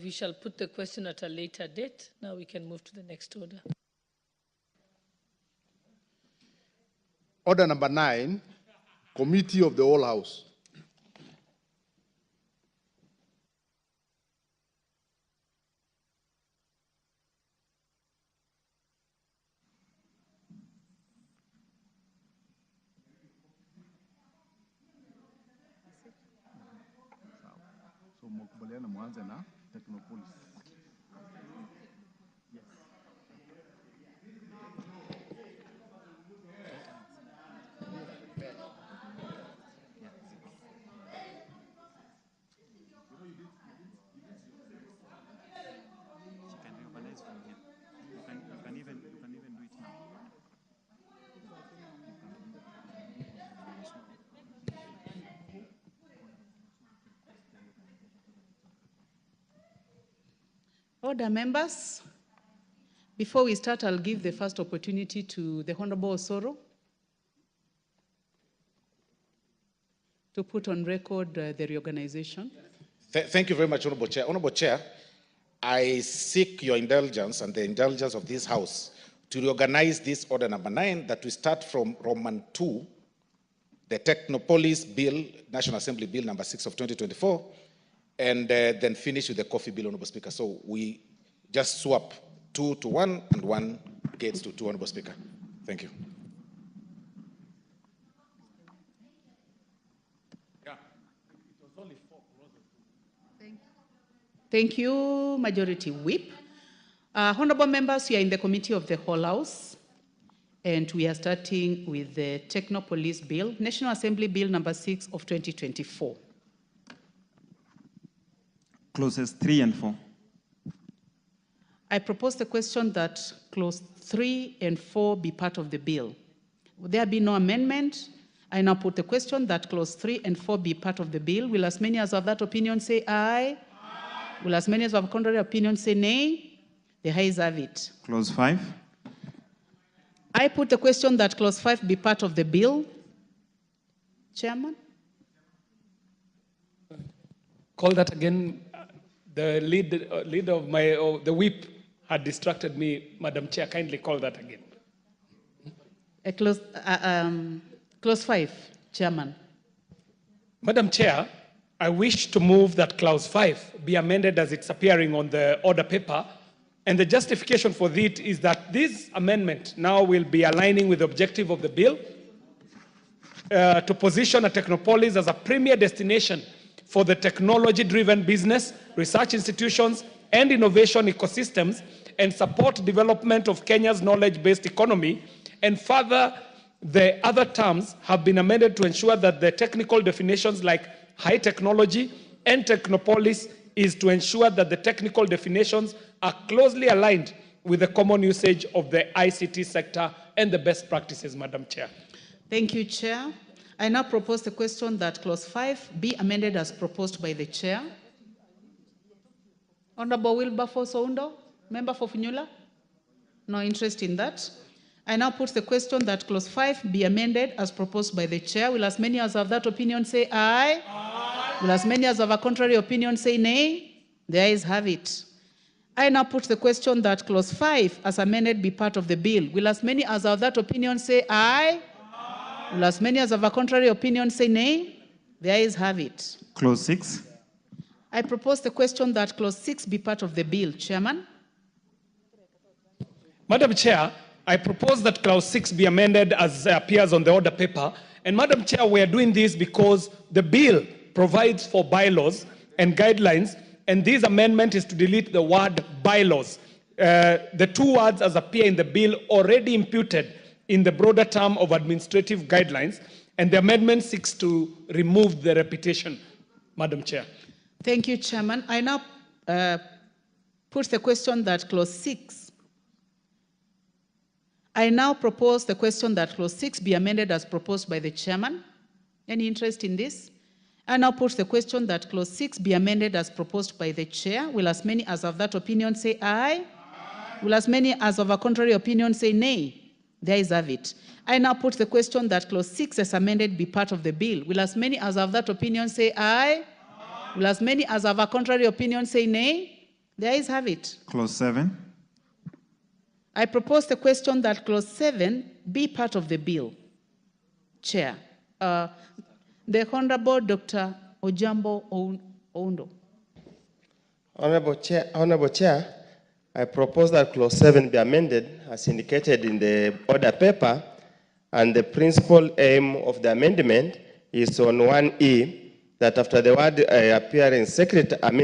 We shall put the question at a later date. Now we can move to the next order. Order number 9, Committee of the Whole House. So mkubaliana mwanze na technopolis. Order, members. Before we start, I'll give the first opportunity to the Honorable Osoro to put on record the reorganization. Thank you very much, Honorable Chair. Honorable Chair, I seek your indulgence and the indulgence of this House to reorganize this order number 9, that we start from Roman 2, the Technopolis Bill, National Assembly Bill number 6 of 2024, and then finish with the coffee bill, Honorable Speaker. So we just swap 2 to 1 and 1 gets to 2, Honorable Speaker. Thank you. Thank you, Majority Whip. Honorable members, we are in the Committee of the Whole House, and we are starting with the Technopolis Bill, National Assembly Bill number 6 of 2024. Clauses 3 and 4. I propose the question that clause 3 and 4 be part of the bill. Would there be no amendment? I now put the question that clause 3 and 4 be part of the bill. Will as many as have that opinion say aye? Aye. Will as many as have contrary opinion say nay? The ayes have it. Clause 5. I put the question that clause 5 be part of the bill. Chairman? Call that again. The leader of the whip had distracted me, Madam Chair. Kindly call that again. Clause 5, Chairman. Madam Chair, I wish to move that clause 5 be amended as it's appearing on the order paper. And the justification for it is that this amendment now will be aligning with the objective of the bill to position a Technopolis as a premier destination for the technology-driven business, research institutions, and innovation ecosystems, and support development of Kenya's knowledge-based economy. And further, the other terms have been amended to ensure that the technical definitions like high technology and Technopolis is to ensure that the technical definitions are closely aligned with the common usage of the ICT sector and the best practices, Madam Chair. Thank you, Chair. I now propose the question that clause 5 be amended as proposed by the Chair. Honorable Wilberforce Oundo, member for Funyula? No interest in that. I now put the question that clause 5 be amended as proposed by the chair. Will as many as have that opinion say aye? Aye. Will as many as have a contrary opinion say nay? The ayes have it. I now put the question that clause 5 as amended be part of the bill. Will as many as have that opinion say aye? Aye. Will as many as have a contrary opinion say nay? The ayes have it. Clause 6. I propose the question that clause 6 be part of the bill. Chairman? Madam Chair, I propose that clause 6 be amended as appears on the order paper. And Madam Chair, we are doing this because the bill provides for bylaws and guidelines, and this amendment is to delete the word bylaws. The two words as appear in the bill already imputed in the broader term of administrative guidelines, and the amendment seeks to remove the repetition, Madam Chair. Thank you, Chairman. I now put the question that clause 6. I now propose the question that clause 6 be amended as proposed by the chairman. Any interest in this? I now put the question that clause 6 be amended as proposed by the chair. Will as many as of that opinion say aye? Aye. Will as many as of a contrary opinion say nay? The ayes have it. I now put the question that clause 6 as amended be part of the bill. Will as many as of that opinion say aye? Aye. Will as many as of a contrary opinion say nay? The ayes have it. Clause 7. I propose the question that clause 7 be part of the bill. Chair. The Honorable Dr. Ojambo Oundo. Honorable Chair, I propose that clause 7 be amended as indicated in the order paper, and the principal aim of the amendment is on 1E, that after the word appearing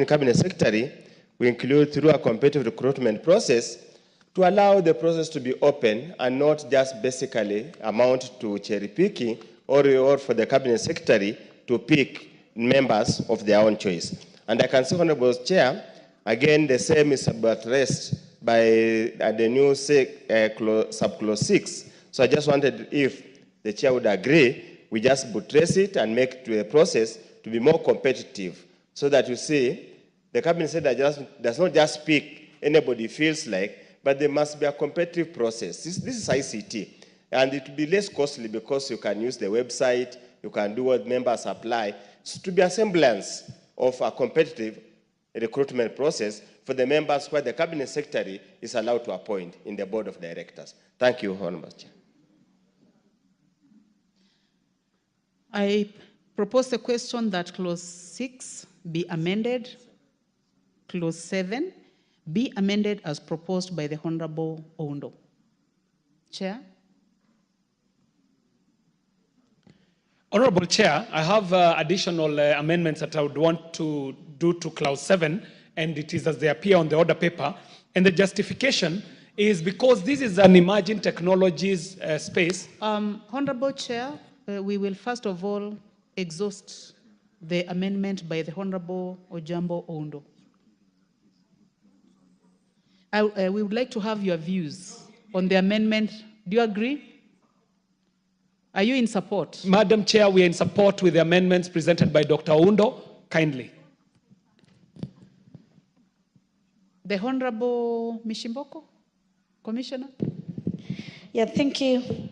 cabinet secretary, we include through a competitive recruitment process to allow the process to be open and not just basically amount to cherry picking or for the cabinet secretary to pick members of their own choice. And I can say, Honorable Chair, again, the same is addressed by the new subclause 6. So I just wondered if the chair would agree, we just buttress it and make the process to be more competitive, so that you see, the cabinet secretary does not just pick anybody feels like, but there must be a competitive process. This is ICT, and it will be less costly because you can use the website, you can do what members apply. So to be a semblance of a competitive recruitment process for the members where the cabinet secretary is allowed to appoint in the board of directors. Thank you, Honorable Chair. I propose the question that clause 6 be amended, clause 7 be amended as proposed by the Honorable Oundo. Chair. Honorable Chair, I have additional amendments that I would want to do to clause 7, and it is as they appear on the order paper. And the justification is because this is an emerging technologies space. Honorable Chair, we will first of all exhaust the amendment by the Honorable Ojambo Oundo. We would like to have your views on the amendment. Do you agree? Are you in support? Madam Chair, we are in support with the amendments presented by Dr. Oundo. Kindly. The Honorable Mishimboko, Commissioner. Yeah, thank you,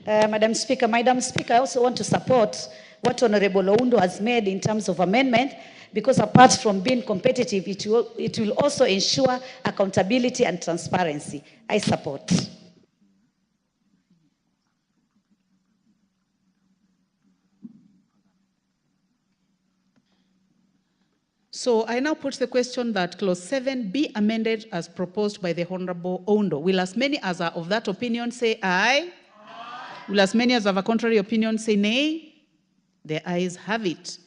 Madam Speaker. Madam Speaker, I also want to support what Honorable Oundo has made in terms of amendment, because apart from being competitive, it will also ensure accountability and transparency. I support. So I now put the question that clause 7 be amended as proposed by the Honorable Oundo. Will as many as are of that opinion say aye? Aye. Will as many as have a contrary opinion say nay? The ayes have it.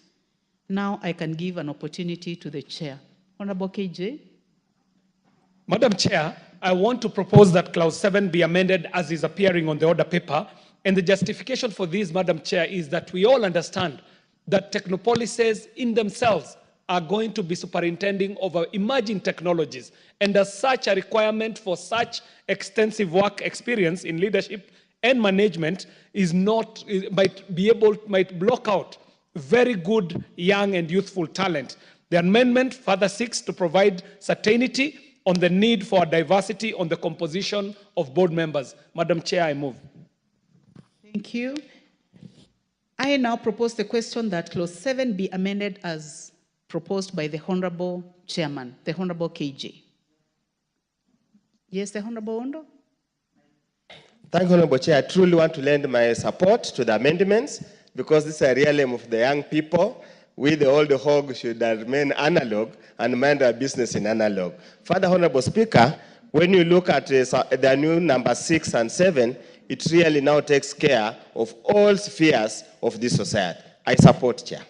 Now I can give an opportunity to the chair. Honorable KJ. Madam Chair, I want to propose that clause 7 be amended as is appearing on the order paper. And the justification for this, Madam Chair, is that we all understand that technopolises in themselves are going to be superintending over emerging technologies. And as such, a requirement for such extensive work experience in leadership and management might block out very good young and youthful talent. The amendment further seeks to provide certainty on the need for diversity on the composition of board members. Madam Chair, I move. Thank you. I now propose the question that clause 7 be amended as proposed by the Honorable Chairman, the Honorable KJ. Yes, the Honorable Ondo? Thank you, Honorable Chair. I truly want to lend my support to the amendments because this is a realm of the young people. We, the old hog, should remain analog and mind our business in analog. Further, Honorable Speaker, when you look at the new number 6 and 7, it really now takes care of all spheres of this society. I support, Chair.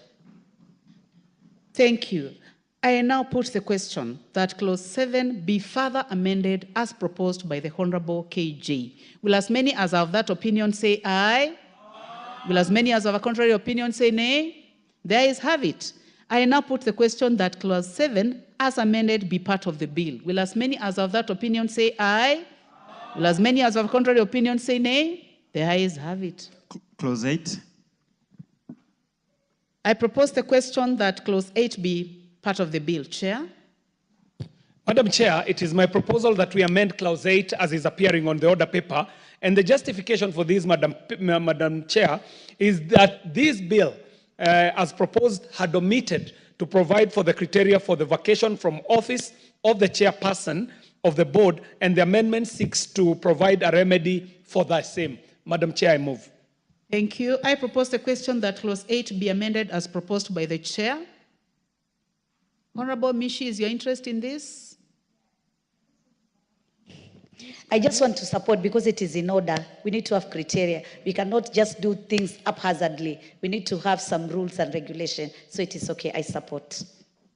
Thank you. I now put the question that clause 7 be further amended as proposed by the Honorable KJ. Will as many as are of that opinion say aye? Will as many as have a contrary opinion say nay? The ayes have it. I now put the question that clause 7 as amended be part of the bill. Will as many as have that opinion say aye? Will as many as have a contrary opinion say nay? The ayes have it. Clause 8. I propose the question that clause 8 be part of the bill. Chair? Madam Chair, it is my proposal that we amend clause 8 as is appearing on the order paper. And the justification for this, Madam Chair, is that this bill, as proposed, had omitted to provide for the criteria for the vacation from office of the chairperson of the board, and the amendment seeks to provide a remedy for that same. Madam Chair, I move. Thank you. I propose the question that clause 8 be amended as proposed by the chair. Honorable Mishi, is your interest in this? I just want to support because it is in order. We need to have criteria. We cannot just do things haphazardly. We need to have some rules and regulation. So it is okay. I support.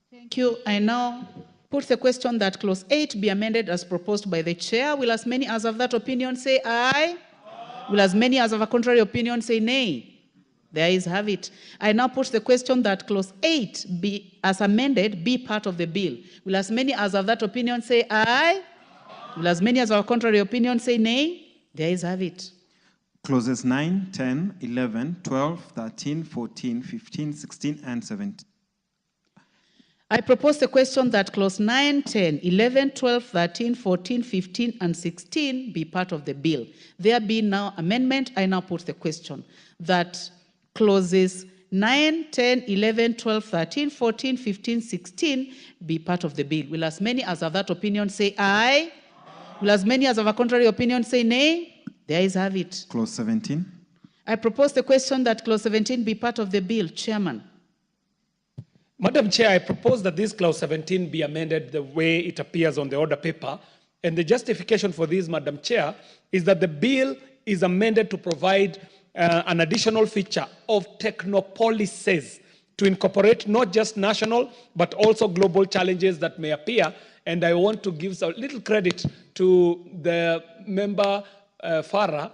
Thank you. I now put the question that clause 8 be amended as proposed by the chair. Will as many as have that opinion say aye? Will as many as have a contrary opinion say nay? The ayes have it. I now put the question that clause 8 be as amended be part of the bill. Will as many as have that opinion say aye? Will as many as have a contrary opinion say nay? The ayes have it. Clauses 9, 10, 11, 12, 13, 14, 15, 16, and 17. I propose the question that clause 9, 10, 11, 12, 13, 14, 15, and 16 be part of the bill. There be now amendment. I now put the question that clauses 9, 10, 11, 12, 13, 14, 15, 16 be part of the bill. Will as many as have that opinion say aye? Will as many as have a contrary opinion say nay? The ayes have it. Clause 17. I propose the question that clause 17 be part of the bill. Chairman. Madam Chair, I propose that this clause 17 be amended the way it appears on the order paper. And the justification for this, Madam Chair, is that the bill is amended to provide an additional feature of technopolises to incorporate not just national, but also global challenges that may appear. And I want to give a little credit to the member, Farah,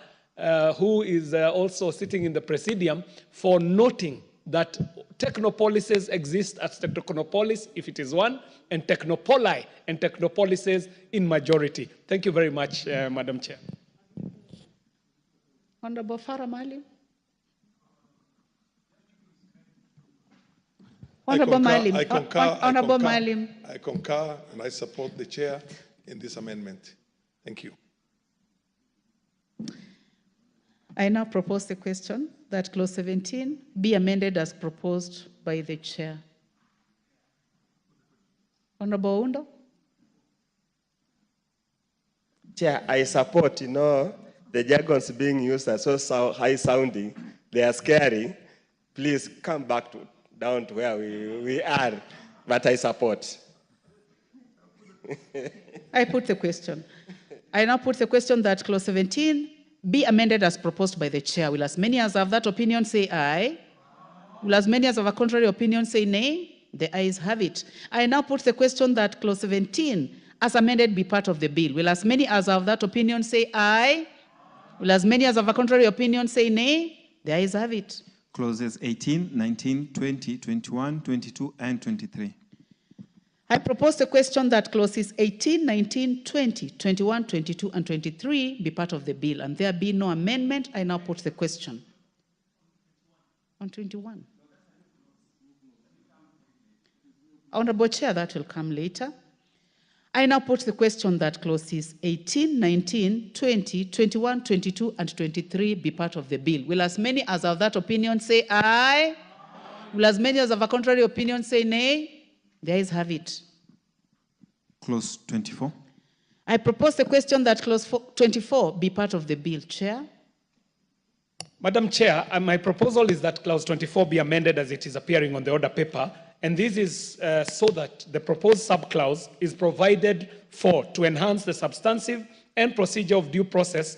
who is also sitting in the presidium, for noting that technopolises exist as technopolis, if it is one, and technopoli and technopolises in majority. Thank you very much, Madam Chair. Honorable Farah Maalim. Honorable Maalim. Honorable Maalim. I concur and I support the chair in this amendment. Thank you. I now propose the question that clause 17 be amended as proposed by the chair. Honorable Undo. Chair, I support, the jargons being used are so high sounding, they are scary. Please come back down to where we are, but I support. I put the question. I now put the question that clause 17 be amended as proposed by the chair. Will as many as have that opinion say aye? Will as many as have a contrary opinion say nay? The ayes have it. I now put the question that clause 17 as amended be part of the bill. Will as many as have that opinion say aye? Will as many as have a contrary opinion say nay? The ayes have it. Clauses 18, 19, 20, 21, 22, and 23. I propose the question that clauses 18, 19, 20, 21, 22, and 23 be part of the bill, and there be no amendment. I now put the question. On 21. Honorable Chair, that will come later. I now put the question that clauses 18, 19, 20, 21, 22, and 23 be part of the bill. Will as many as of that opinion say aye? Will as many as of a contrary opinion say nay? The ayes have it. Clause 24. I propose the question that clause 24 be part of the bill. Chair? Madam Chair, my proposal is that clause 24 be amended as it is appearing on the order paper. And this is so that the proposed subclause is provided for to enhance the substantive and procedure of due process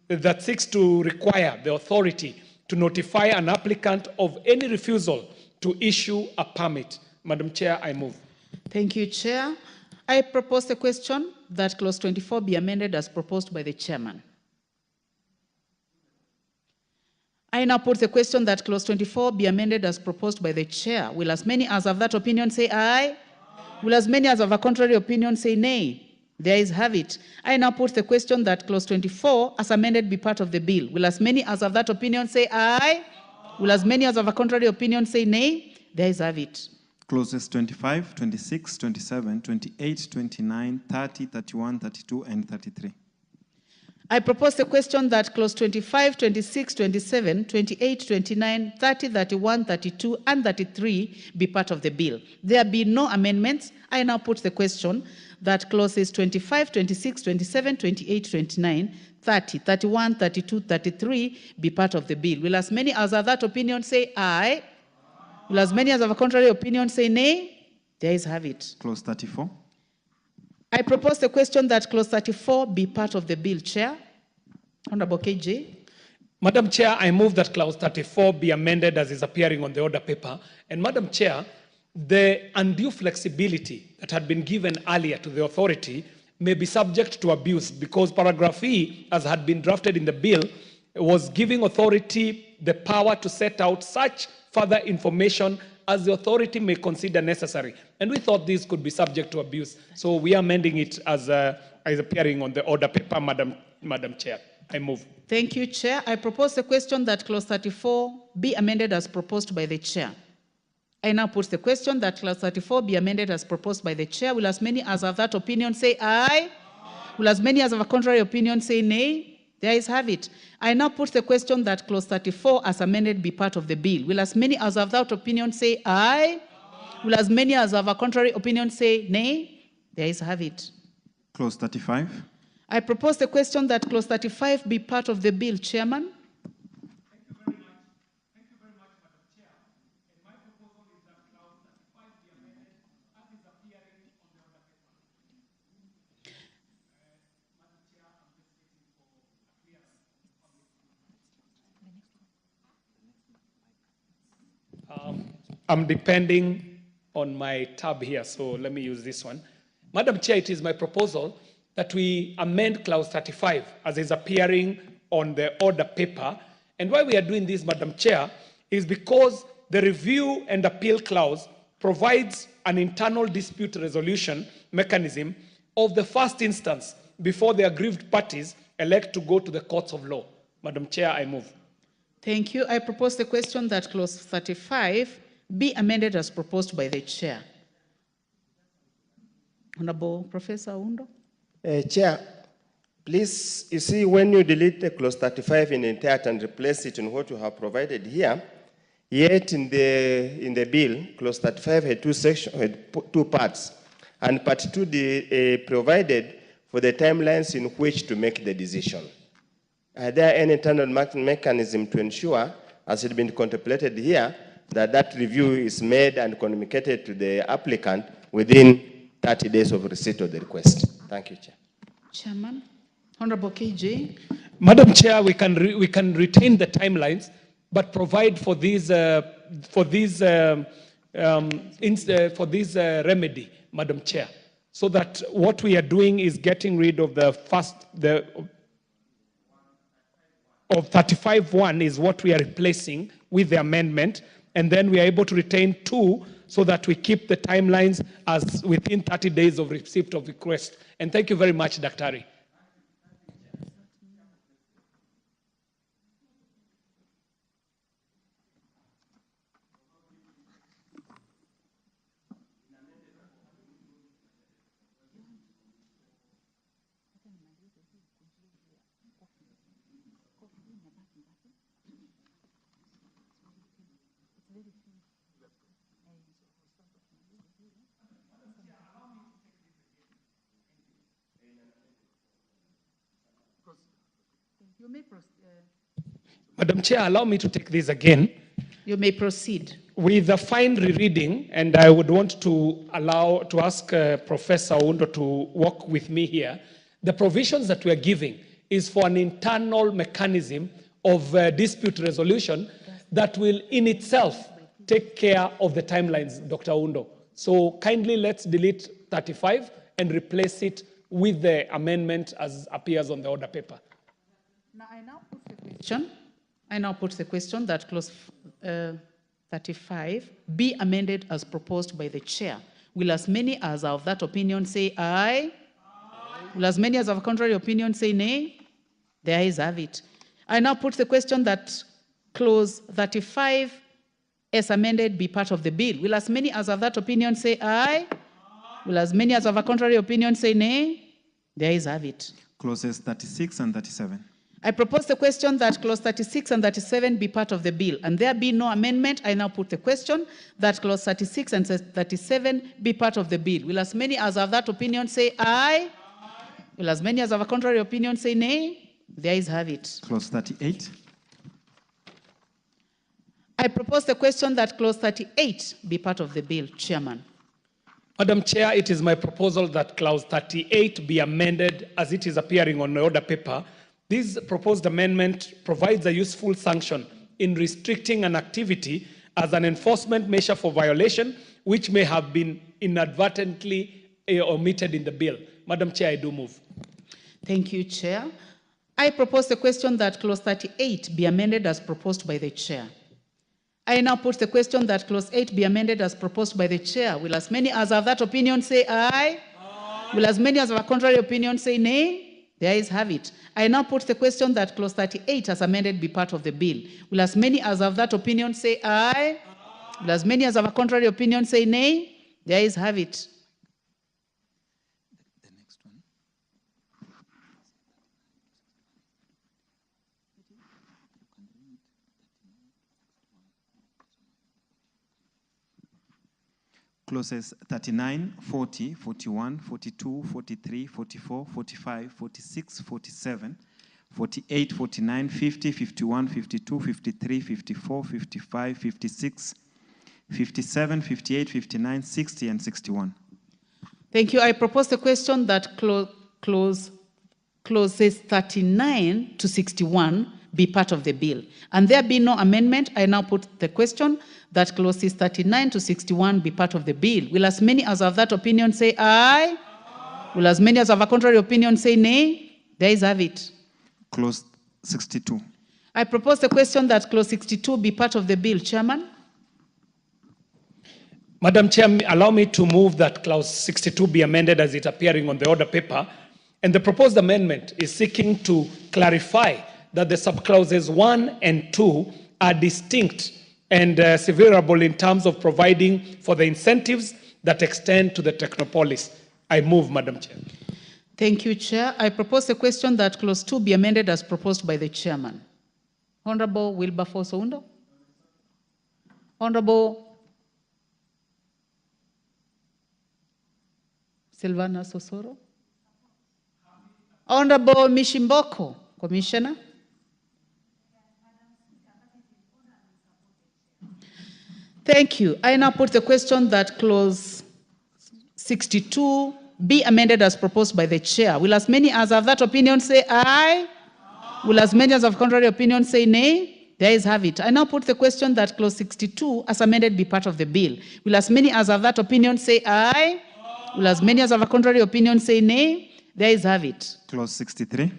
that seeks to require the authority to notify an applicant of any refusal to issue a permit. Madam Chair, I move. Thank you, Chair. I propose the question that clause 24 be amended as proposed by the chairman. I now put the question that clause 24 be amended as proposed by the chair. Will as many as of that opinion say aye? Will as many as of a contrary opinion say nay? The ayes have it. I now put the question that clause 24 as amended be part of the bill. Will as many as of that opinion say aye? Will as many as of a contrary opinion say nay? The ayes have it. Clauses 25, 26, 27, 28, 29, 30, 31, 32, and 33. I propose the question that clause 25, 26, 27, 28, 29, 30, 31, 32, and 33 be part of the bill. There be no amendments. I now put the question that clauses 25, 26, 27, 28, 29, 30, 31, 32, 33 be part of the bill. Will as many as of that opinion say aye? Will as many as of a contrary opinion say nay? The ayes have it. Clause 34. I propose the question that clause 34 be part of the bill. Chair? Honorable KJ. Madam Chair, I move that clause 34 be amended as is appearing on the order paper. And Madam Chair, the undue flexibility that had been given earlier to the authority may be subject to abuse because paragraph E, as had been drafted in the bill, was giving authority the power to set out such further information as the authority may consider necessary. And we thought this could be subject to abuse. So we are amending it as appearing on the order paper, Madam Chair. I move. Thank you, Chair. I propose the question that clause 34 be amended as proposed by the Chair. I now put the question that clause 34 be amended as proposed by the Chair. Will as many as of that opinion say aye? Will as many as of a contrary opinion say nay? The ayes have it. I now put the question that clause 34 as amended be part of the bill. Will as many as of that opinion say aye? Will as many as of a contrary opinion say nay? The ayes have it. Clause 35. I propose the question that clause 35 be part of the bill. Chairman? I'm depending on my tab here, so let me use this one. Madam Chair, it is my proposal that we amend clause 35 as is appearing on the order paper. And why we are doing this, Madam Chair, is because the review and appeal clause provides an internal dispute resolution mechanism of the first instance before the aggrieved parties elect to go to the courts of law. Madam Chair, I move. Thank you. I propose the question that clause 35 be amended as proposed by the Chair. Honorable Professor Undo. Chair, please, you see, when you delete the clause 35 in entirety and replace it in what you have provided here, yet in the bill, clause 35 had two parts, and part 2 provided for the timelines in which to make the decision. Are there any internal mechanism to ensure, as had been contemplated here, that that review is made and communicated to the applicant within 30 days of receipt of the request? Thank you, Chair. Chairman. Honorable KJ. Madam Chair, we can retain the timelines, but provide for this remedy, Madam Chair, so that what we are doing is getting rid of of 35.1 is what we are replacing with the amendment, and then we are able to retain 2 so that we keep the timelines as within 30 days of receipt of request. And thank you very much, Daktari. Madam Chair, allow me to take this again. You may proceed. With a fine rereading, and I would want to ask Professor Undo to work with me here. The provisions that we are giving is for an internal mechanism of dispute resolution that will in itself take care of the timelines, Dr. Undo. So kindly let's delete 35 and replace it with the amendment as appears on the order paper. Now I now put the question that clause 35 be amended as proposed by the chair. Will as many as are of that opinion say aye? Will as many as have a contrary opinion say nay? The ayes have it. I now put the question that clause 35 as amended be part of the bill. Will as many as have that opinion say aye? Will as many as have a contrary opinion say nay? The ayes have it. Clauses 36 and 37. I propose the question that clause 36 and 37 be part of the bill, and there be no amendment. I now put the question that clause 36 and 37 be part of the bill. Will as many as have that opinion say aye? Will as many as have a contrary opinion say nay? The ayes have it. Clause 38. I propose the question that clause 38 be part of the bill. Chairman. Madam Chair, it is my proposal that clause 38 be amended as it is appearing on the order paper. This proposed amendment provides a useful sanction in restricting an activity as an enforcement measure for violation, which may have been inadvertently omitted in the bill. Madam Chair, I do move. Thank you, Chair. I propose the question that clause 38 be amended as proposed by the chair. I now put the question that clause 8 be amended as proposed by the chair. Will as many as have that opinion say aye? Will as many as have a contrary opinion say nay? The ayes have it. I now put the question that clause 38 as amended be part of the bill. Will as many as have that opinion say aye? Will as many as have a contrary opinion say nay? The ayes have it. The next one. Clauses 39, 40, 41, 42, 43, 44, 45, 46, 47, 48, 49, 50, 51, 52, 53, 54, 55, 56, 57, 58, 59, 60, and 61. Thank you. I propose the question that clauses 39 to 61 be part of the bill. And there be no amendment, I now put the question that clauses 39 to 61 be part of the bill. Will as many as have that opinion say aye? Will as many as have a contrary opinion say nay? The ayes have it. Clause 62. I propose the question that clause 62 be part of the bill. Chairman. Madam Chair, allow me to move that clause 62 be amended as it appearing on the order paper. And the proposed amendment is seeking to clarify that the subclauses 1 and 2 are distinct and severable in terms of providing for the incentives that extend to the technopolis. I move, Madam Chair. Thank you, Chair. I propose the question that clause 2 be amended as proposed by the chairman. Honorable Wilberforce Oundo. Honorable Silvana Sosoro. Honorable Mishimboko, Commissioner. Thank you. I now put the question that clause 62 be amended as proposed by the chair. Will as many as have that opinion say aye? Will as many as have contrary opinion say nay? The ayes have it. I now put the question that clause 62 as amended be part of the bill. Will as many as have that opinion say aye? Will as many as have a contrary opinion say nay? The ayes have it. Clause 63.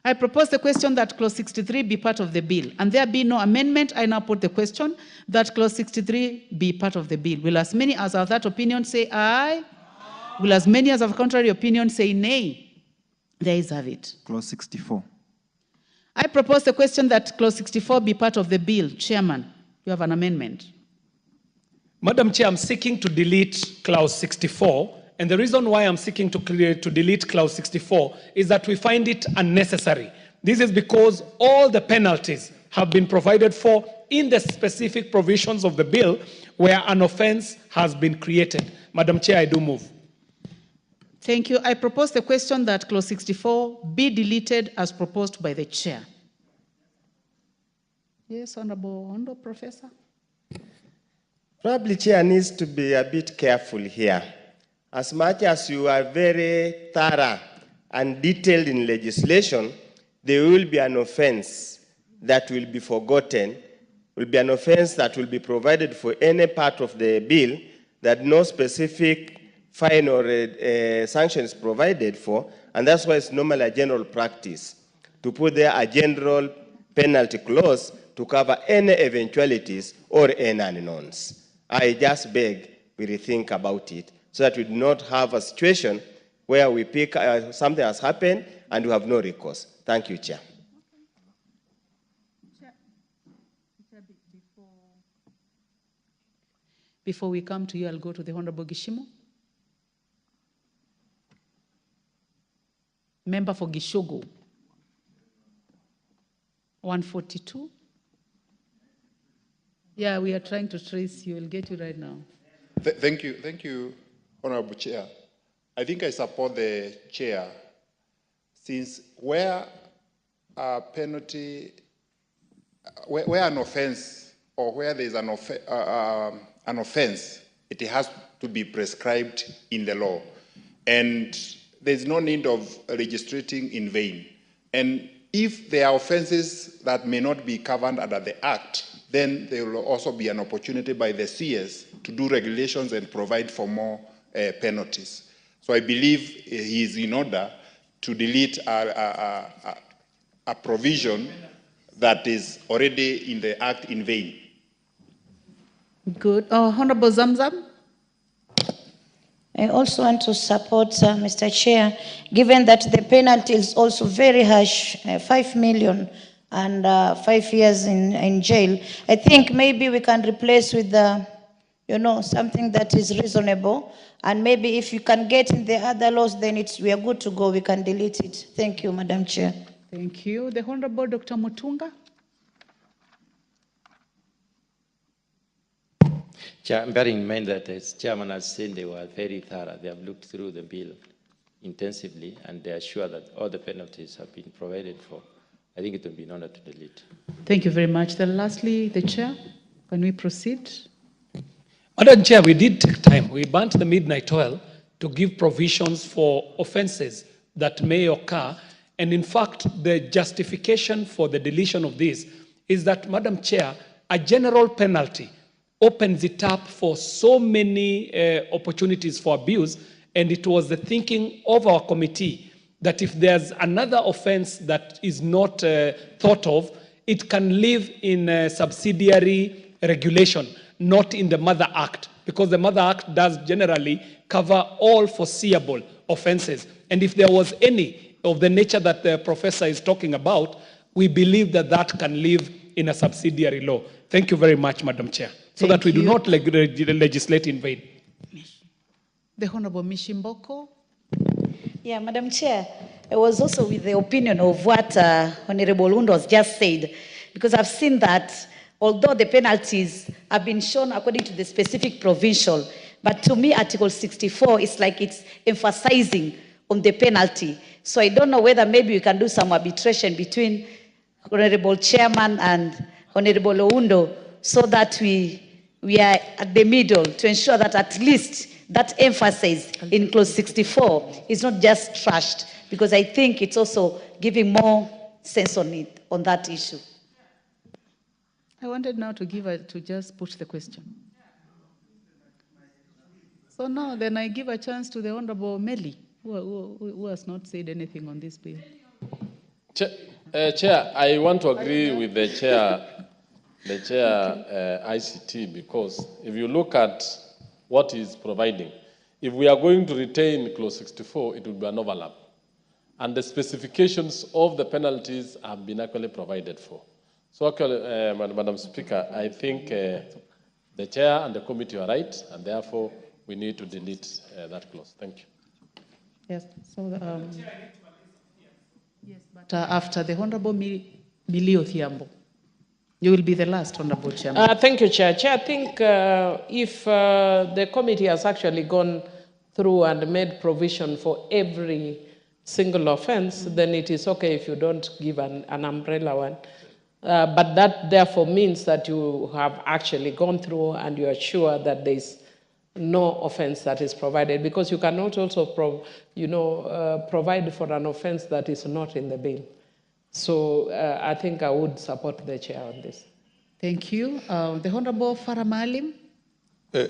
I propose the question that clause 63 be part of the bill, and there be no amendment. I now put the question that clause 63 be part of the bill. Will as many as have that opinion say aye? Will as many as have a contrary opinion say nay? The ayes have it. Clause 64. I propose the question that clause 64 be part of the bill. Chairman, you have an amendment. Madam Chair, I'm seeking to delete clause 64. And the reason why I'm seeking to delete clause 64 is that we find it unnecessary This is because all the penalties have been provided for in the specific provisions of the bill where an offense has been created. Madam Chair, I do move. Thank you. I propose the question that clause 64 be deleted as proposed by the chair. Yes, Honorable Professor. Probably Chair needs to be a bit careful here. As much as you are very thorough and detailed in legislation, there will be an offense that will be forgotten, will be an offense that will be provided for any part of the bill that no specific fine or sanction is provided for, and that's why it's normally a general practice to put there a general penalty clause to cover any eventualities or any unknowns. I just beg we rethink about it so that we do not have a situation where we pick something has happened and we have no recourse. Thank you, Chair. Before we come to you, I'll go to the Honorable Gishimo. Member for Gishogo. 142. Yeah, we are trying to trace you. We'll get you right now. Thank you, Honorable Chair. I think I support the chair, since where a penalty, where an offense or where there is an offense, it has to be prescribed in the law, and there's no need of legislating in vain. And if there are offenses that may not be covered under the Act, then there will also be an opportunity by the CS to do regulations and provide for more penalties. So I believe he is in order to delete a provision that is already in the Act in vain. Good. Honorable Zamzam. I also want to support Mr. Chair, given that the penalty is also very harsh, 5 million and 5 years in jail. I think maybe we can replace with something that is reasonable, and maybe if you can get in the other laws, then we are good to go. We can delete it. Thank you, Madam Chair. Thank you. The Honorable Dr. Mutunga. Chair, bearing in mind that, as Chairman has said, they were very thorough. They have looked through the bill intensively, and they are sure that all the penalties have been provided for. I think it would be an honor to delete. Thank you very much. Then lastly, the chair, can we proceed? Madam Chair, we did take time. We burnt the midnight oil to give provisions for offenses that may occur. And in fact, the justification for the deletion of this is that, Madam Chair, a general penalty opens it up for so many opportunities for abuse. And it was the thinking of our committee that if there's another offense that is not thought of, it can live in a subsidiary regulation, not in the Mother Act, because the Mother Act does generally cover all foreseeable offenses. And if there was any of the nature that the professor is talking about, we believe that that can live in a subsidiary law. Thank you very much, Madam Chair, so that we do not legislate in vain. The Honorable Mishimboko. Yeah, Madam Chair, I was also with the opinion of what Honorable Undo has just said, because I've seen that although the penalties have been shown according to the specific provincial, but to me, Article 64 is like it's emphasizing on the penalty. So I don't know whether maybe we can do some arbitration between Honorable Chairman and Honorable Oundo so that we are at the middle to ensure that at least that emphasis in clause 64 is not just trashed, because I think it's also giving more sense on it, on that issue. I wanted now to just put the question. So now then I give a chance to the Honorable Meli, who has not said anything on this bill. Chair, I want to agree with the chair ICT, because if you look at what is providing, if we are going to retain clause 64, it will be an overlap. And the specifications of the penalties have been actually provided for. So actually, Madam Speaker, I think the chair and the committee are right, and therefore we need to delete that clause. Thank you. Yes, so After the Honorable Millie Odhiambo. You will be the last, Honorable Chairman. Thank you, Chair. Chair, I think if the committee has actually gone through and made provision for every single offense, then it is okay if you don't give an umbrella one. But that therefore means that you have actually gone through and you are sure that there is no offense that is provided, because you cannot also provide for an offense that is not in the bill. So I think I would support the chair on this. Thank you. The Honorable Farah Maalim.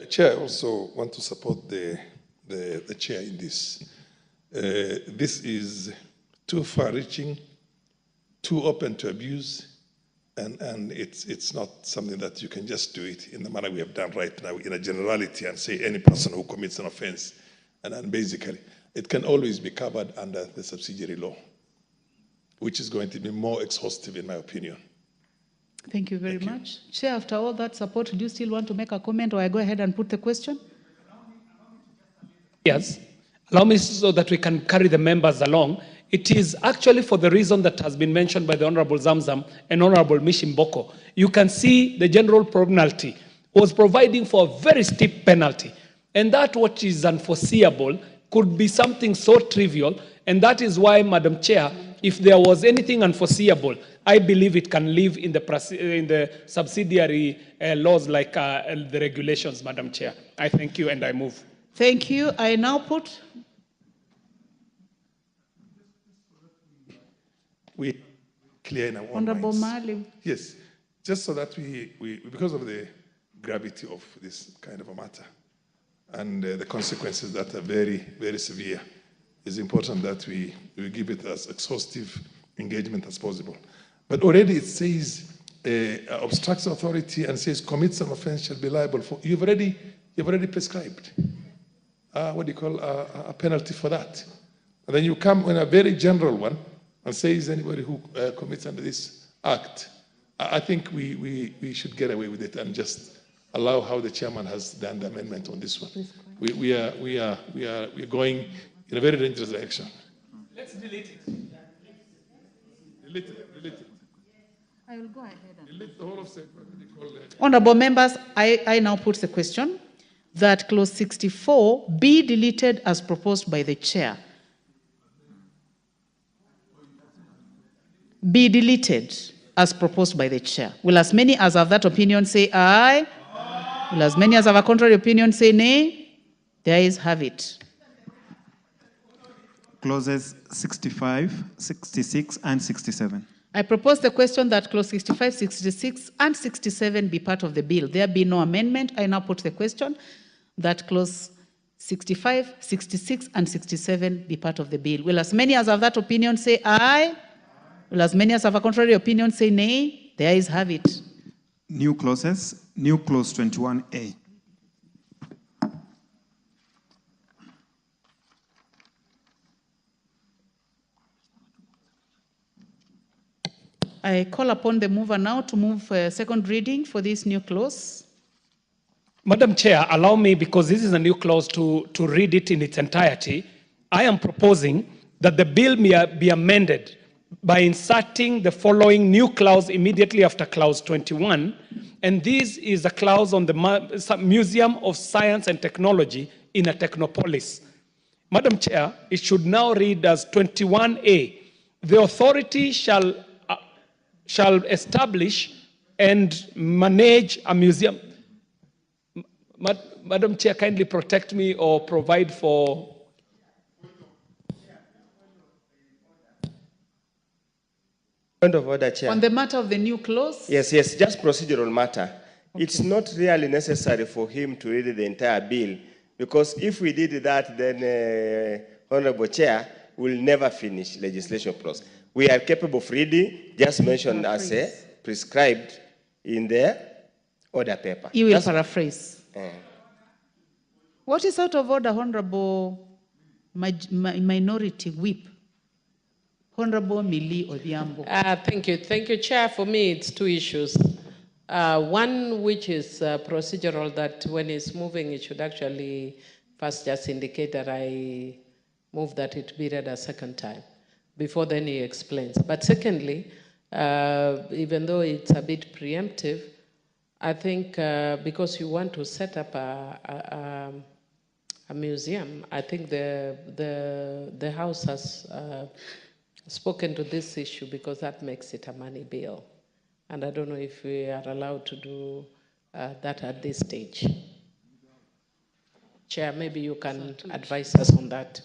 Chair, I also want to support the chair in this. This is too far-reaching, too open to abuse, and it's not something that you can just do it in the manner we have done right now in a generality and say any person who commits an offense. And basically, it can always be covered under the subsidiary law, which is going to be more exhaustive in my opinion. Thank you very much. Chair, after all that support, do you still want to make a comment, or I go ahead and put the question? Yes. Allow me so that we can carry the members along. It is actually for the reason that has been mentioned by the Honorable Zamzam and Honorable Mishimboko. You can see the general penalty was providing for a very steep penalty. And that what is unforeseeable could be something so trivial. And that is why, Madam Chair, if there was anything unforeseeable, I believe it can live in the subsidiary laws like the regulations, Madam Chair. I thank you and I move. Thank you. I now put... We clear in our own Honorable minds. Maalim. Yes, just so that we, because of the gravity of this kind of a matter and the consequences that are very, very severe, it's important that we give it as exhaustive engagement as possible. But already it says obstructs authority and says commits an offense shall be liable for. You've already prescribed. What do you call a penalty for that? And then you come in a very general one and says anybody who commits under this act. I think we should get away with it and just allow how the chairman has done the amendment on this one. We are going in a very dangerous direction. Let's delete it. Delete it. I will go ahead and... Delete the whole of Honorable members, I now put the question that clause 64 be deleted as proposed by the chair. Be deleted as proposed by the chair. Will as many as have that opinion say aye? Aye. Will as many as have a contrary opinion say nay? The ayes have it. Clauses 65, 66, and 67. I propose the question that clause 65, 66, and 67 be part of the bill. There be no amendment. I now put the question that clause 65, 66, and 67 be part of the bill. Will as many as have that opinion say aye? Will as many as have a contrary opinion say nay? The ayes have it. New clauses, new clause 21A. I call upon the mover now to move second reading for this new clause. Madam Chair, allow me, because this is a new clause, to read it in its entirety. I am proposing that the bill may be amended by inserting the following new clause immediately after clause 21. And this is a clause on the Museum of Science and Technology in a Technopolis. Madam Chair, it should now read as 21A. The authority shall establish and manage a museum. Madam Chair, kindly protect me or provide for... Point of order, Chair. On the matter of the new clause? Yes, just procedural matter. Okay. It's not really necessary for him to read the entire bill, because if we did that, then, Honorable Chair, we'll never finish legislation process. We are capable of reading, just mentioned as prescribed in the order paper. You will paraphrase. What is out of order, Honorable Minority Whip? Honorable Millie Odhiambo. Thank you, Chair. For me, it's two issues. One, which is procedural, that when it's moving, it should actually first just indicate that I move that it be read a second time. before then he explains. But secondly, even though it's a bit preemptive, I think because you want to set up a museum, I think the House has spoken to this issue because that makes it a money bill. And I don't know if we are allowed to do that at this stage. Chair, maybe you can advise us on that.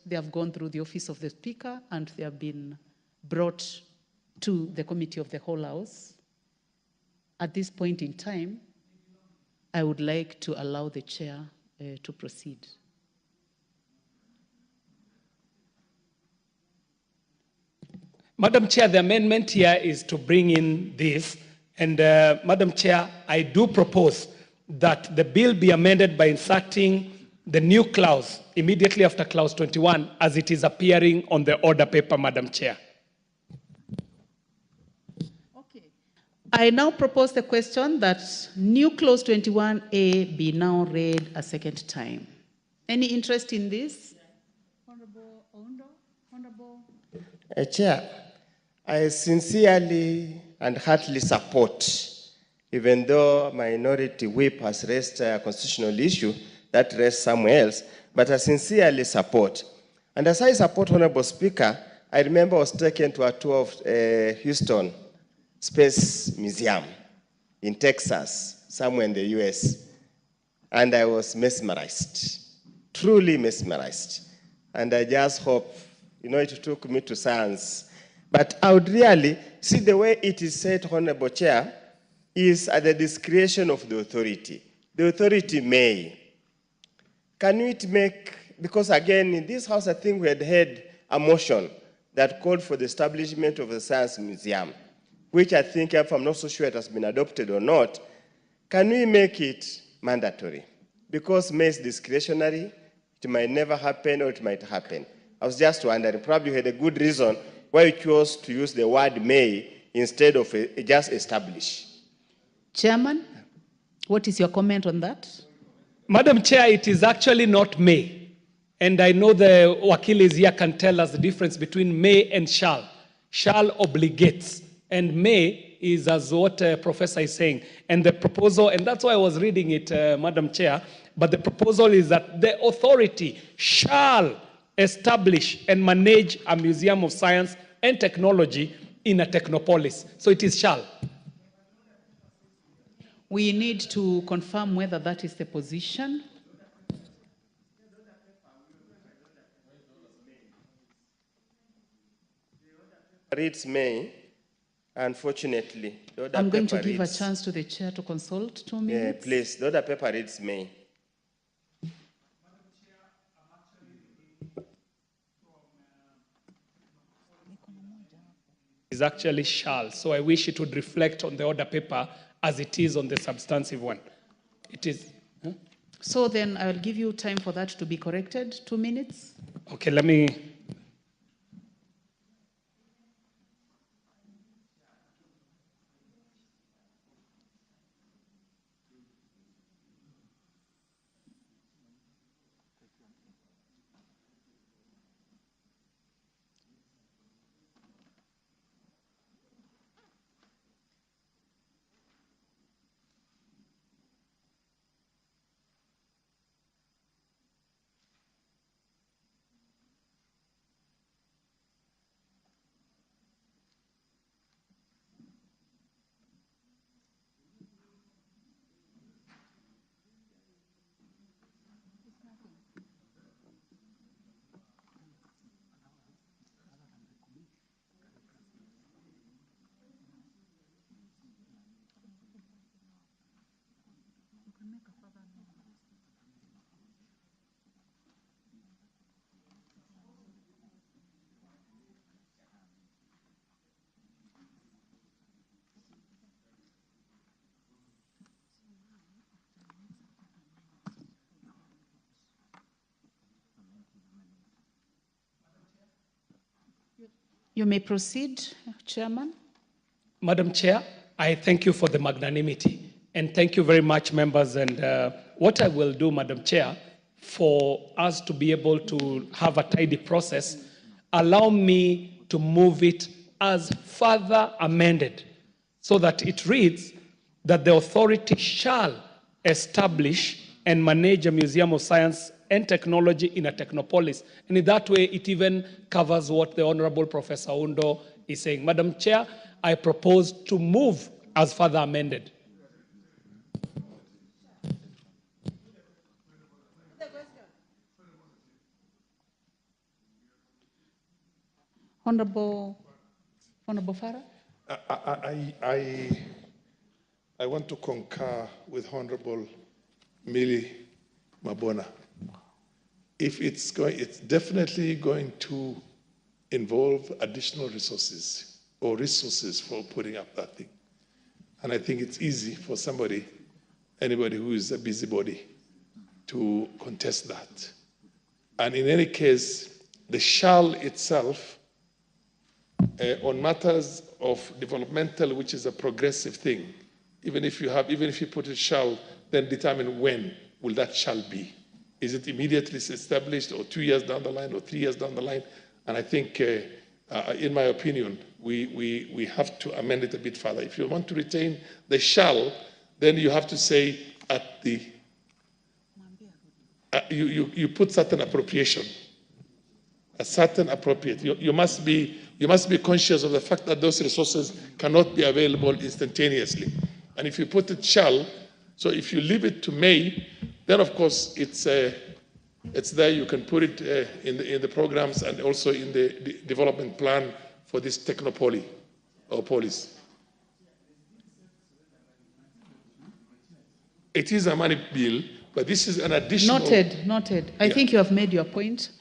They have gone through the office of the Speaker and they have been brought to the Committee of the Whole House. At this point in time, I would like to allow the Chair to proceed. Madam Chair, the amendment here is to bring in this. And Madam Chair, I do propose that the bill be amended by inserting the new clause immediately after clause 21 as it is appearing on the order paper, Madam Chair. I now propose the question that new clause 21A be now read a second time. Any interest in this? Honorable Oundo? Honorable? Chair, I sincerely and heartily support, even though Minority Whip has raised a constitutional issue that rests somewhere else, but I sincerely support. And as I support, Honorable Speaker, I remember I was taken to a tour of Houston Space Museum in Texas, somewhere in the US, and I was mesmerized, truly mesmerized. And I just hope, it took me to science, but I would really see the way it is said, Honorable Chair, is at the discretion of the authority. The authority may. Can it make, because again, in this House, I think we had a motion that called for the establishment of a science museum, which I think, if I'm not so sure it has been adopted or not, can we make it mandatory? Because may is discretionary, it might never happen or it might happen. I was just wondering, probably you had a good reason why you chose to use the word may instead of just establish. Chairman, what is your comment on that? Madam Chair, it is actually not may. And I know the Wakilis here can tell us the difference between may and shall. Shall obligates. And may is as what Professor is saying. And the proposal, and that's why I was reading it, Madam Chair, but the proposal is that the authority shall establish and manage a museum of science and technology in a technopolis. So it is shall. We need to confirm whether that is the position. Reads may. Unfortunately, I'm going to give a chance to the chair to consult 2 minutes. Yeah, please. The other paper reads may. Is actually shall. So I wish it would reflect on the order paper as it is on the substantive one. It is. Huh? So then I'll give you time for that to be corrected. 2 minutes. Okay, let me. You may proceed, Chairman. Madam Chair, I thank you for the magnanimity, and thank you very much, members. And what I will do, Madam Chair, for us to be able to have a tidy process, allow me to move it as further amended, so that it reads that the authority shall establish and manage a museum of science and technology in a technopolis. And in that way, it even covers what the Honorable Professor Undo is saying. Madam Chair, I propose to move as further amended. Honorable Farah? I want to concur with Honorable Millie Mabona. If it's definitely going to involve additional resources or resources for putting up that thing. And I think it's easy for anybody who is a busybody, to contest that. And in any case, the shall itself, on matters of developmental, which is a progressive thing, even if you put it shall, then determine when will that shall be. Is it immediately established, or 2 years down the line, or 3 years down the line? And I think, in my opinion, we have to amend it a bit further. If you want to retain the shall, then you have to say at the, you put certain appropriation, a certain appropriate. You must be conscious of the fact that those resources cannot be available instantaneously. And if you put it shall, so if you leave it to May, then of course it's there. You can put it in the programs and also in the development plan for this technopoly or polis. It is a money bill, but this is an additional. Noted. I think you have made your point.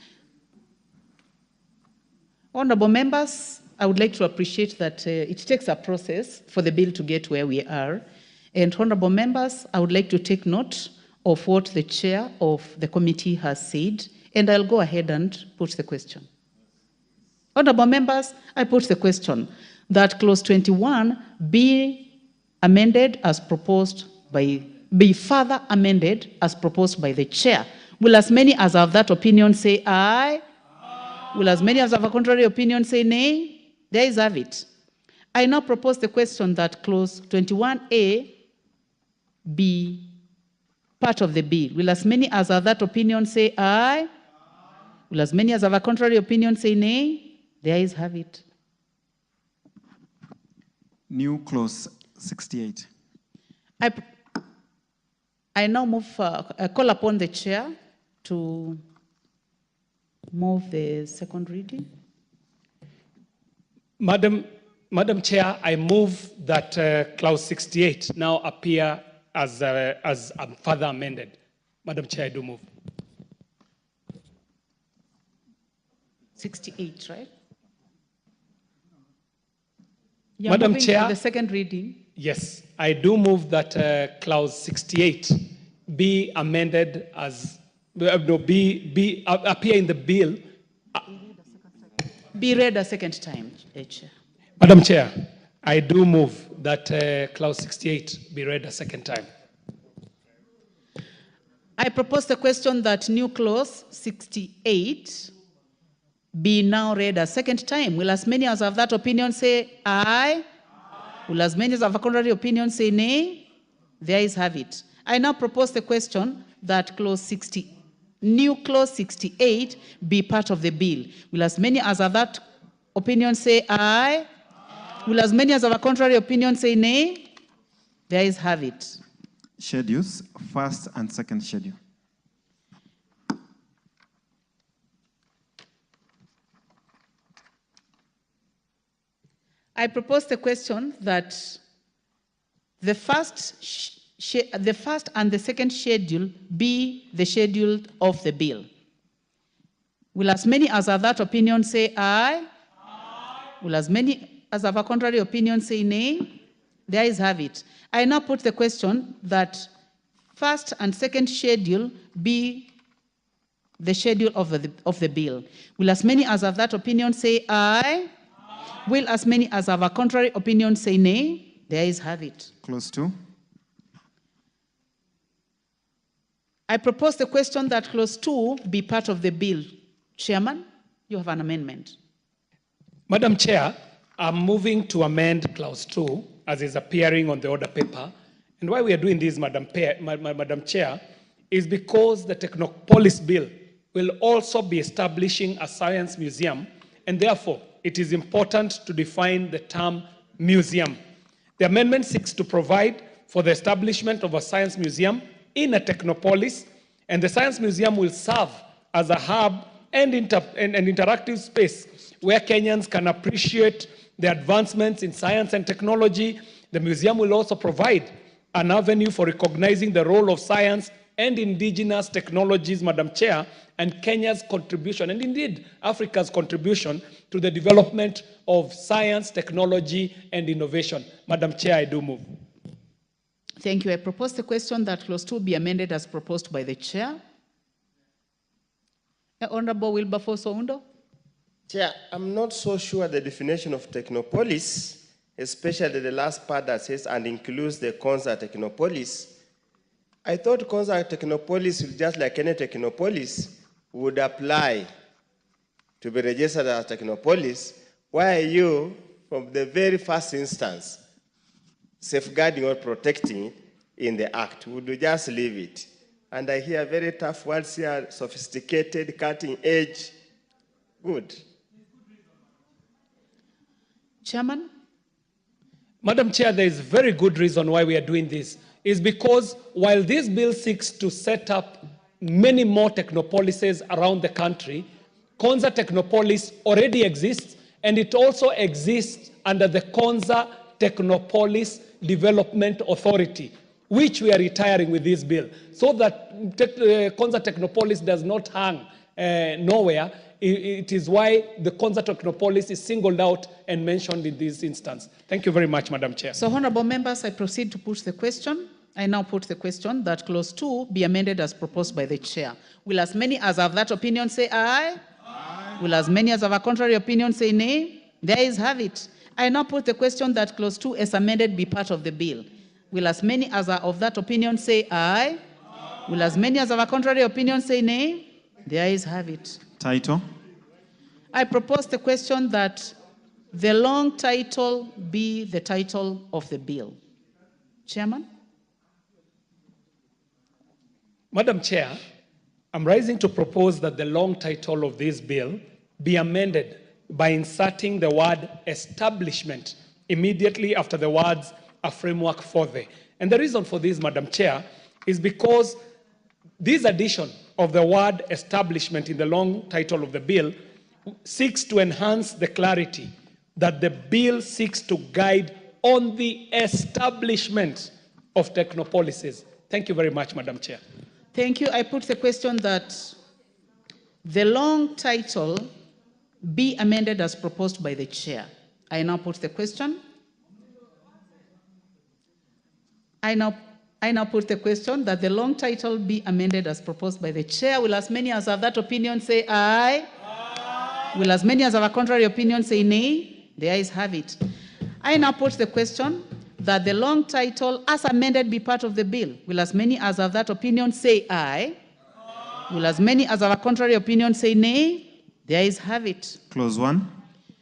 Honorable members, I would like to appreciate that it takes a process for the bill to get where we are. And honorable members, I would like to take note of what the chair of the committee has said, and I'll go ahead and put the question. Honorable members, I put the question that clause 21 be amended as proposed be further amended as proposed by the chair. Will as many as have that opinion say aye? Will as many as have a contrary opinion say nay? There is have it. I now propose the question that clause 21A be part of the bill. Will as many as have that opinion say aye? Will as many as have a contrary opinion say nay? There is have it. New clause 68. I now call upon the chair to move the second reading. Madam Chair, I move that clause 68 now appear as further amended. Madam Chair, I do move. 68, right? Madam Chair, to the second reading. Yes, I do move that clause 68 be amended as appear in the bill. Be read a second time, Chair. Madam Chair, I do move that clause 68 be read a second time. I propose the question that new clause 68 be now read a second time. Will as many as have that opinion say aye? Will as many as have a contrary opinion say nay? There is have it. I now propose the question that new clause 68 be part of the bill. Will as many as have that opinion say aye? Will as many as have a contrary opinion say nay? There is have it. Schedules, first and second schedule. I propose the question that the first and the second schedule be the schedule of the bill. Will as many as have that opinion say aye? Will as many as have a contrary opinion say nay? There is have it. I now put the question that first and second schedule be the schedule of the bill. Will as many as have that opinion say aye? Will as many as have a contrary opinion say nay? The ayes have it. Clause 2. I propose the question that clause 2 be part of the bill. Chairman, you have an amendment. Madam Chair, I'm moving to amend clause 2 as is appearing on the order paper. And why we are doing this, Madam Chair, is because the Technopolis bill will also be establishing a science museum, and therefore it is important to define the term museum. The amendment seeks to provide for the establishment of a science museum in a Technopolis, and the science museum will serve as a hub and an interactive space where Kenyans can appreciate the advancements in science and technology. The museum will also provide an avenue for recognizing the role of science and indigenous technologies, Madam Chair, and Kenya's contribution, and indeed Africa's contribution to the development of science, technology, and innovation. Madam Chair, I do move. Thank you. I propose the question that clause 2 be amended as proposed by the chair. Honorable Wilberforce Oundo. Chair, I'm not so sure the definition of Technopolis, especially the last part that says and includes the Konza Technopolis. I thought Konza Technopolis, just like any Technopolis, would apply to be registered as Technopolis. Why are you, from the very first instance, safeguarding or protecting it in the Act? Would you just leave it? And I hear very tough words here, sophisticated, cutting edge. Good. Chairman? Madam Chair, there is very good reason why we are doing this. Is because while this bill seeks to set up many more technopolises around the country, Konza Technopolis already exists, and it also exists under the Konza Technopolis Development Authority, which we are retiring with this bill, so that Konza Technopolis does not hang nowhere. It is why the Konza Technopolis is singled out and mentioned in this instance. Thank you very much, Madam Chair. So, honorable members, I proceed to put the question. I now put the question that clause 2 be amended as proposed by the chair. Will as many as have that opinion say aye? Aye. Will as many as have a contrary opinion say nay? The ayes have it. I now put the question that clause 2 as amended be part of the bill. Will as many as are of that opinion say aye? Aye. Will as many as have a contrary opinion say nay? The ayes have it. Title. I propose the question that the long title be the title of the bill. Chairman? Madam Chair, I'm rising to propose that the long title of this bill be amended by inserting the word establishment immediately after the words a framework for the. And the reason for this, Madam Chair, is because this addition of the word establishment in the long title of the bill seeks to enhance the clarity that the bill seeks to guide on the establishment of technopolises. Thank you very much, Madam Chair. Thank you. I put the question that the long title be amended as proposed by the chair. I now put the question. I now put the question that the long title be amended as proposed by the chair. Will as many as have that opinion say aye? Aye. Will as many as have a contrary opinion say nay? The ayes have it. I now put the question that the long title as amended be part of the bill. Will as many as have that opinion say aye? Aye. Will as many as have a contrary opinion say nay? The ayes have it. Clause 1.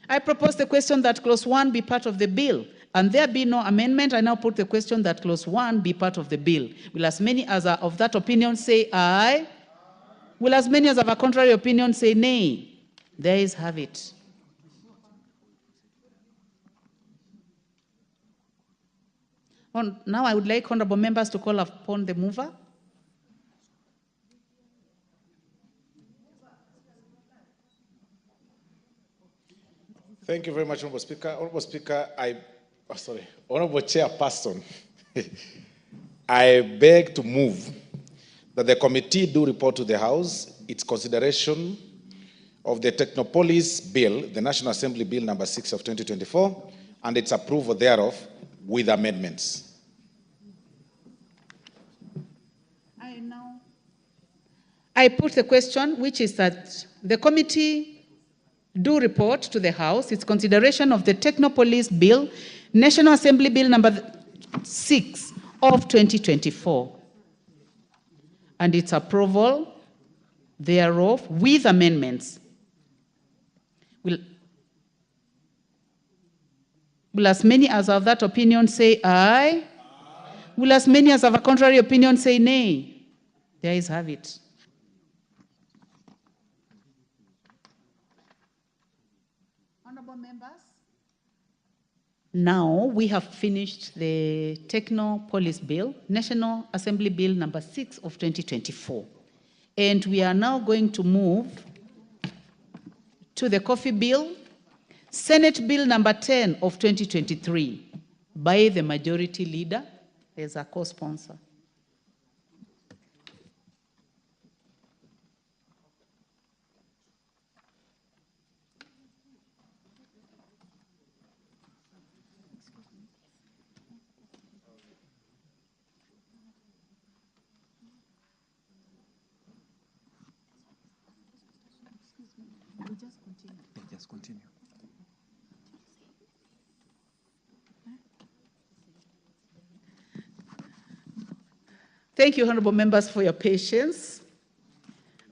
I propose the question that clause 1 be part of the bill. And there be no amendment, I now put the question that clause 1 be part of the bill. Will as many as are of that opinion say aye? Will as many as have a contrary opinion say nay? The ayes have it. Now I would like honorable members to call upon the mover. Thank you very much, Honorable Speaker. Honorable Speaker, Honorable Chairperson, I beg to move that the committee do report to the House its consideration of the Technopolis Bill, the National Assembly Bill number 6 of 2024, and its approval thereof with amendments. I put the question, which is that the committee do report to the House its consideration of the Technopolis Bill, National Assembly Bill number 6 of 2024, and its approval thereof with amendments. Will as many as have that opinion say aye? Will as many as have a contrary opinion say nay? The ayes have it. Honorable members, now we have finished the Technopolis Bill, National Assembly Bill number 6 of 2024. And we are now going to move to the Coffee Bill, Senate Bill number 10 of 2023 by the Majority Leader as a co-sponsor. Just continue. Thank you, honorable members, for your patience.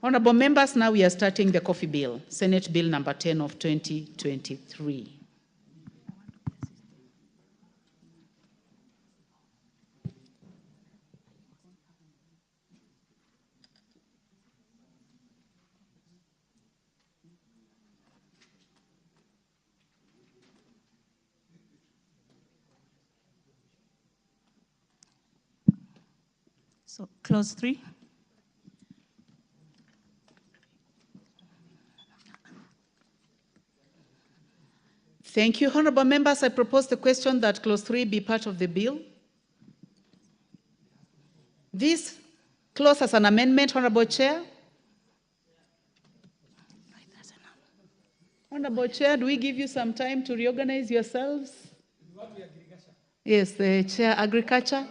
Honorable members, now we are starting the Coffee Bill, Senate Bill number 10 of 2023. So, clause 3. Thank you, honorable members. I propose the question that clause 3 be part of the bill. This clause has an amendment, honorable chair. Honorable chair, do we give you some time to reorganize yourselves? Yes, the chair, agriculture.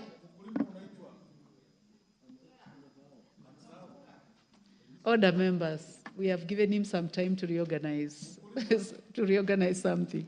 Order, members. We have given him some time to reorganize, to reorganize something.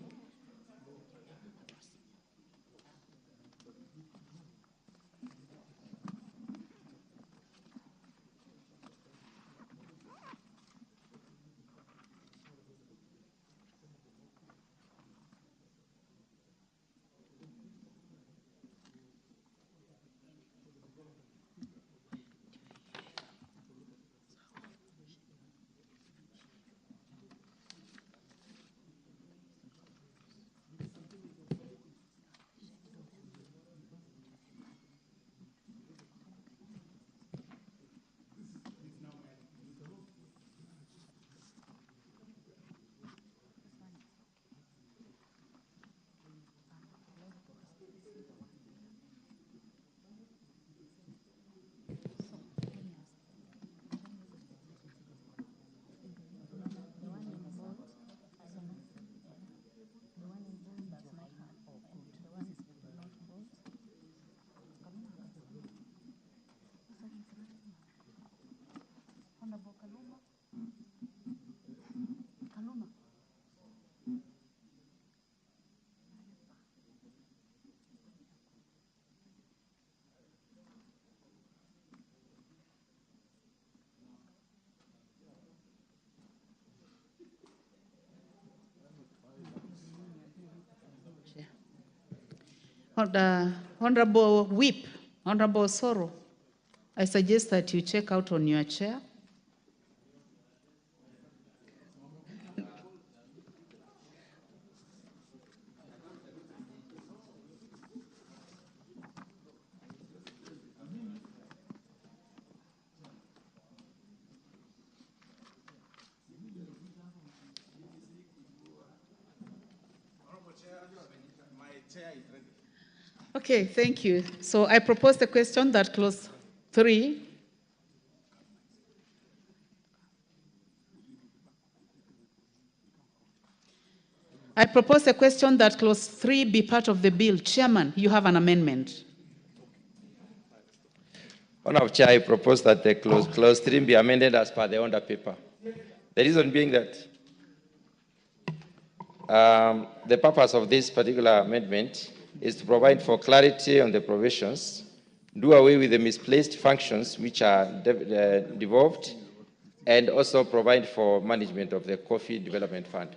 Honorable Whip, Honorable Soro, I suggest that you check out on your chair. Okay, thank you. So I propose the question that clause 3 I propose a question that clause 3 be part of the bill. Chairman, you have an amendment. Honorable Chair, I propose that the clause 3 be amended as per the order paper. The reason being that The purpose of this particular amendment is to provide for clarity on the provisions, do away with the misplaced functions which are devolved, and also provide for management of the Coffee Development Fund.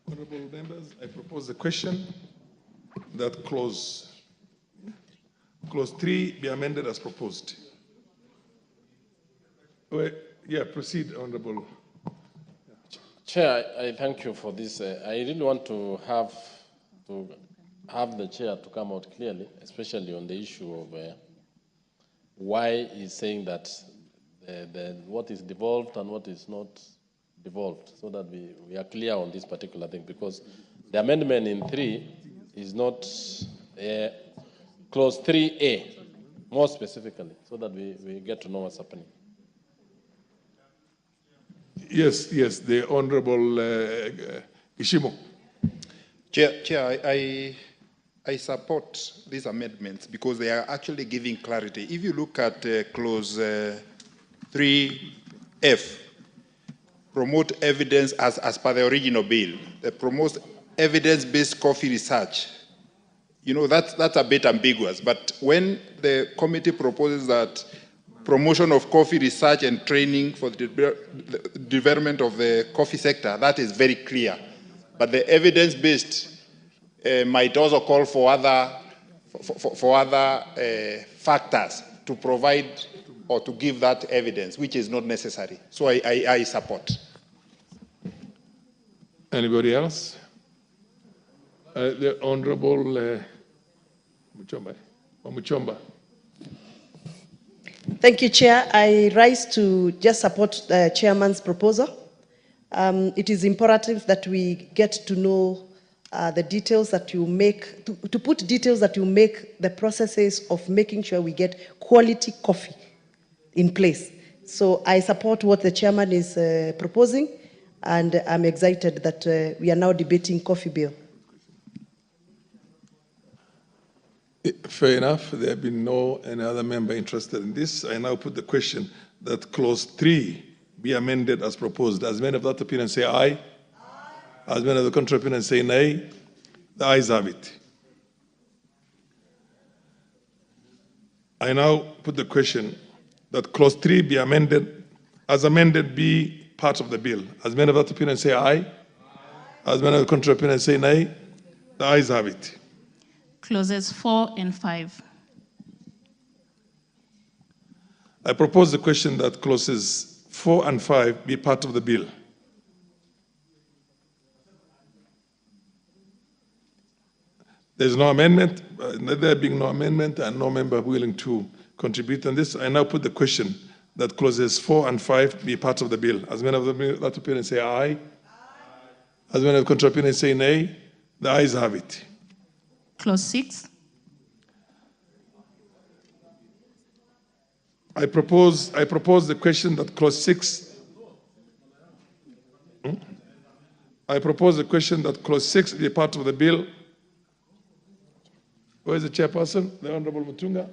Honorable members, I propose the question that clause 3 be amended as proposed. Proceed, Honorable. Chair, I thank you for this. I really want to have the chair to come out clearly, especially on the issue of why he's saying that what is devolved and what is not devolved, so that we are clear on this particular thing, because the amendment in 3 is not clause 3A, more specifically, so that we get to know what's happening. Yes, the Honorable Ishimo. Chair, I support these amendments because they are actually giving clarity. If you look at clause 3F, promote evidence as per the original bill, promotes evidence-based coffee research. You know, that's a bit ambiguous, but when the committee proposes that promotion of coffee research and training for the development of the coffee sector, that is very clear. But the evidence-based might also call for other factors to provide or to give that evidence, which is not necessary. So I support. Anybody else? The Honorable Muchomba. Thank you, Chair. I rise to just support the Chairman's proposal. It is imperative that we get to know the details that you make, to put details that you make the processes of making sure we get quality coffee in place. So I support what the Chairman is proposing, and I'm excited that we are now debating coffee bill. Fair enough. There have been no any other member interested in this. I now put the question that clause 3 be amended as proposed. As many of that opinion say aye. Aye. As many of the contrary opinion say nay. The ayes have it. I now put the question that clause 3 be amended, as amended be part of the bill. As many of that opinion say aye. Aye. As many of the contrary opinion say nay. The ayes have it. Clauses 4 and 5. I propose the question that clauses 4 and 5 be part of the bill. There's no amendment. There being no amendment and no member willing to contribute on this, I now put the question that clauses 4 and 5 be part of the bill. As many of that opinion say aye. Aye. As many of the contrary opinion say nay. The ayes have it. Clause 6. I propose the question that clause 6. I propose the question that clause 6 be part of the bill. Where is the chairperson? The Honorable Mutunga.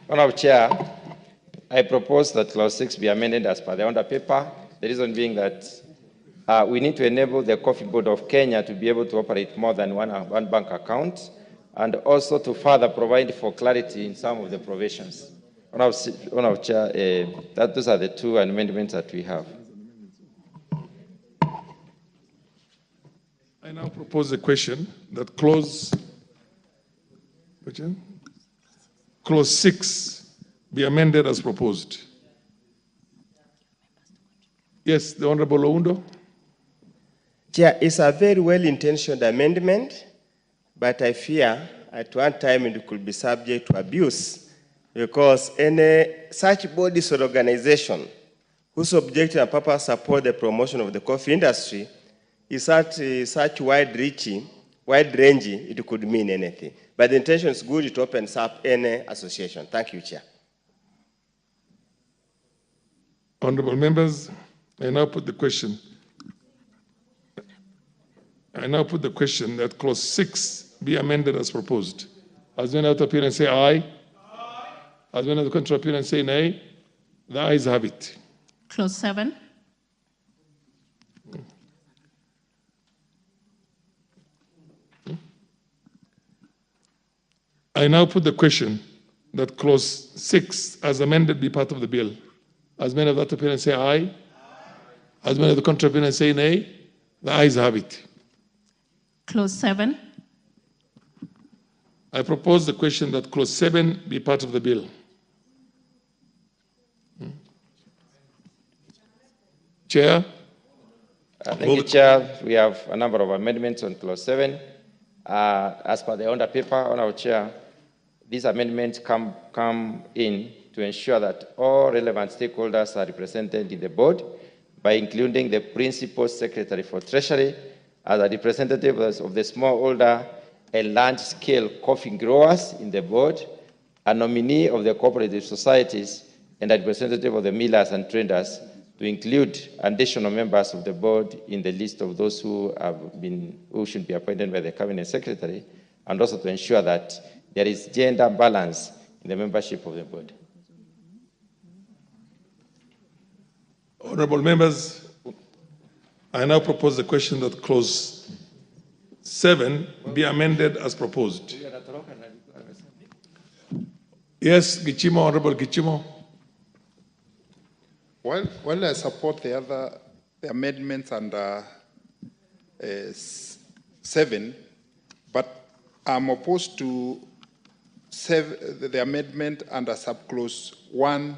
Honorable Chair, I propose that clause 6 be amended as per the under paper. The reason being that we need to enable the Coffee Board of Kenya to be able to operate more than one bank account, and also to further provide for clarity in some of the provisions. Honorable Chair, those are the two amendments that we have. I now propose the question that clause 6 be amended as proposed. Yes, the Honorable Oundo. Chair, it's a very well-intentioned amendment, but I fear at one time it could be subject to abuse, because any such bodies or organization whose objective and purpose support the promotion of the coffee industry is such wide-ranging, it could mean anything. But the intention is good, it opens up any association. Thank you, Chair. Honorable members, I now put the question that clause 6 be amended as proposed. As many out appear and say aye. As many of the contrary appear and say nay. The ayes have it. Clause 7. I now put the question that clause 6 as amended be part of the bill. As many of that appear and say aye. As many of the contrary appear and say nay. The ayes have it. Clause 7. I propose the question that clause 7 be part of the bill. Chair? Thank you, Chair. We have a number of amendments on clause 7. As per the order paper, Honorable Chair, these amendments come in to ensure that all relevant stakeholders are represented in the board by including the Principal Secretary for Treasury as a representative of the smallholder and large-scale coffee growers in the board, a nominee of the cooperative societies, and a representative of the millers and traders, to include additional members of the board in the list of those who should be appointed by the Cabinet Secretary, and also to ensure that there is gender balance in the membership of the board. Honorable members, I now propose the question that clause 7 be amended as proposed. Yes, Gichimo, Honorable Gichimo. Well, I support the amendments under 7, but I'm opposed to the amendment under subclause 1,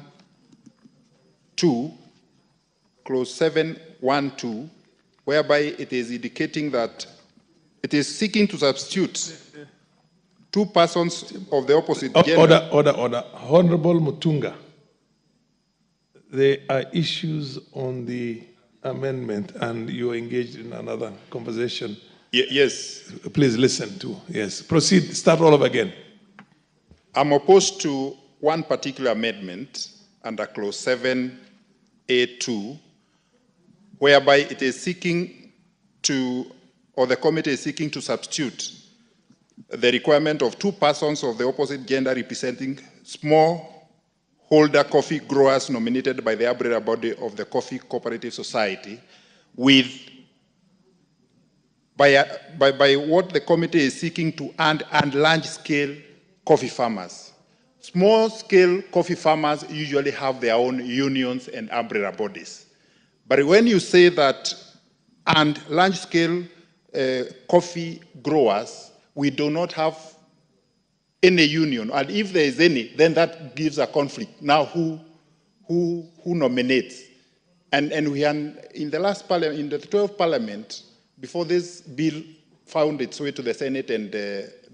2, clause 7, 1, 2, whereby it is indicating that it is seeking to substitute two persons of the opposite gender. Order. Honorable Mutunga, there are issues on the amendment and you are engaged in another conversation. Yes. Please listen to, yes. Proceed, start all over again. I'm opposed to one particular amendment under clause 7A2, whereby it is seeking to, or the committee is seeking to substitute the requirement of two persons of the opposite gender representing smallholder coffee growers nominated by the umbrella body of the Coffee Cooperative Society with by what the committee is seeking to and large-scale coffee farmers. Small-scale coffee farmers usually have their own unions and umbrella bodies. But when you say that and large-scale coffee growers, we do not have any union, and if there is any, then that gives a conflict. Now, who nominates? And we are in the last parliament, in the 12th parliament, before this bill found its way to the Senate and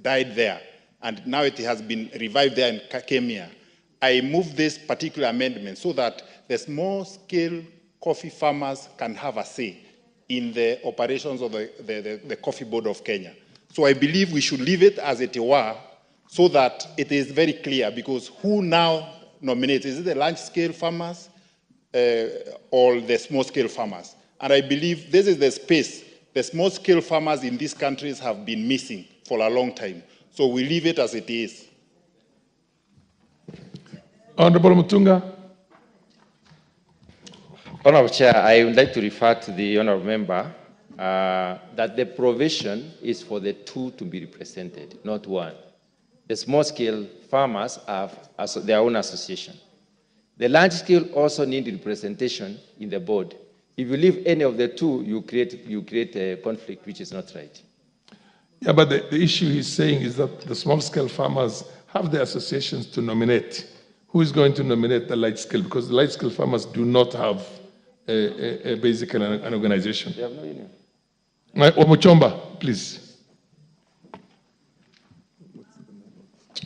died there, and now it has been revived there and came here. I moved this particular amendment so that the small-scale coffee farmers can have a say in the operations of the Coffee Board of Kenya. So I believe we should leave it as it were, so that it is very clear, because who now nominates? Is it the large-scale farmers or the small-scale farmers? And I believe this is the space the small-scale farmers in these countries have been missing for a long time. So we leave it as it is. Honorable Mutunga. Honorable Chair, I would like to refer to the honorable member that the provision is for the two to be represented, not one. The small-scale farmers have their own association. The large-scale also need representation in the board. If you leave any of the two, you create a conflict, which is not right. Yeah, but the issue he's saying is that the small-scale farmers have their associations to nominate. Who is going to nominate the large-scale? Because the large-scale farmers do not have basically an organization. They have no union. Omochomba, please.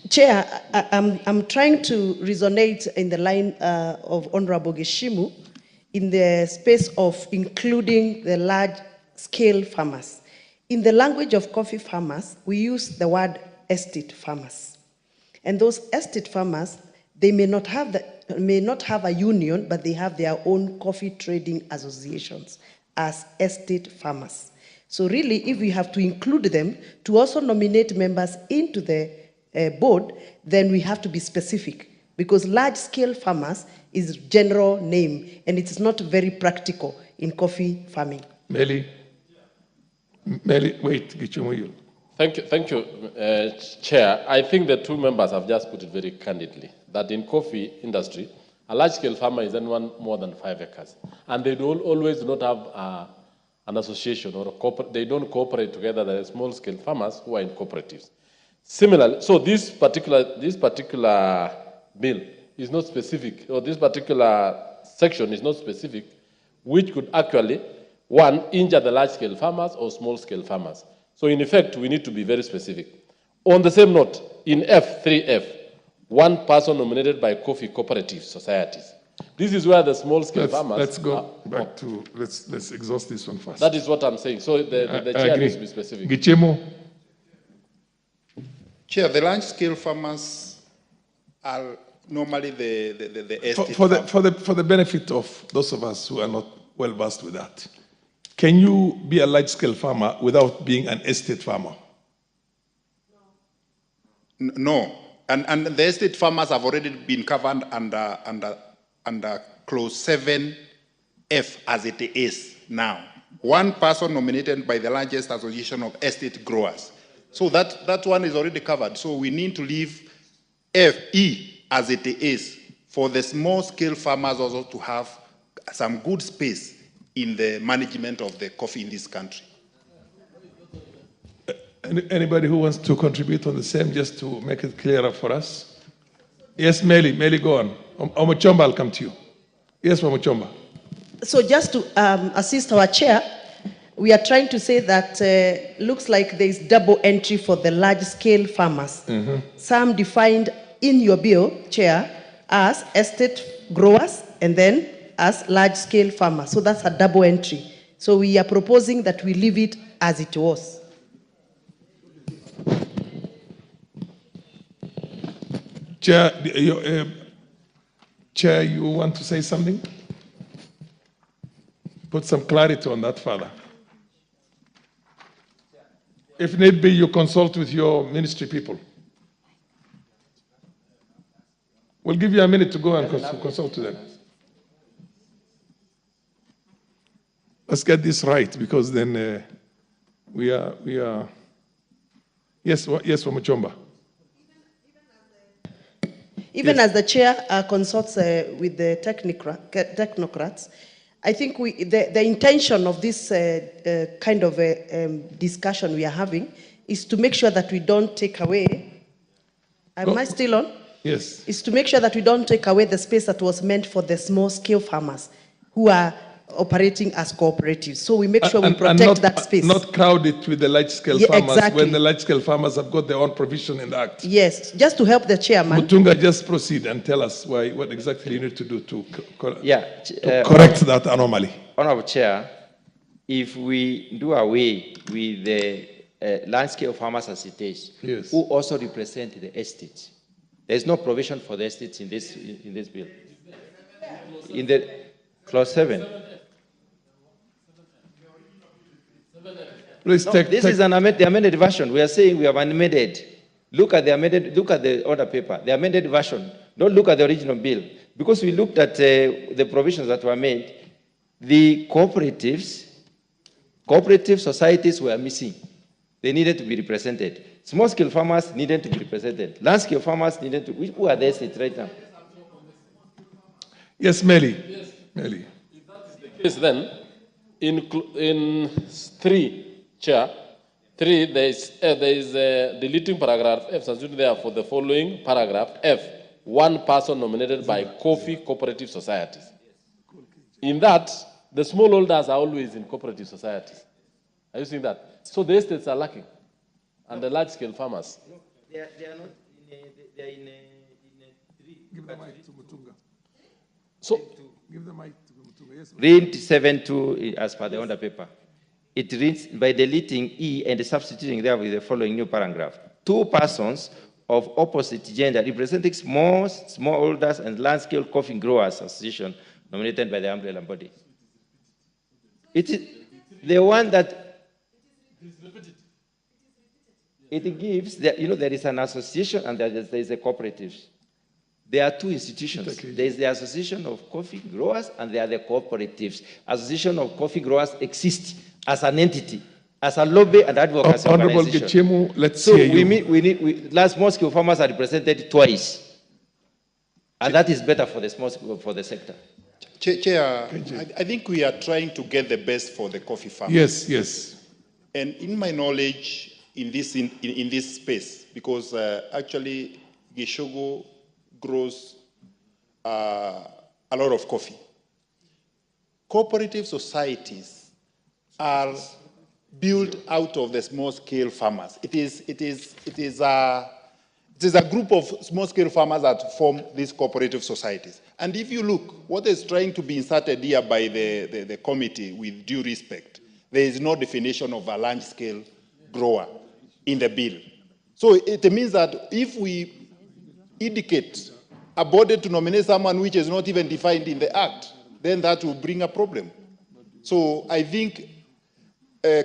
Chair, I'm trying to resonate in the line of Honorable Geshimu in the space of including the large-scale farmers. In the language of coffee farmers, we use the word estate farmers. And those estate farmers, they may not have a union, but they have their own coffee trading associations as estate farmers. So really, if we have to include them to also nominate members into the board, then we have to be specific, because large-scale farmers is general name, and it's not very practical in coffee farming. Meli, wait, Gichumuyu. Thank you, Chair. I think the two members have just put it very candidly, that in coffee industry, a large-scale farmer is anyone more than 5 acres. And they always do not have an association or they don't cooperate together. There are small-scale farmers who are in cooperatives. Similarly, so this particular bill is not specific, or this particular section is not specific, which could actually, one, injure the large-scale farmers or small-scale farmers. So in effect, we need to be very specific. On the same note, in F3F, one person nominated by coffee cooperative societies. This is where the small-scale farmers... Let's go back to, let's exhaust this one first. That is what I'm saying. So the chair needs to be specific. Gichemo. Chair, the large-scale farmers are normally the estate For the benefit of those of us who are not well versed with that, can you be a large-scale farmer without being an estate farmer? No, and the estate farmers have already been covered under clause 7F as it is now. One person nominated by the largest association of estate growers. So that one is already covered. So we need to leave FE as it is for the small-scale farmers also to have some good space in the management of the coffee in this country. Anybody who wants to contribute on the same, just to make it clearer for us? Yes, Meli, go on. Omochomba, I'll come to you. Yes, Omochomba. So just to assist our chair, we are trying to say that looks like there is double entry for the large-scale farmers. Mm-hmm. Some defined in your bill, Chair, as estate growers and then as large-scale farmers. So that's a double entry. So we are proposing that we leave it as it was. Chair, Chair, you want to say something? Put some clarity on that, Father. If need be, you consult with your ministry people. We'll give you a minute to go and consult to them. Let's get this right, because then we are. Yes, Wamuchomba. Even as the chair consults with the technocrats, I think the intention of this kind of discussion we are having is to make sure that we don't take away. Am I still on? Yes. Is to make sure that we don't take away the space that was meant for the small-scale farmers who are operating as cooperatives. So we make sure we protect that space. Not crowd it with the large-scale farmers, exactly. When the large-scale farmers have got their own provision in the Act. Yes, just to help the chairman. Mutunga, just proceed and tell us what exactly you need to do to correct that anomaly. Honorable Chair, if we do away with the large-scale farmers as it is, yes, who also represent the estates, there is no provision for the estates in this bill. In the clause 7. Please take, this is the amended version. We are saying we have amended. Look at the order paper, the amended version. Don't look at the original bill. Because we looked at the provisions that were made, the cooperative societies were missing. They needed to be represented. Small-scale farmers needed to be represented. Large-scale farmers needed to. Who are the estates right now? Yes, Meli. Yes. Meli. If that is the case, then in 3, Chair, 3, there is a deleting paragraph F, substituted there for the following paragraph F, one person nominated by coffee cooperative societies. In that, the smallholders are always in cooperative societies. Are you seeing that? So the estates are lacking, and the large-scale farmers. No, they are not. They are in a 3. Give the mic to Mutunga. So give the mic to Mutunga. Yes. Read 7.2 as per the order paper. It reads by deleting E and substituting there with the following new paragraph. 2 persons of opposite gender representing smallholders and large-scale coffee growers association nominated by the umbrella body. It is the one that It gives, there is an association and there is a cooperative. There are two institutions. There is the Association of Coffee Growers and there are the cooperatives. Association of Coffee Growers exists as an entity, as a lobby and advocacy Honorable organization. Gichemu, let's so hear you. large small-scale farmers are represented twice. And that is better for the for the sector. Chair, I think we are trying to get the best for the coffee farmers. Yes, yes. And in my knowledge in this space, because actually Gishogo grows a lot of coffee. Cooperative societies are built out of the small-scale farmers. It is a group of small-scale farmers that form these cooperative societies. And if you look, what is trying to be inserted here by the committee, with due respect, there is no definition of a large-scale grower in the bill. So it means that if we indicate a body to nominate someone which is not even defined in the Act, then that will bring a problem. So I think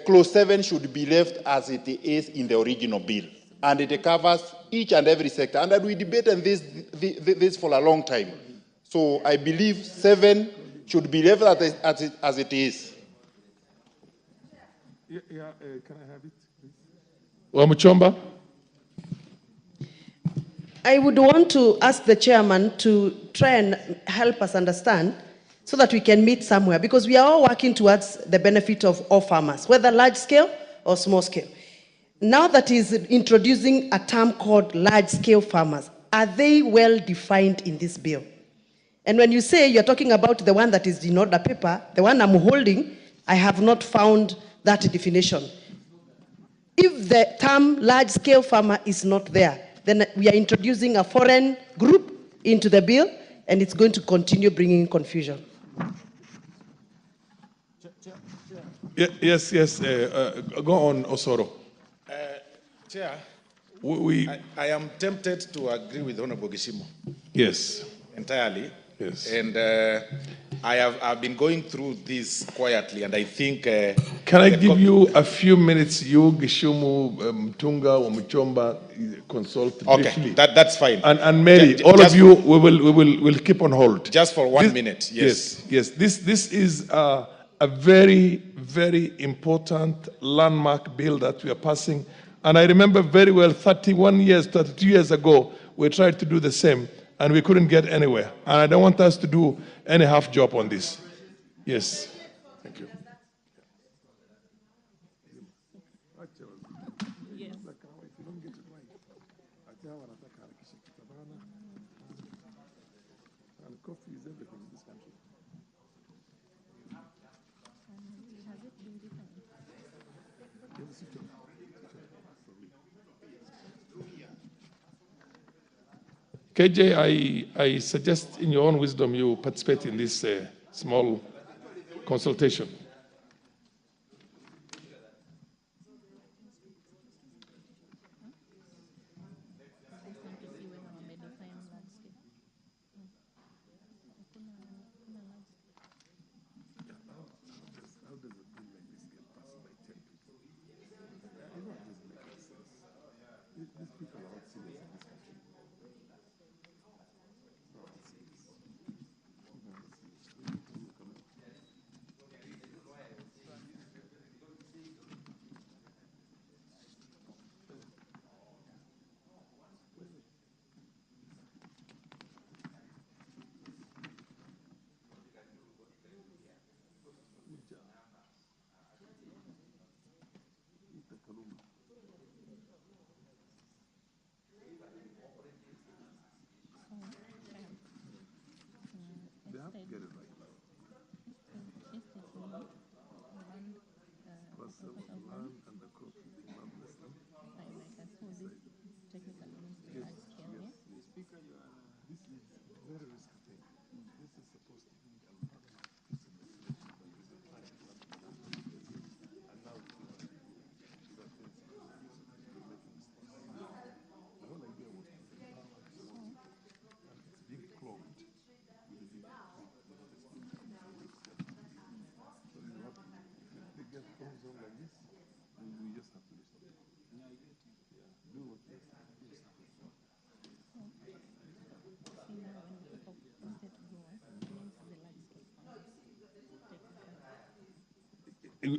Clause 7 should be left as it is in the original bill. And it covers each and every sector. And we debated this for a long time. So I believe 7 should be left as it is. Can I have it, please? Wamuchomba? I would want to ask the chairman to try and help us understand so that we can meet somewhere, because we are all working towards the benefit of all farmers, whether large scale or small scale. Now that he's introducing a term called large scale farmers, are they well defined in this bill? And when you say you're talking about the one that is in order paper, the one I'm holding, I have not found that definition. If the term large scale farmer is not there, then we are introducing a foreign group into the bill, and it's going to continue bringing confusion. Yes. Go on, Osoro. Chair, I am tempted to agree with Honorable Gishimo. Yes. Entirely. Yes. And I've been going through this quietly, and I think... Can I give you a few minutes, you, Gishumu, Mtunga, Wamuchomba, consult briefly? Okay, that's fine. And Mary, all of you, we'll keep on hold. Just for 1 minute, yes. Yes. This is a very, very important landmark bill that we are passing. And I remember very well 32 years ago, we tried to do the same, and we couldn't get anywhere. And I don't want us to do any half job on this. Yes. Thank you. KJ, I suggest in your own wisdom you participate in this small consultation.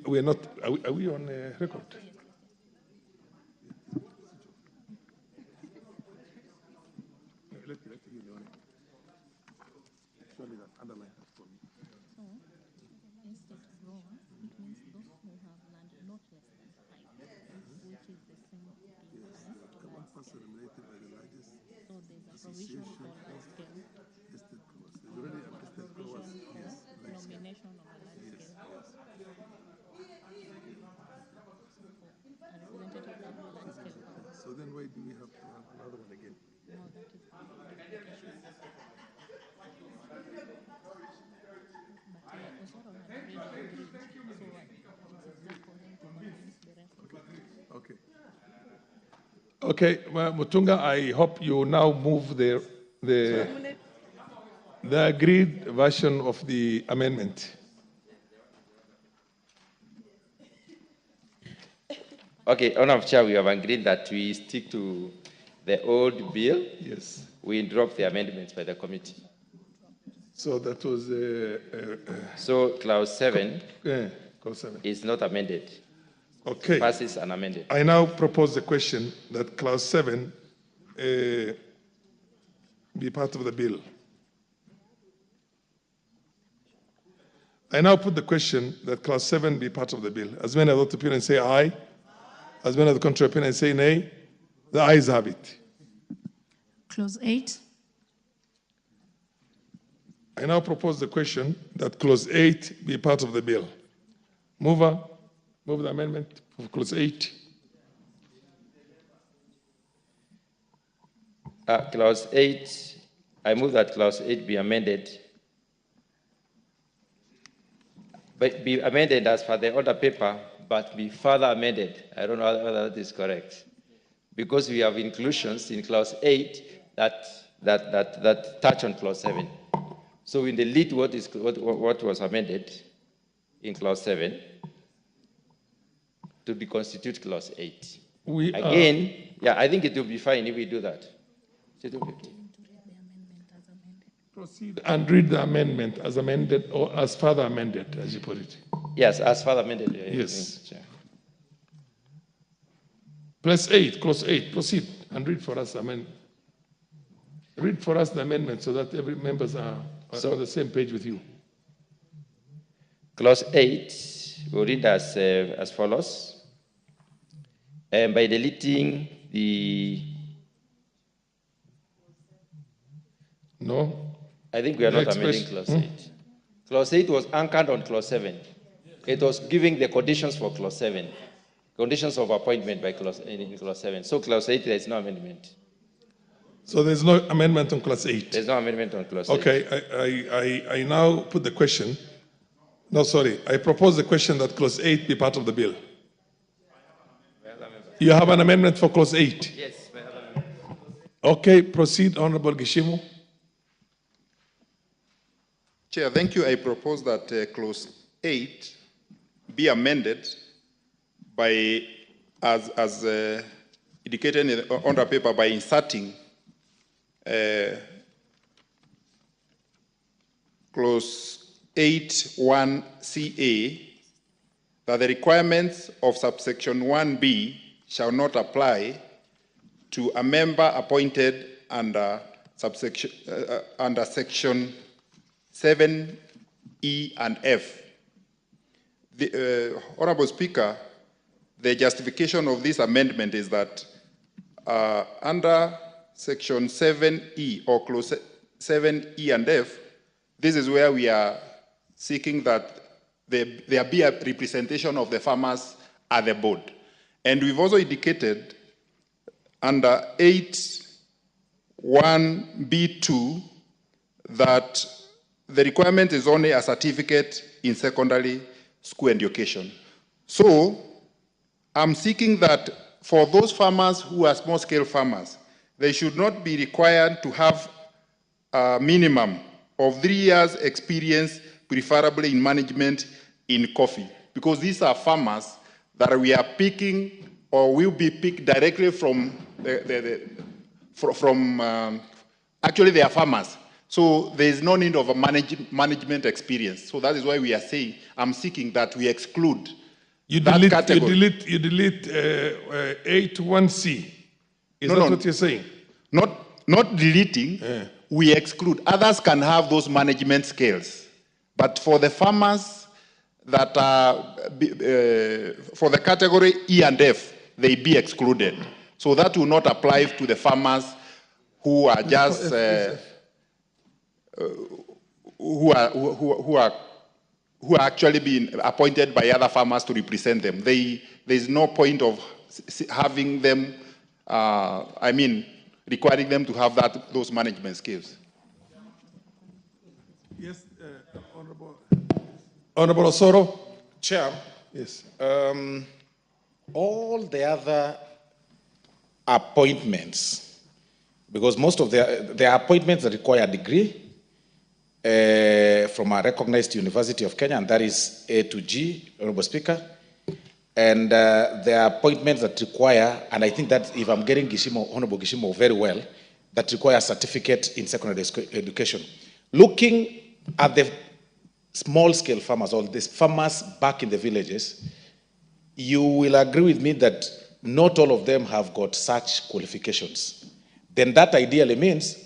We are not, are we on record? So then why do we have to have another one again? No, that is duplication. But Osoro had already agreed, so it's just for him to convince the rest of the Okay. Okay, well, Mutunga, I hope you now move the agreed version of the amendment. Okay, Honorable Chair, we have agreed that we stick to the old bill. Yes. We drop the amendments by the committee. So that was... so clause 7, clause 7 is not amended. Okay. Passes unamended. I now propose the question that clause 7 be part of the bill. I now put the question that clause 7 be part of the bill. As many of the opinions say aye, as many of the contrary opinions say nay, the ayes have it. Clause 8. I now propose the question that clause 8 be part of the bill. Mover, move the amendment of clause 8. Clause 8, I move that clause 8 be amended. But be amended as per the order paper, but be further amended. I don't know whether that is correct. Because we have inclusions in clause 8 that touch on clause 7. So we delete what was amended in clause 7 to constitute clause 8. Again, yeah, I think it will be fine if we do that. Proceed and read the amendment as amended or as further amended, as you put it. Yes, as further amended. Yes. Plus 8, clause 8. Proceed and read for us read for us the amendment so that every members are on the same page with you. Clause 8 will read as follows. By deleting the... No. I think we are not amending clause 8. Clause 8 was anchored on clause 7. It was giving the conditions for clause 7. Conditions of appointment by in clause 7. So clause 8, there is no amendment. So there's no amendment on clause 8? There's no amendment on clause 8. Okay, I now put the question. No, sorry. I propose the question that clause 8 be part of the bill. You have an amendment for clause 8? Yes. Okay, proceed, Honorable Gishimu. Chair, thank you. I propose that clause 8 be amended by, as indicated on the paper, by inserting clause 8(1)(ca), that the requirements of subsection 1b shall not apply to a member appointed under subsection under section 7E and F. Honorable Speaker, the justification of this amendment is that under section 7E or clause 7E and F, this is where we are seeking that there be a representation of the farmers at the board. And we've also indicated under 8(1)(b)(2) that the requirement is only a certificate in secondary school education. So I'm seeking that for those farmers who are small-scale farmers, they should not be required to have a minimum of 3 years experience, preferably in management in coffee, because these are farmers that we are picking or will be picked directly from actually they are farmers. So there is no need of a management experience. So that is why we are saying, I'm seeking that we exclude that category. You delete 8(1)(c). Is that what you're saying? Not deleting, we exclude. Others can have those management skills. But for the farmers that are, for the category E and F, they be excluded. So that will not apply to the farmers who are just, who are actually being appointed by other farmers to represent them. There's no point of having them, requiring them to have those management skills. Yes, Honorable Osoro. Chair. Yes. All the other appointments, because most of there are appointments that require a degree from a recognized University of Kenya, and that is A to G, Honorable Speaker. And there are appointments that require, and I think that if I'm getting Honorable Gishimo very well, that require a certificate in secondary education. Looking at the small-scale farmers, or these farmers back in the villages, you will agree with me that not all of them have got such qualifications. Then that ideally means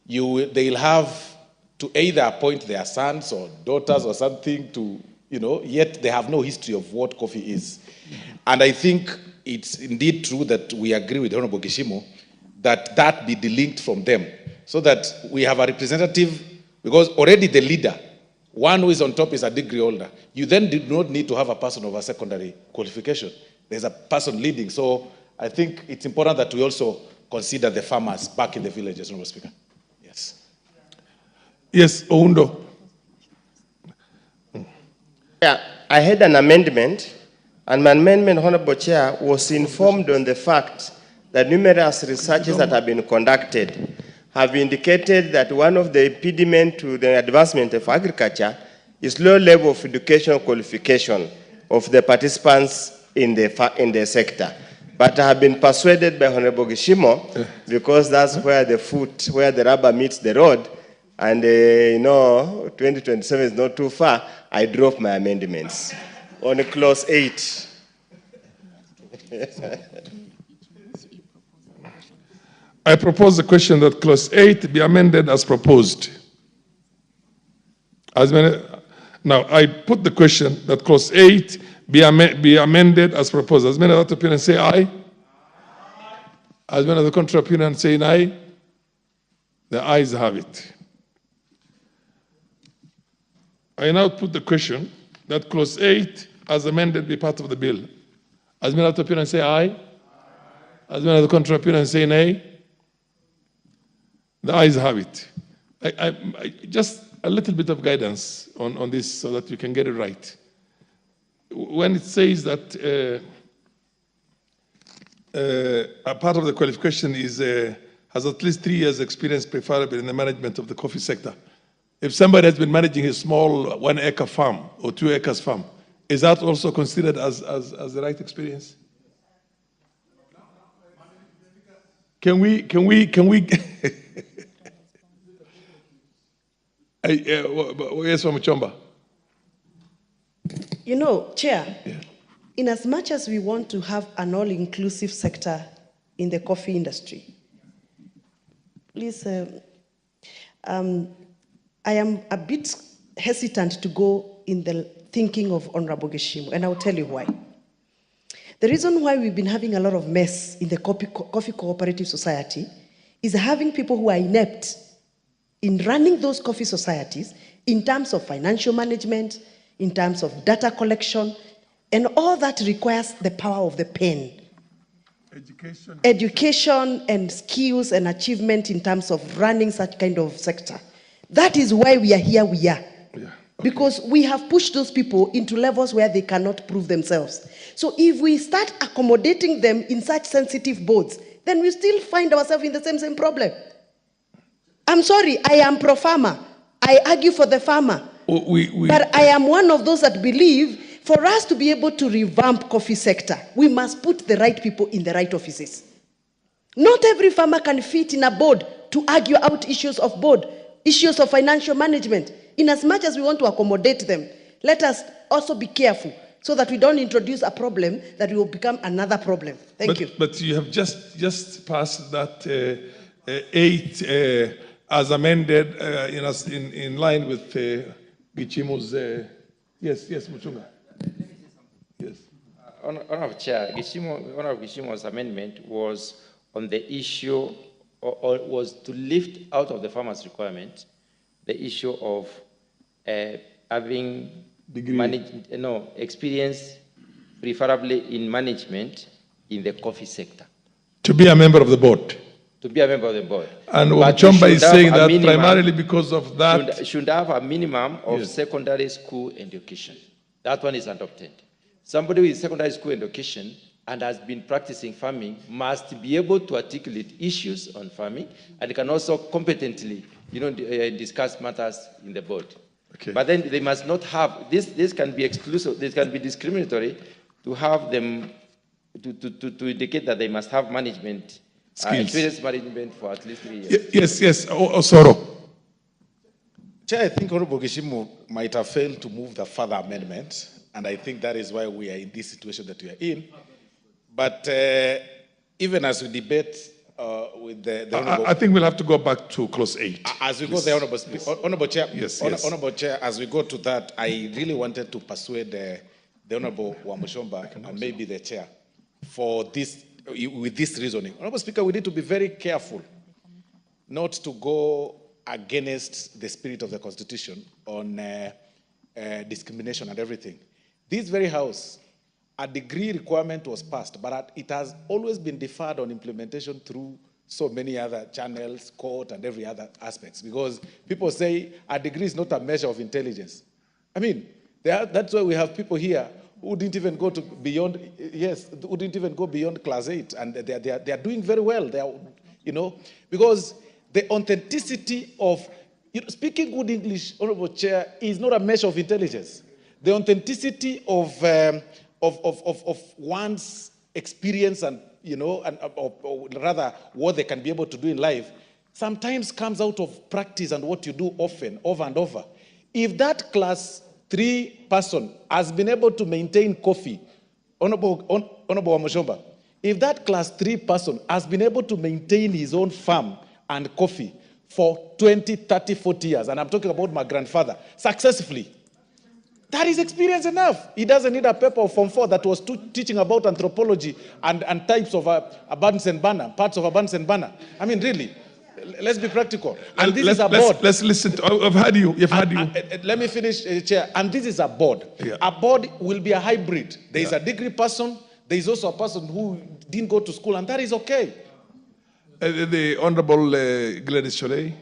they'll have to either appoint their sons or daughters or something to, yet they have no history of what coffee is. And I think it's indeed true that we agree with Honorable Gishimo that be delinked from them, so that we have a representative, because already the leader, one who is on top, is a degree holder. You then do not need to have a person of a secondary qualification. There's a person leading. So I think it's important that we also consider the farmers back in the villages, Honorable Speaker. Yes. Yes, Oundo. Yeah, I had an amendment, and my amendment, Honorable Chair, was informed on the fact that numerous researches that have been conducted have indicated that one of the impediments to the advancement of agriculture is low level of educational qualification of the participants in the sector. But I have been persuaded by Honorable Gishimo, because that's where the rubber meets the road, and 2027 is not too far, I dropped my amendments on clause 8. I propose the question that clause 8 be amended as proposed. Now, I put the question that clause 8 be amended as proposed. As many of that opinion say aye. As many of the contrary opinion say aye. The ayes have it. I now put the question that clause 8 as amended be part of the bill. As many of the opinion say aye. As many of the contrary opinion say nay. The ayes have it. Just a little bit of guidance on this so that you can get it right. When it says that a part of the qualification is has at least 3 years experience, preferably in the management of the coffee sector. If somebody has been managing a small 1 acre farm or 2 acres farm, is that also considered as the right experience? Can we yes, from Chomba. Chair, in as much as we want to have an all-inclusive sector in the coffee industry, please, I am a bit hesitant to go in the thinking of Honorable Gishimo, and I'll tell you why. The reason why we've been having a lot of mess in the coffee cooperative society is having people who are inept in running those coffee societies in terms of financial management, in terms of data collection, and all that requires the power of the pen. Education and skills and achievement in terms of running such kind of sector. That is why we are here we are. Because we have pushed those people into levels where they cannot prove themselves. So if we start accommodating them in such sensitive boards, then we still find ourselves in the same problem. I'm sorry, I am pro-farmer. I argue for the farmer. But I am one of those that believe for us to be able to revamp coffee sector, we must put the right people in the right offices. Not every farmer can fit in a board to argue out issues of board, issues of financial management. In as much as we want to accommodate them, let us also be careful so that we don't introduce a problem that will become another problem. Thank you. But you have just passed that 8 as amended in line with Gichimo's. Yes, Muchunga. Yes. Honorable Chair, Honorable Gichimo's amendment was on the issue, or was to lift out of the farmer's requirement the issue of having experience, preferably in management in the coffee sector. To be a member of the board. To be a member of the board. And Chomba is saying that primarily because of that. Should have a minimum of secondary school education. That one is adopted. Somebody with secondary school education and has been practicing farming must be able to articulate issues on farming and can also competently, discuss matters in the board. Okay. But then they must not have, this can be exclusive, this can be discriminatory to have them, to indicate that they must have management, experience management for at least 3 years. Yes, Osoro. Chair, I think Honorable Gichimo might have failed to move the further amendment, and I think that is why we are in this situation that we are in. But even as we debate with the Honorable... I think we'll have to go back to clause 8. As we go there, Honorable Chair, yes. Honorable Chair, as we go to that, I really wanted to persuade the Honorable Wamushomba and maybe the Chair for this, with this reasoning. Honorable Speaker, we need to be very careful not to go against the spirit of the Constitution on discrimination and everything. This very House, a degree requirement was passed, but it has always been deferred on implementation through so many other channels, court, and every other aspects, because people say a degree is not a measure of intelligence. I mean, that's why we have people here who didn't even go to beyond, who didn't even go beyond class 8, and they are doing very well. They are, because the authenticity of, speaking good English, Honorable Chair, is not a measure of intelligence. The authenticity of one's experience and, or rather what they can be able to do in life, sometimes comes out of practice and what you do often, over and over. If that class 3 person has been able to maintain coffee, Honorable Wamushomba, if that class 3 person has been able to maintain his own farm and coffee for 20, 30, 40 years, and I'm talking about my grandfather, successfully, that is experience enough. He doesn't need a paper of Form 4 that was teaching about anthropology and types of abundance and banner, parts of abundance and banner. I mean, really, let's be practical. And this is a board. Let's listen. I've heard you. Let me finish, Chair. And this is a board. Yeah. A board will be a hybrid. There is a degree person. There is also a person who didn't go to school, and that is okay. The Honorable Gladys Cholet.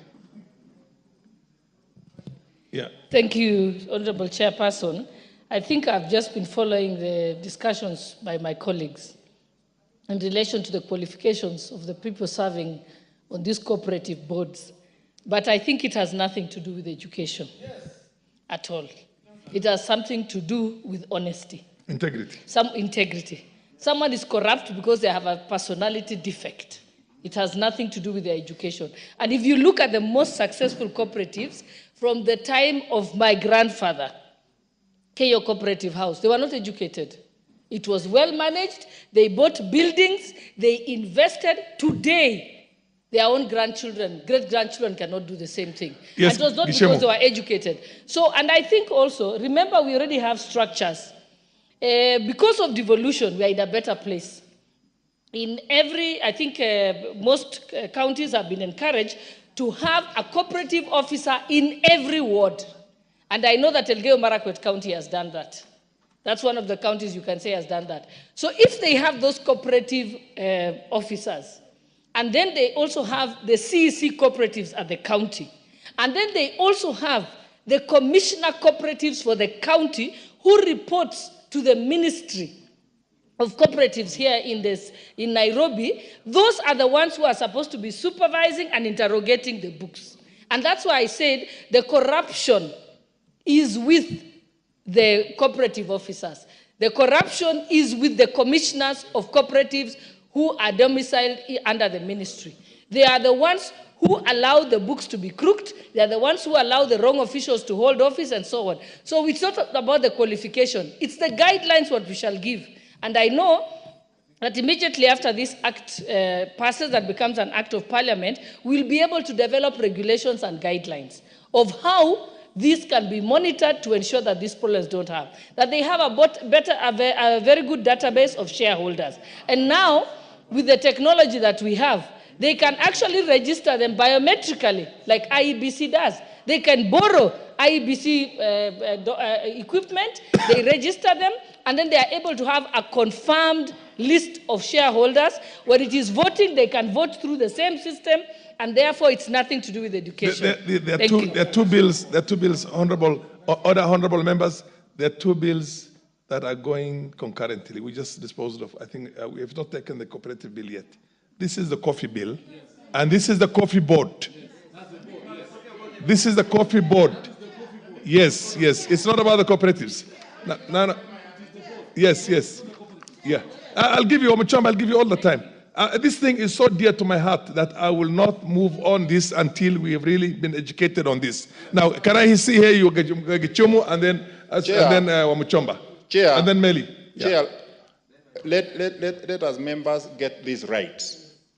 Yeah. Thank you, Honorable Chairperson. I think I've just been following the discussions by my colleagues in relation to the qualifications of the people serving on these cooperative boards. But I think it has nothing to do with education at all. It has something to do with honesty. Integrity. Some integrity. Someone is corrupt because they have a personality defect. It has nothing to do with their education. And if you look at the most successful cooperatives, from the time of my grandfather, Keyo Cooperative House, they were not educated. It was well managed. They bought buildings. They invested. Today, their own grandchildren, great-grandchildren cannot do the same thing. Yes, and it was not because they were educated. So, and I think also, remember, we already have structures. Because of devolution, we are in a better place. In every, I think most counties have been encouraged to have a cooperative officer in every ward. And I know that Elgeyo Marakwet County has done that. That's one of the counties you can say has done that. So if they have those cooperative officers, and then they also have the CEC cooperatives at the county, and then they also have the commissioner cooperatives for the county who reports to the ministry of cooperatives here in Nairobi, those are the ones who are supposed to be supervising and interrogating the books. And that's why I said the corruption is with the cooperative officers. The corruption is with the commissioners of cooperatives who are domiciled under the ministry. They are the ones who allow the books to be crooked. They are the ones who allow the wrong officials to hold office and so on. So it's not about the qualification. It's the guidelines what we shall give. And I know that immediately after this act passes and becomes an act of parliament, we'll be able to develop regulations and guidelines of how this can be monitored to ensure that these problems don't have. That they have a very good database of shareholders. And now, with the technology that we have, they can actually register them biometrically, like IEBC does. They can borrow IEBC equipment, they register them, and then they are able to have a confirmed list of shareholders. When it is voting, they can vote through the same system, and therefore it's nothing to do with education. There are two bills, other honorable members. There are two bills that are going concurrently. We just disposed of, I think, we have not taken the cooperative bill yet. This is the coffee bill, and this is the coffee board. This is the coffee board. Yes, yes. It's not about the cooperatives. No. Yes. Yeah. I'll give you, Mutembei, I'll give you all the time. This thing is so dear to my heart that I will not move on this until we have really been educated on this. Now, can I see here you Gichumu and then Mutembei? Chair. And then Meli. Chair, let us members get this right.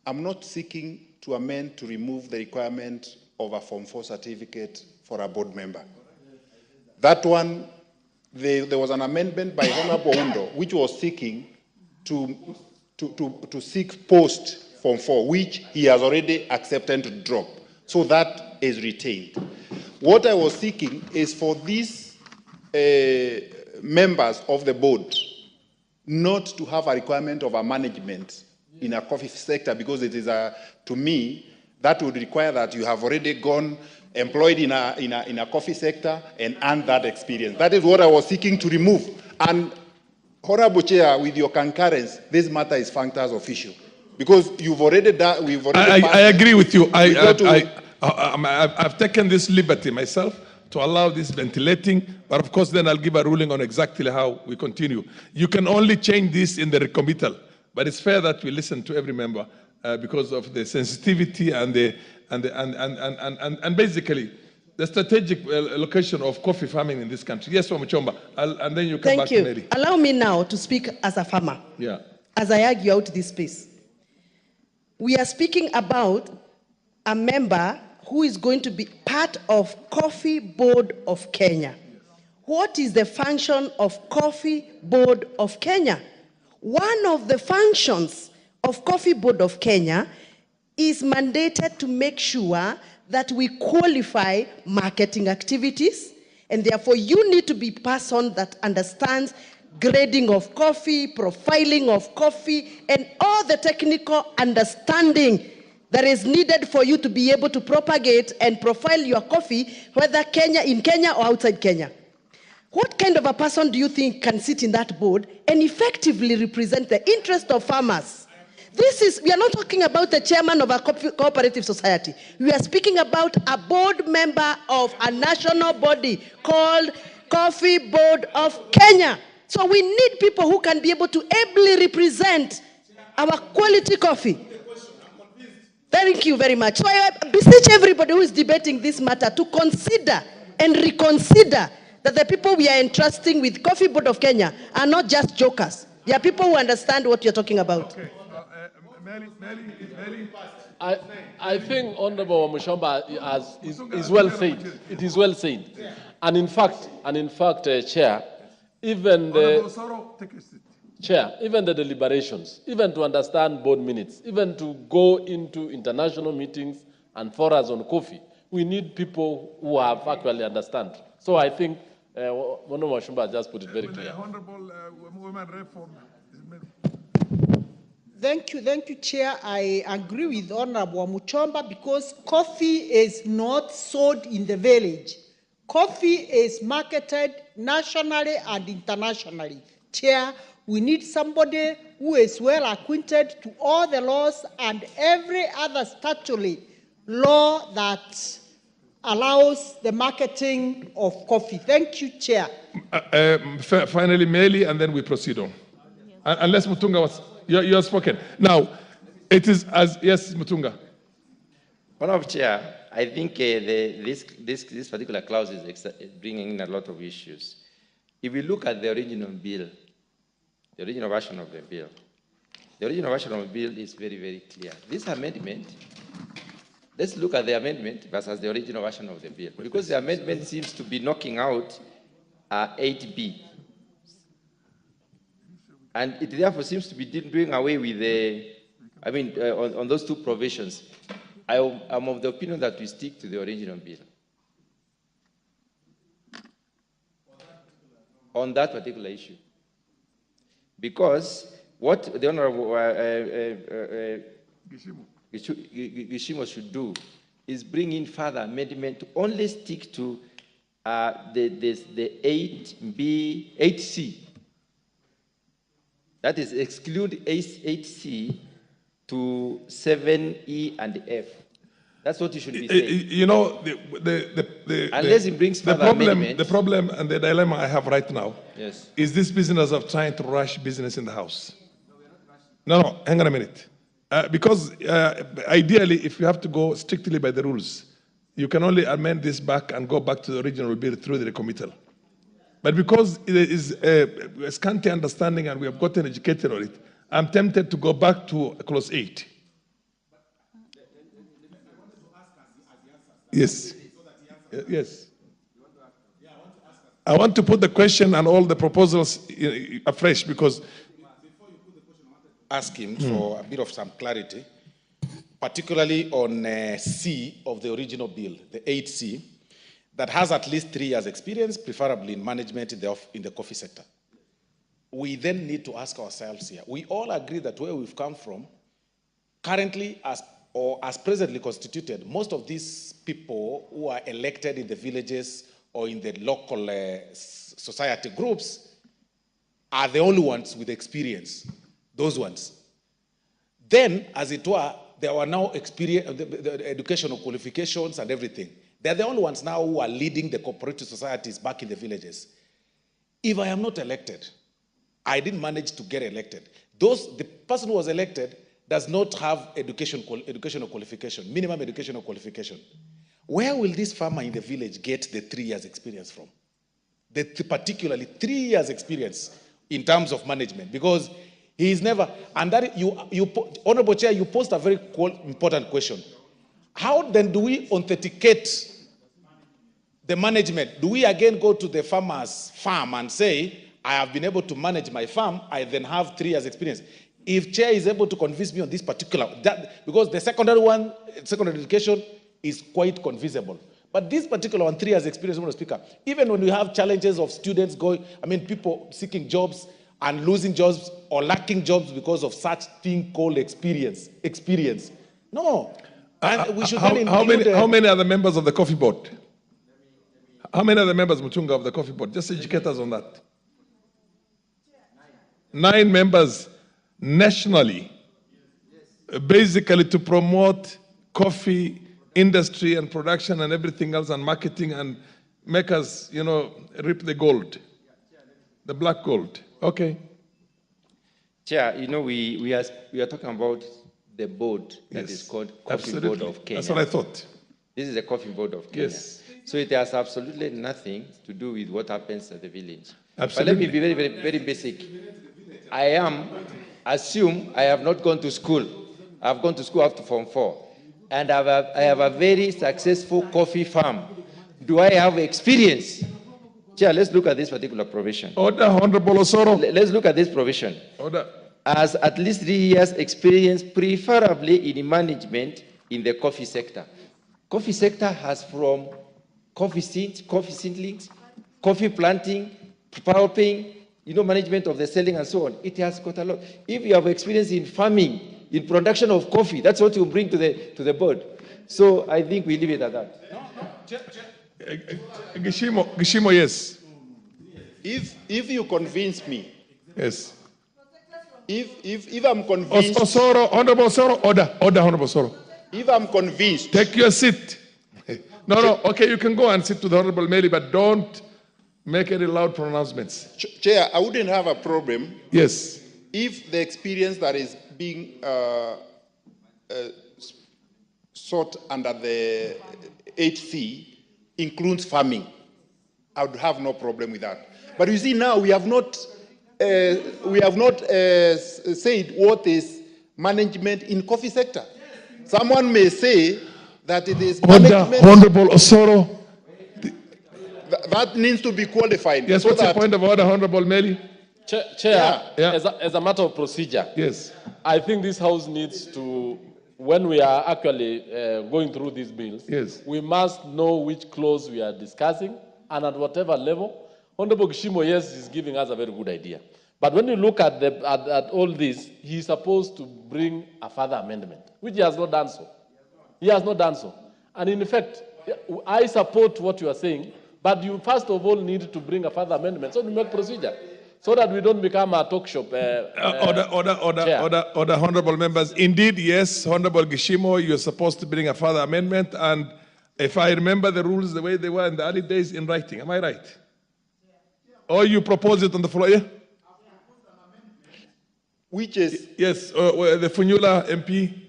I'm not seeking to amend to remove the requirement of a Form 4 certificate for a board member. That one, there was an amendment by Honorable Undo, which was seeking to seek post Form 4, which he has already accepted to drop. So that is retained. What I was seeking is for these members of the board not to have a requirement of a management in a coffee sector, because it is to me, that would require that you have already gone employed in a coffee sector and earned that experience. That is what I was seeking to remove. And Honorable Chair, with your concurrence, this matter is functas official, because you've already done. We've already. I agree with you. I've taken this liberty myself to allow this ventilating, but of course then I'll give a ruling on exactly how we continue. You can only change this in the recommittal, but it's fair that we listen to every member because of the sensitivity and basically the strategic location of coffee farming in this country. Yes, Mutembei, and then you come back to Mary. Allow me now to speak as a farmer. Yeah. As I argue out this space. We are speaking about a member who is going to be part of Coffee Board of Kenya. What is the function of Coffee Board of Kenya? One of the functions of Coffee Board of Kenya is mandated to make sure that we qualify marketing activities, and therefore you need to be a person that understands grading of coffee, profiling of coffee, and all the technical understanding that is needed for you to be able to propagate and profile your coffee, whether in Kenya or outside Kenya. What kind of a person do you think can sit in that board and effectively represent the interest of farmers? We are not talking about the chairman of a cooperative society. We are speaking about a board member of a national body called Coffee Board of Kenya. So we need people who can be able to ably represent our quality coffee. Thank you very much. So I beseech everybody who is debating this matter to consider and reconsider that the people we are entrusting with Coffee Board of Kenya are not just jokers. They are people who understand what you're talking about. Okay. I think Honorable Mutembei is well said. It is well said. And in fact, Chair, even the deliberations, even to understand board minutes, even to go into international meetings and forums on coffee, we need people who have actually understand. So I think Honorable Mutembei just put it very clear. Honorable Women Rep from Thank you, Chair. I agree with Honorable Mutembei because coffee is not sold in the village. Coffee is marketed nationally and internationally. Chair, we need somebody who is well acquainted to all the laws and every other statutory law that allows the marketing of coffee. Thank you, Chair. Finally, Meli, and then we proceed on. Unless Mutunga was... You have spoken. Now, it is as, yes, Mutunga. Honorable Chair, I think this particular clause is bringing in a lot of issues. If we look at the original bill, the original version of the bill, the original version of the bill is very, very clear. This amendment, let's look at the amendment versus the original version of the bill, because the amendment seems to be knocking out 8B. And it therefore seems to be doing away with the, on those two provisions. I'm of the opinion that we stick to the original bill. On that particular issue. Because what the Honorable Gishimo should do is bring in further amendment to only stick to the 8C. That is, exclude 8C to 7E and F. That's what you should be saying. You know, unless it brings further amendment. The problem and the dilemma I have right now yes. is this business of trying to rush business in the House. No, hang on a minute. Because ideally, if you have to go strictly by the rules, you can only amend this back and go back to the original bill through the committal. But because there is a scanty understanding and we have gotten educated on it, I'm tempted to go back to clause 8. Yes. Yes. I want to put the question and all the proposals afresh because ask him for a bit of some clarity, particularly on C of the original bill, the 8C, that has at least 3 years experience, preferably in management in the coffee sector. We then need to ask ourselves here, we all agree that where we've come from, currently as presently constituted, most of these people who are elected in the villages or in the local society groups are the only ones with experience, those ones. Then, as it were, there were now the educational qualifications and everything. They're the only ones now who are leading the cooperative societies back in the villages. If I am not elected, I didn't manage to get elected. The person who was elected does not have educational qualification, minimum educational qualification. Where will this farmer in the village get the 3 years experience from? Particularly 3 years experience in terms of management, because he is never, and that Honorable Chair, you posed a very important question. How then do we authenticate the management? Do we again go to the farmer's farm and say, I have been able to manage my farm, I then have 3 years experience? If Chair is able to convince me on this particular, because the secondary education is quite convincible. But this particular one, 3 years experience, Mr. Speaker, even when we have challenges of students people seeking jobs and losing jobs or lacking jobs because of such thing called experience. No. And we should how many are the members of the coffee board? How many are the members, Mutunga, of the coffee board? Just educate us on that. 9 members nationally, basically to promote coffee industry and production and everything else and marketing and make us, reap the gold, the black gold. Okay. Chair, we are talking about the board that is called Coffee Board of Kenya. That's what I thought. This is the Coffee Board of Kenya. Yes. So it has absolutely nothing to do with what happens at the village. Absolutely. But let me be very, very, very basic. Assume I have not gone to school. I've gone to school up to Form 4. And I have a very successful coffee farm. Do I have experience? Chair, let's look at this particular provision. Order, Honorable Osoro. Let's look at this provision. Order. As at least 3 years experience, preferably in management in the coffee sector. Coffee sector has from coffee seedlings, coffee planting, pulping, management of the selling and so on. It has got a lot. If you have experience in farming, in production of coffee, that's what you bring to the board. So I think we leave it at that. Gishimo, yes. If you convince me. Yes. If I'm convinced. Osoro, Honorable Osoro, order, Honorable Osoro. If I'm convinced. Take your seat. No, okay, you can go and sit to the Honorable Meli, but don't make any loud pronouncements. Chair, I wouldn't have a problem. Yes. if the experience that is being sought under the 8C includes farming, I would have no problem with that. But you see, now we have not said what is management in coffee sector. Someone may say that it is management. Honorable Osoro. That needs to be qualified. Yes, so what's your point of order, Honorable Meli? Chair, as a matter of procedure, yes, I think this House needs to, when we are actually going through these bills, yes, we must know which clause we are discussing, and at whatever level. Honorable Kishimo, yes, is giving us a very good idea. But when you look at, at all this, he's supposed to bring a further amendment, which he has not done so. He has not done so. And in effect, I support what you are saying, but you first of all need to bring a further amendment so to make procedure, so that we don't become a talk shop. Order, honorable members. Indeed, yes, Honorable Gishimo, you're supposed to bring a further amendment, and if I remember the rules the way they were in the early days, in writing. Am I right? Or you propose it on the floor? Yeah? Which is? Yes, the Funyula MP.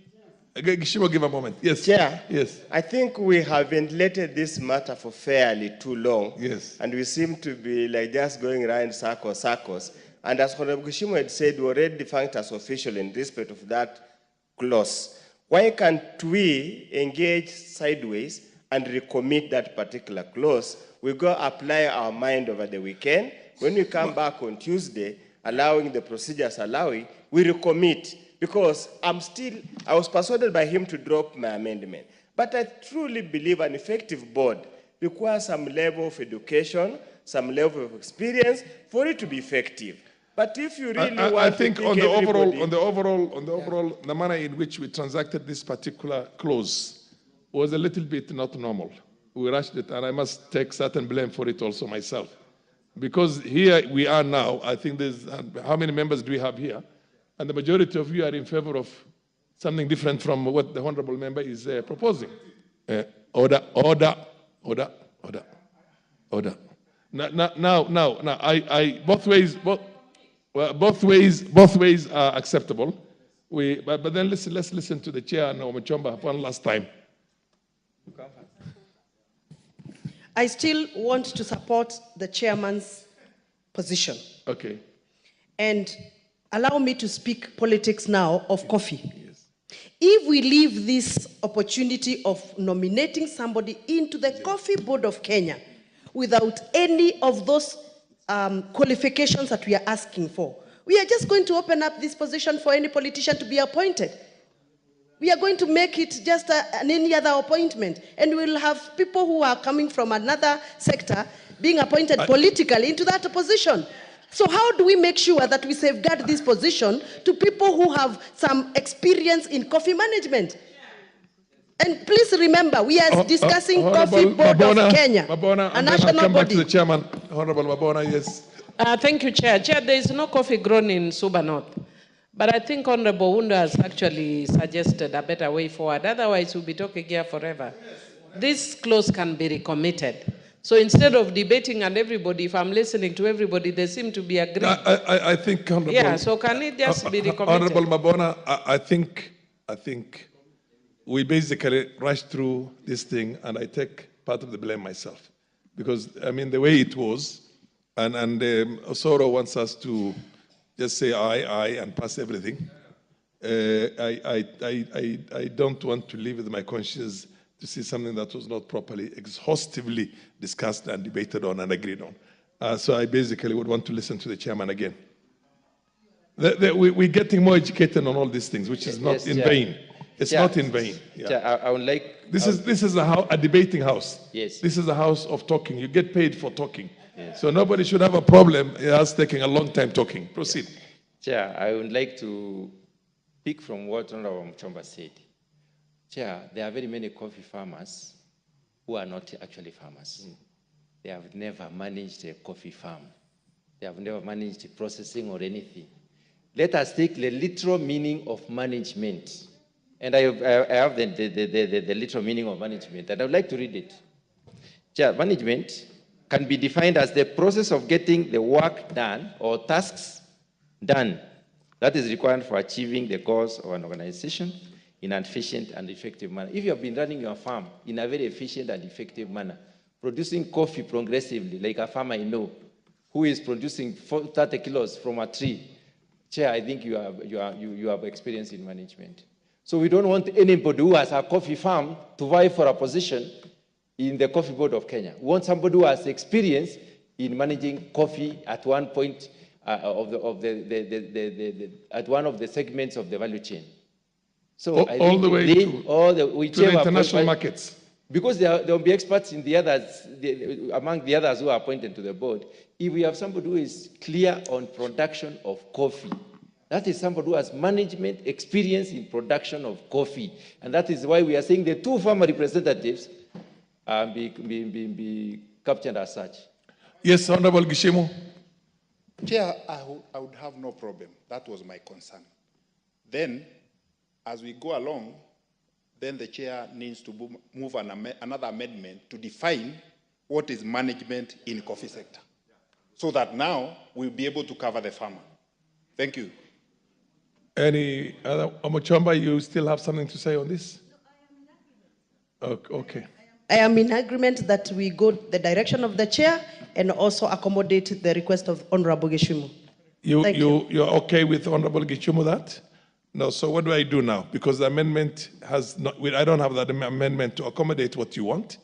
Gishimo, give a moment. Yes. Chair. Yes. I think we have ventilated this matter for fairly too long. Yes. And we seem to be like just going around circles. And as Honorable Gishimo had said, we already defunct as official in respect of that clause. Why can't we engage sideways and recommit that particular clause? We go apply our mind over the weekend. When we come back on Tuesday, allowing the procedures allowing, we recommit. Because I was persuaded by him to drop my amendment. But I truly believe an effective board requires some level of education, some level of experience for it to be effective. But if you really want I think to on the overall, the manner in which we transacted this particular clause was a little bit not normal. We rushed it, and I must take certain blame for it also myself. Because here we are now, I think there's, how many members do we have here? And the majority of you are in favor of something different from what the honorable member is proposing. Order. Now, both ways are acceptable. But then let's listen to the chair and Mutembei one last time. I still want to support the chairman's position. Okay. And allow me to speak politics now of coffee. Yes. If we leave this opportunity of nominating somebody into the Coffee Board of Kenya without any of those qualifications that we are asking for, we are just going to open up this position for any politician to be appointed. We are going to make it just any other appointment, and we'll have people who are coming from another sector being appointed politically into that position. So how do we make sure that we safeguard this position to people who have some experience in coffee management? And please remember, we are discussing Coffee Board of Kenya, a national come back body. to the chairman, Honorable Mabona, yes. Thank you, Chair. Chair, there is no coffee grown in Suba North. But I think Honorable Wunda has actually suggested a better way forward. Otherwise, we'll be talking here forever. This clause can be recommitted. So instead of debating and everybody, if I'm listening to everybody, they seem to be agreeing. I think, Honorable... Yeah, so can it just be recommitted? Honorable Mabona, I think we basically rushed through this thing, and I take part of the blame myself. Because, I mean, the way it was, and Osoro wants us to just say aye, and pass everything. I don't want to live with my conscience to see something that was not properly, exhaustively discussed and debated on and agreed on. So I basically would want to listen to the chairman again. We're getting more educated on all these things, which is not in vain. It's not in vain. Yeah. I would like... This is a debating house. Yes. This is a house of talking. You get paid for talking. Yes. So nobody should have a problem us taking a long time talking. Proceed. Chair, I would like to pick from what Honorable Mutembei said. Chair, there are very many coffee farmers who are not actually farmers. They have never managed a coffee farm. They have never managed processing or anything. Let us take the literal meaning of management. And I have the literal meaning of management, and I would like to read it. Chair, management can be defined as the process of getting the work done or tasks done that is required for achieving the goals of an organization in an efficient and effective manner. If you have been running your farm in a very efficient and effective manner, producing coffee progressively, like a farmer I know, who is producing 30 kilos from a tree, Chair, I think you have experience in management. So we don't want anybody who has a coffee farm to vie for a position in the Coffee Board of Kenya. We want somebody who has experience in managing coffee at one point at one of the segments of the value chain. So all the way to the international markets. Because there will be experts in the others, among the others who are appointed to the board. If we have somebody who is clear on production of coffee, that is somebody who has management experience in production of coffee. And that is why we are saying the two farmer representatives be captured as such. Yes, Honorable Gishimu. Chair, I would have no problem. That was my concern. Then, as we go along, then the chair needs to move another amendment to define what is management in coffee sector, so that now we'll be able to cover the farmer. Thank you. Any other? Omochomba, you still have something to say on this? Okay. I am in agreement that we go the direction of the chair and also accommodate the request of Honorable Gishimu. You're okay with Honorable Gishimu that? No, so what do I do now? Because the amendment has not, I don't have that amendment to accommodate what you want.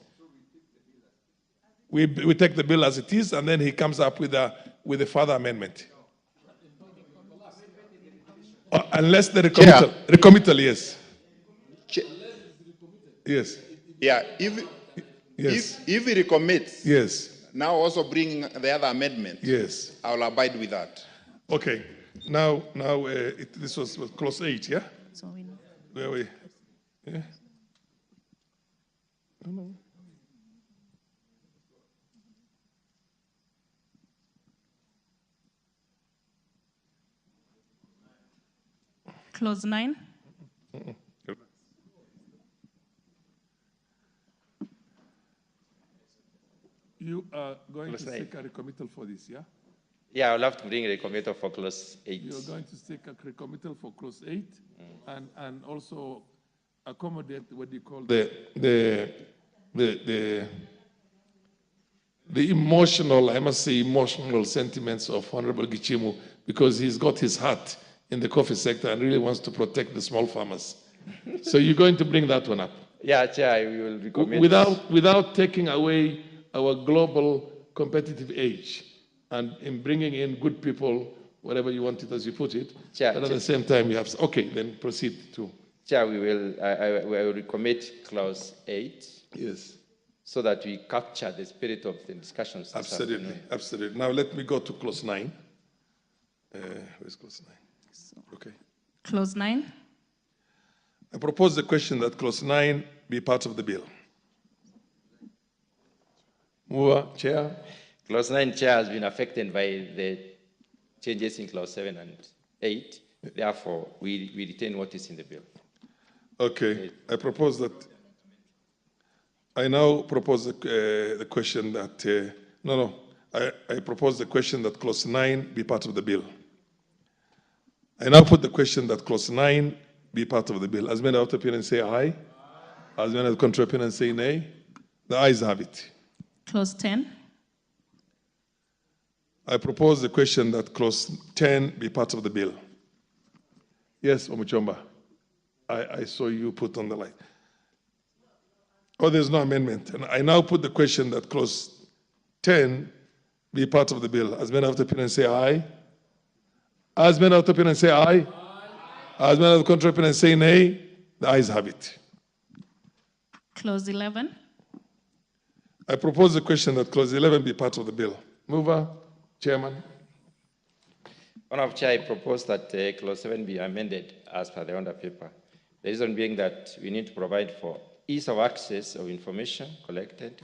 We take the bill as it is, and then he comes up with a further amendment. Unless the recommittal, yes. Yes. Yeah, if he recommits, yes. Now also bring the other amendment. Yes. I will abide with that. Okay. Now, this was clause 8, yeah? So we know. Where we? Yeah. No. Clause 9. You are going to seek a recommittal for this, yeah? Yeah, I'll have to bring a recommittal for clause 8. You're going to seek a recommittal for clause 8 and also accommodate what you call the emotional, I must say, emotional sentiments of Honorable Gichimu, because he's got his heart in the coffee sector and really wants to protect the small farmers. So you're going to bring that one up? Yeah, Chair, I will recommend. Without taking away our global competitive edge and in bringing in good people, whatever you want it as you put it, Chair, but at the same time you have, okay, then proceed to. Chair, I will recommit clause 8. Yes. So that we capture the spirit of the discussions. Absolutely, absolutely. Now let me go to clause 9. Where's clause 9? Okay. Clause 9. I propose the question that clause 9 be part of the bill. Mover, Chair. Clause 9, Chair, has been affected by the changes in clause 7 and 8. Therefore, we retain what is in the bill. Okay. I propose that. I now propose the question that, I propose the question that clause 9 be part of the bill. I now put the question that clause 9 be part of the bill. As many out of opinion say aye. As many of contrary opinion say nay. The ayes have it. Clause 10. I propose the question that clause 10 be part of the bill. Yes, Omuchomba. I saw you put on the line. Oh, there's no amendment. And I now put the question that clause 10 be part of the bill. As many of the opinion say aye. As many of the opinion say aye. As many of the contrary opinion say nay. The ayes have it. Clause 11. I propose the question that clause 11 be part of the bill. Mover, Chairman. Honourable Chair, I propose that clause 7 be amended as per the order paper. The reason being that we need to provide for ease of access of information collected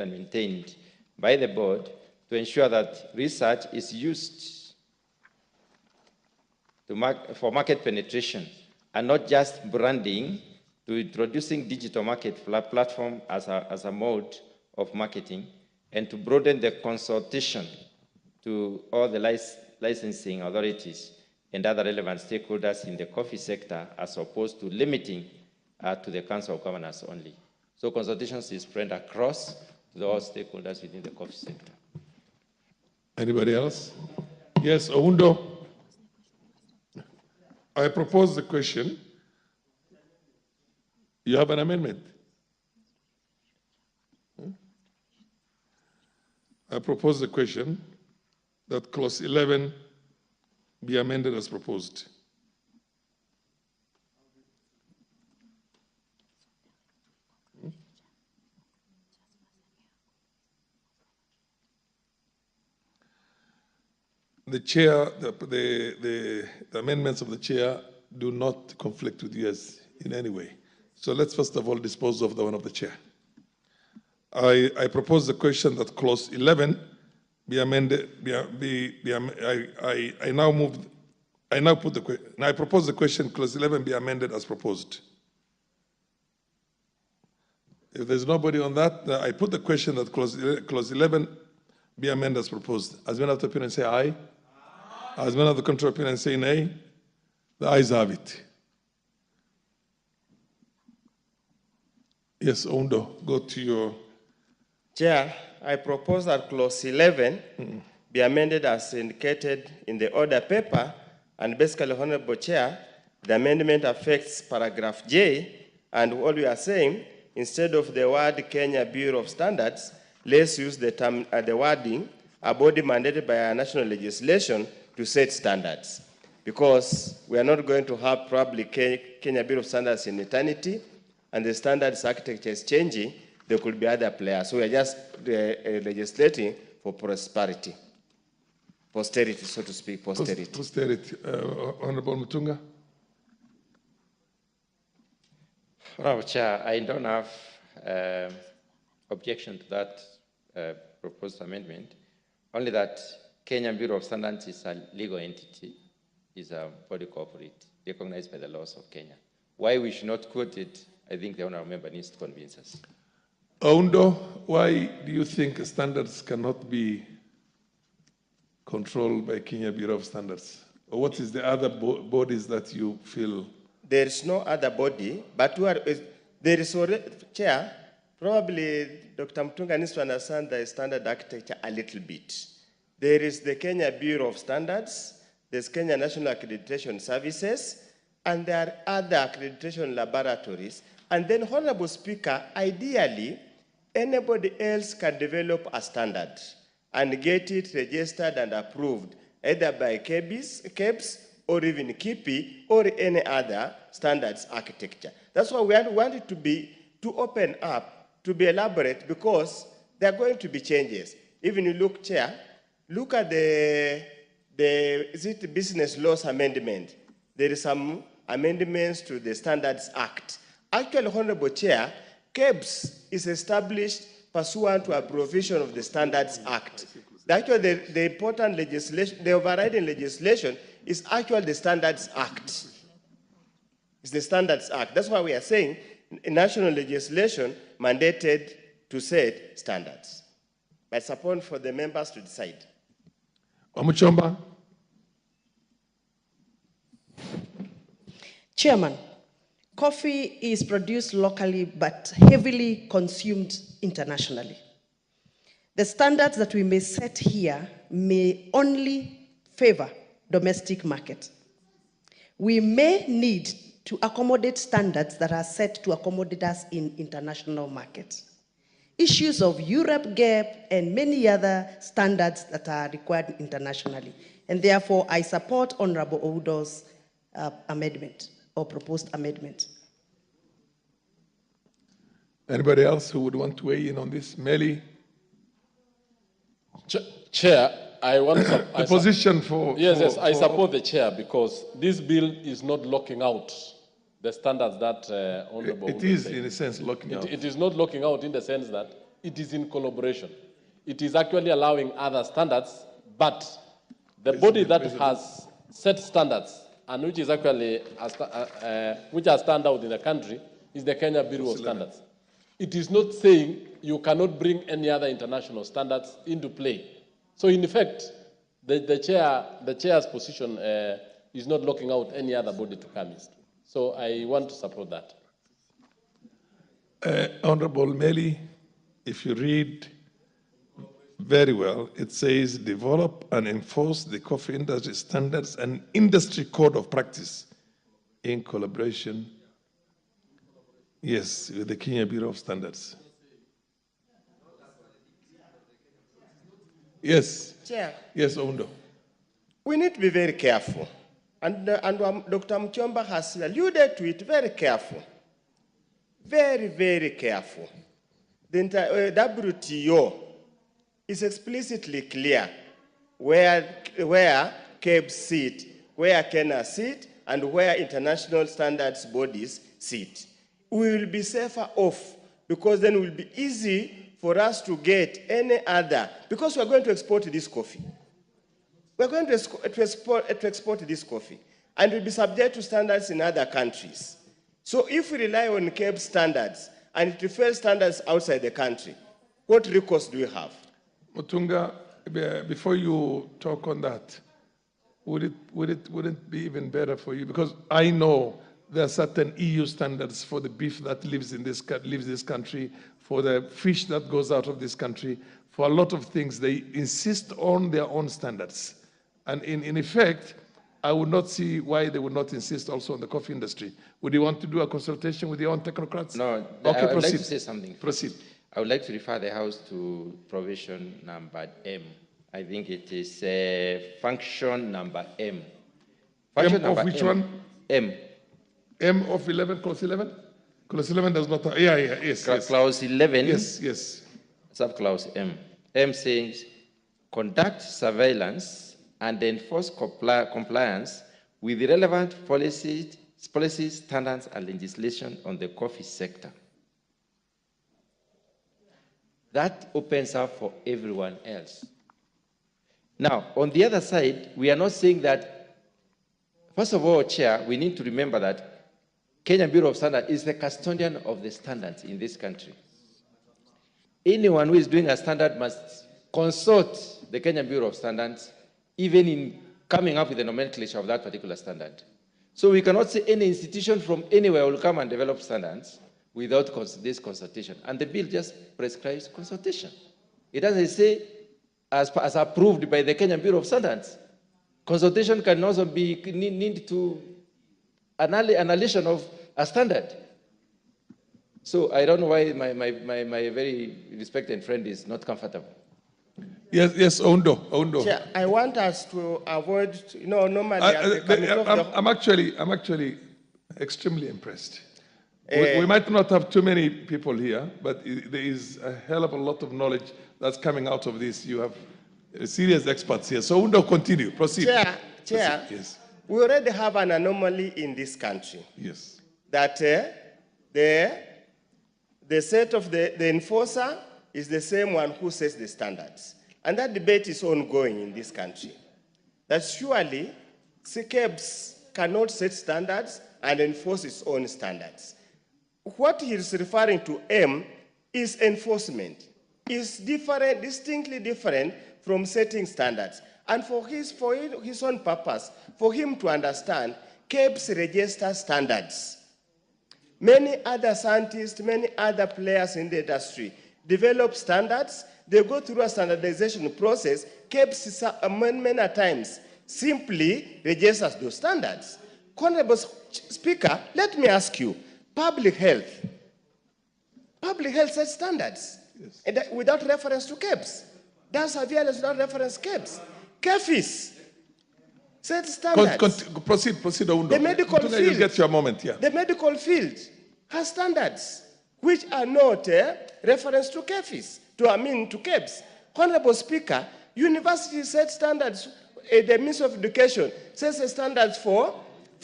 and maintained by the board to ensure that research is used for market penetration and not just branding, to introducing digital market platform as a mode of marketing, and to broaden the consultation to all the licensing authorities and other relevant stakeholders in the coffee sector, as opposed to limiting to the Council of Governors only. So consultations is spread across to all stakeholders within the coffee sector. Anybody else? Yes, Oundo. I propose the question. You have an amendment? I propose the question that clause 11 be amended as proposed. The chair, the amendments of the chair do not conflict with yours in any way. So let's first of all dispose of the one of the chair. I propose the question that clause 11 be amended. I propose the question clause 11 be amended as proposed. If there's nobody on that, I put the question that clause 11 be amended as proposed. As many of the opinion say aye. As many of the contrary opinion say nay. The ayes have it. Yes, Oundo, go to your... Chair, I propose that clause 11 be amended as indicated in the order paper, and basically, Honorable Chair, the amendment affects paragraph J, and all we are saying, instead of the word Kenya Bureau of Standards, let's use the term, the wording, a body mandated by our national legislation to set standards. Because we are not going to have probably Kenya Bureau of Standards in eternity, and the standards architecture is changing, there could be other players. So we are just legislating for prosperity. Posterity, so to speak, posterity. Posterity. Honorable Mutunga? Honorable Chair, I don't have objection to that proposed amendment, only that Kenya Bureau of Standards is a legal entity, is a body corporate, recognized by the laws of Kenya. Why we should not quote it, I think the honorable member needs to convince us. Oundo, why do you think standards cannot be controlled by Kenya Bureau of Standards? Or what is the other bodies that you feel? There is no other body, but there is already, Chair, probably Dr. Mutunga needs to understand the standard architecture a little bit. There is the Kenya Bureau of Standards, there's Kenya National Accreditation Services, and there are other accreditation laboratories. And then, Honorable Speaker, ideally, anybody else can develop a standard and get it registered and approved, either by KEBS or even KIPI or any other standards architecture. That's why we want it to open up, to be elaborate, because there are going to be changes. Even you look, Chair, look at the Business Laws Amendment. There is some amendments to the Standards Act. Actually, Honorable Chair, KEBS is established pursuant to a provision of the Standards Act. Actually, the important legislation, the overriding legislation is actually the Standards Act. It's the Standards Act. That's why we are saying national legislation mandated to set standards. But it's upon for the members to decide. Omuchomba. Chairman, coffee is produced locally but heavily consumed internationally. The standards that we may set here may only favor domestic market. We may need to accommodate standards that are set to accommodate us in international markets. Issues of Europe GAP and many other standards that are required internationally. And therefore, I support Honorable Oudo's amendment or proposed amendment. Anybody else who would want to weigh in on this? Melly? Chair, I want to... the position for... Yes, I support the chair because this bill is not locking out the standards that Honorable... It is, in a sense, locking out. It is not locking out in the sense that it is in collaboration. It is actually allowing other standards, but the body that has set standards and which is actually which are stand out in the country is the Kenya Bureau of Standards. It is not saying you cannot bring any other international standards into play. So in effect, the chair's position is not locking out any other body to come in. So I want to support that. Honorable Meli, if you read very well, it says develop and enforce the coffee industry standards and industry code of practice in collaboration, yes, with the Kenya Bureau of Standards. Yes. Chair. Yes, Ondo. We need to be very careful. And Dr. Mutembei has alluded to it, very careful. Very, very careful. The WTO is explicitly clear where CABs sit, where Kenya sit, and where international standards bodies sit. We will be safer off because then it will be easy for us to get any other, because we're going to export this coffee. We're going to export this coffee, and we'll be subject to standards in other countries. So if we rely on CAB standards and it refers standards outside the country, what recourse do we have? Mutunga, before you talk on that, would it be even better for you? Because I know there are certain EU standards for the beef that lives this country, for the fish that goes out of this country, for a lot of things. They insist on their own standards. And in effect, I would not see why they would not insist also on the coffee industry. Would you want to do a consultation with your own technocrats? No, okay, I would like to say something. Proceed. I would like to refer the House to provision number M. I think it is function number M. Function M number of which M. one? M. M of 11, clause 11? Clause 11 does not, yes. Clause 11. Yes. Subclause M. M says, conduct surveillance and enforce compliance with the relevant policies, standards, and legislation on the coffee sector. That opens up for everyone else. Now, on the other side, we are not saying that, first of all, Chair, we need to remember that Kenya Bureau of Standards is the custodian of the standards in this country. Anyone who is doing a standard must consult the Kenya Bureau of Standards, even in coming up with the nomenclature of that particular standard. So we cannot say any institution from anywhere will come and develop standards without this consultation. And the bill just prescribes consultation. It doesn't say, as approved by the Kenya Bureau of Standards. Consultation can also be need to annihilation of a standard. So I don't know why my very respected friend is not comfortable. Yes, Ondo. Chair, I want us to avoid, normally... I'm actually extremely impressed. We might not have too many people here, but there is a hell of a lot of knowledge that's coming out of this. You have serious experts here. So Ondo, continue. Proceed. Chair, yes. We already have an anomaly in this country. Yes. That the set of the enforcer is the same one who sets the standards. And that debate is ongoing in this country. That surely CCABs cannot set standards and enforce its own standards. What he is referring to, M, is enforcement. It's different, distinctly different from setting standards. And for his own purpose, for him to understand, CABs register standards. Many other scientists, many other players in the industry develop standards. They go through a standardization process. CABs, many times, simply registers those standards. Honorable Speaker, let me ask you, public health sets standards, yes, without reference to CABs. Does surveillance without reference to CABs. CAFIS sets standards. Proceed, Ondo. The medical field, you get your moment, yeah. The medical field has standards which are not reference to CAFIS, to CABs. Honorable Speaker, universities set standards. The Ministry of Education sets the standards for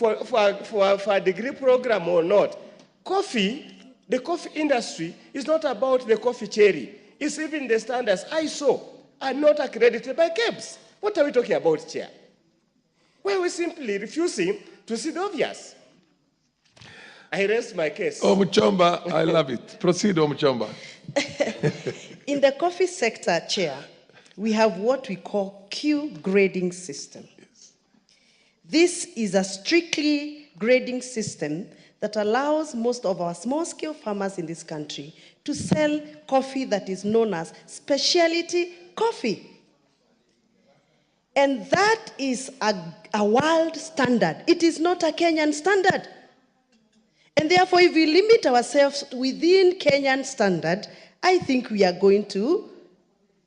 a degree program or not. The coffee industry is not about the coffee cherry. It's even the standards ISO are not accredited by CABs. What are we talking about, Chair? Well, we're simply refusing to see the obvious. I rest my case. Mutembei, I love it. Proceed, Mutembei. In the coffee sector, Chair, we have what we call Q grading system. Yes. This is a strictly grading system that allows most of our small-scale farmers in this country to sell coffee that is known as specialty coffee. And that is a world standard. It is not a Kenyan standard. And therefore, if we limit ourselves within Kenyan standard, I think we are going to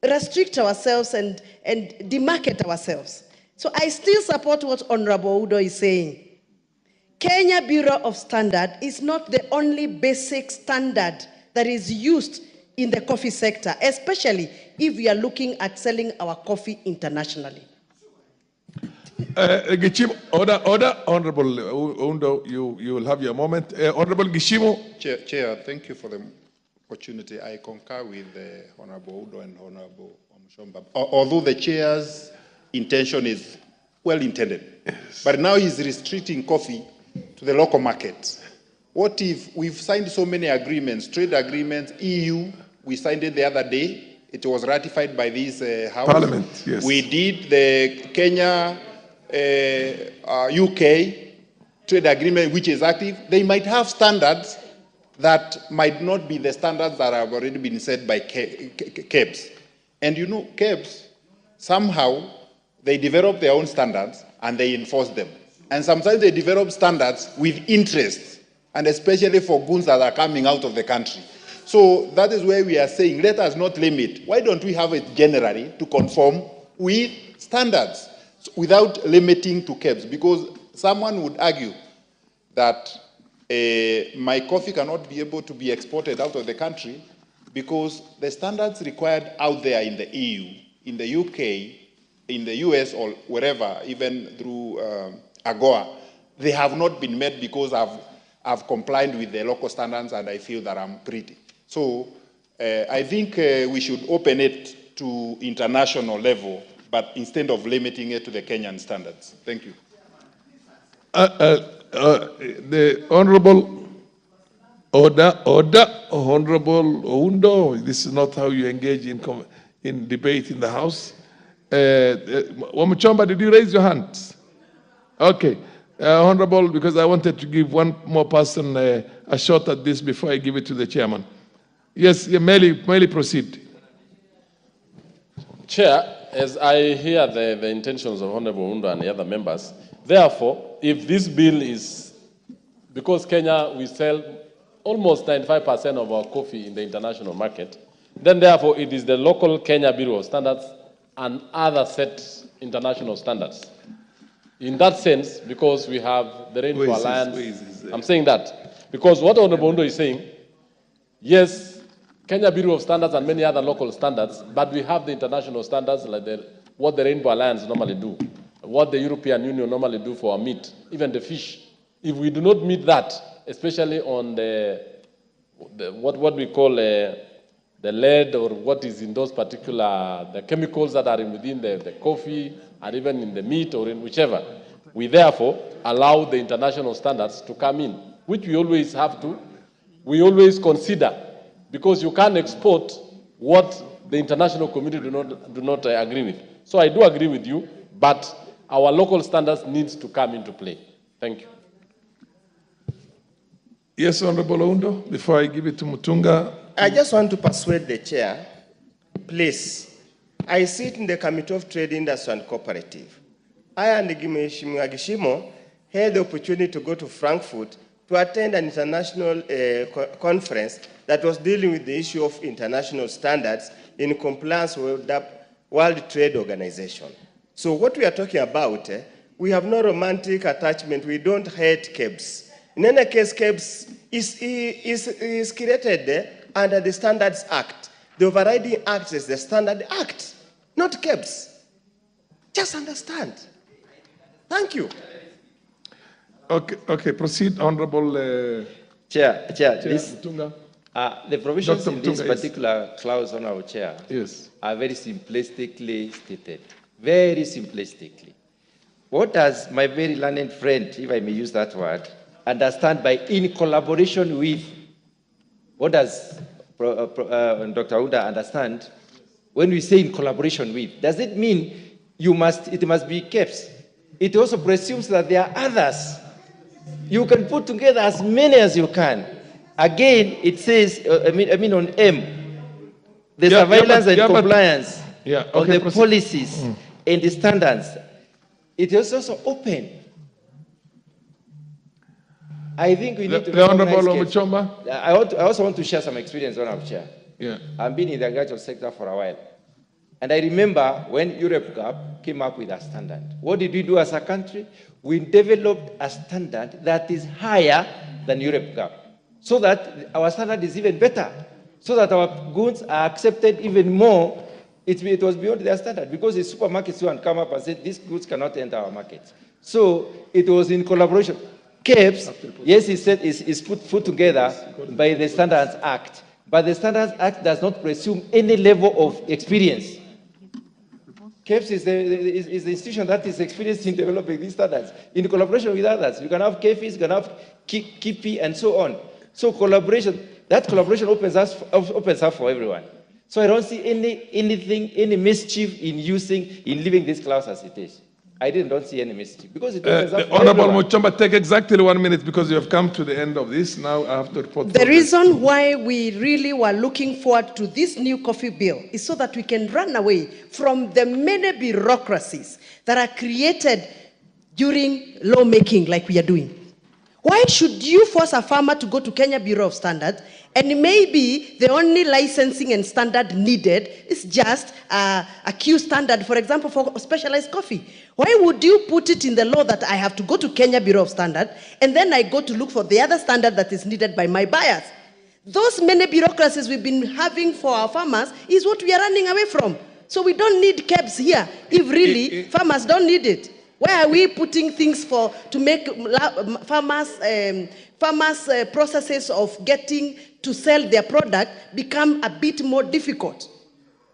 restrict ourselves and demarket ourselves. So I still support what Honorable Udo is saying. Kenya Bureau of Standard is not the only basic standard that is used in the coffee sector, especially if we are looking at selling our coffee internationally. Order, Honorable Undo, you will have your moment. Honorable Gishimo. Chair, thank you for the opportunity. I concur with Honorable Udo and Honorable Omuchomba. Although the chair's intention is well intended, yes, but now he's restricting coffee to the local market. What if we've signed so many agreements, trade agreements, EU, we signed it the other day. It was ratified by this House. Parliament, yes. We did the Kenya, UK trade agreement, which is active. They might have standards that might not be the standards that have already been set by KEBS. And you know, KEBS, somehow, they develop their own standards and they enforce them. And sometimes they develop standards with interest, and especially for goods that are coming out of the country. So that is where we are saying, let us not limit. Why don't we have it generally to conform with standards without limiting to KEBS? Because someone would argue that my coffee cannot be able to be exported out of the country because the standards required out there in the EU, in the UK, in the US, or wherever, even through AGOA, they have not been met because I've complied with the local standards and I feel that I'm pretty. So I think we should open it to international level, but instead of limiting it to the Kenyan standards. Thank you. The Honorable Honorable Oundo, this is not how you engage in debate in the House. Omuchomba, did you raise your hand? Okay. Honorable, because I wanted to give one more person a shot at this before I give it to the chairman. Yes, Meli, proceed. Chair, as I hear the intentions of Honorable Undo and the other members, therefore, if this bill is, because Kenya, we sell almost 95% of our coffee in the international market, then therefore it is the local Kenya Bureau of Standards and other set international standards. In that sense, because we have the Rainbow Alliance, I'm saying that, because what Honorable Undo is saying, yes, Kenya Bureau of Standards and many other local standards, but we have the international standards like what the Rainbow Alliance normally do, what the European Union normally do for our meat, even the fish. If we do not meet that, especially on what we call the lead or what is in those particular, the chemicals that are within the coffee and even in the meat or in whichever, we therefore allow the international standards to come in, which we always have to, we always consider, because you can't export what the international community do not agree with. So I do agree with you, but our local standards needs to come into play. Thank you. Yes, Honorable Oundo, before I give it to Mutunga. I just want to persuade the chair, please. I sit in the Committee of Trade, Industry and Cooperative. I and Mheshimiwa Gishimo had the opportunity to go to Frankfurt to attend an international conference that was dealing with the issue of international standards in compliance with the World Trade Organization. So what we are talking about, we have no romantic attachment. We don't hate KEBS. In any case, KEBS is created under the Standards Act. The overriding act is the Standard Act, not KEBS. Just understand. Thank you. Okay, proceed, Honorable Chair, Mutunga. The provisions Dr. in this Mutunga, particular clause, Honorable Chair, yes, are very simplistically stated. Very simplistically. What does my very learned friend, if I may use that word, understand by in collaboration with? What does Dr. Uda understand when we say in collaboration with? Does it mean it must be KEBS? it also presumes that there are others. You can put together as many as you can. Again, it says, I mean on M, the surveillance and compliance on the policies and the standards. It is also open. I think we need to recognize. I also want to share some experience on our chair. Yeah. I've been in the agricultural sector for a while. And I remember when Europe Gap came up with a standard. What did we do as a country? We developed a standard that is higher than Europe Gap, so that our standard is even better, so that our goods are accepted even more. It was beyond their standard, because the supermarkets who had come up and said, these goods cannot enter our markets. So it was in collaboration. KEBS, yes, he said, is put together by the Standards Act, but the Standards Act does not presume any level of experience. KEBS is the institution that is experienced in developing these standards in collaboration with others. You can have KEFIs, you can have KIPI, and so on. So collaboration, that collaboration opens up for everyone. So I don't see any mischief in leaving this clause as it is. I don't see any mischief, because it opens up for Honorable everyone. Muchomba, take exactly 1 minute, because you have come to the end of this. Now I have to report. The reason why we really were looking forward to this new coffee bill is so that we can run away from the many bureaucracies that are created during lawmaking like we are doing. Why should you force a farmer to go to Kenya Bureau of Standards, and maybe the only licensing and standard needed is just a Q standard, for example, for specialized coffee? Why would you put it in the law that I have to go to Kenya Bureau of Standards, and then I go to look for the other standard that is needed by my buyers? Those many bureaucracies we've been having for our farmers is what we are running away from. So we don't need KEBS here, if really farmers don't need it. Why are we putting things to make farmers' processes of getting to sell their product become a bit more difficult?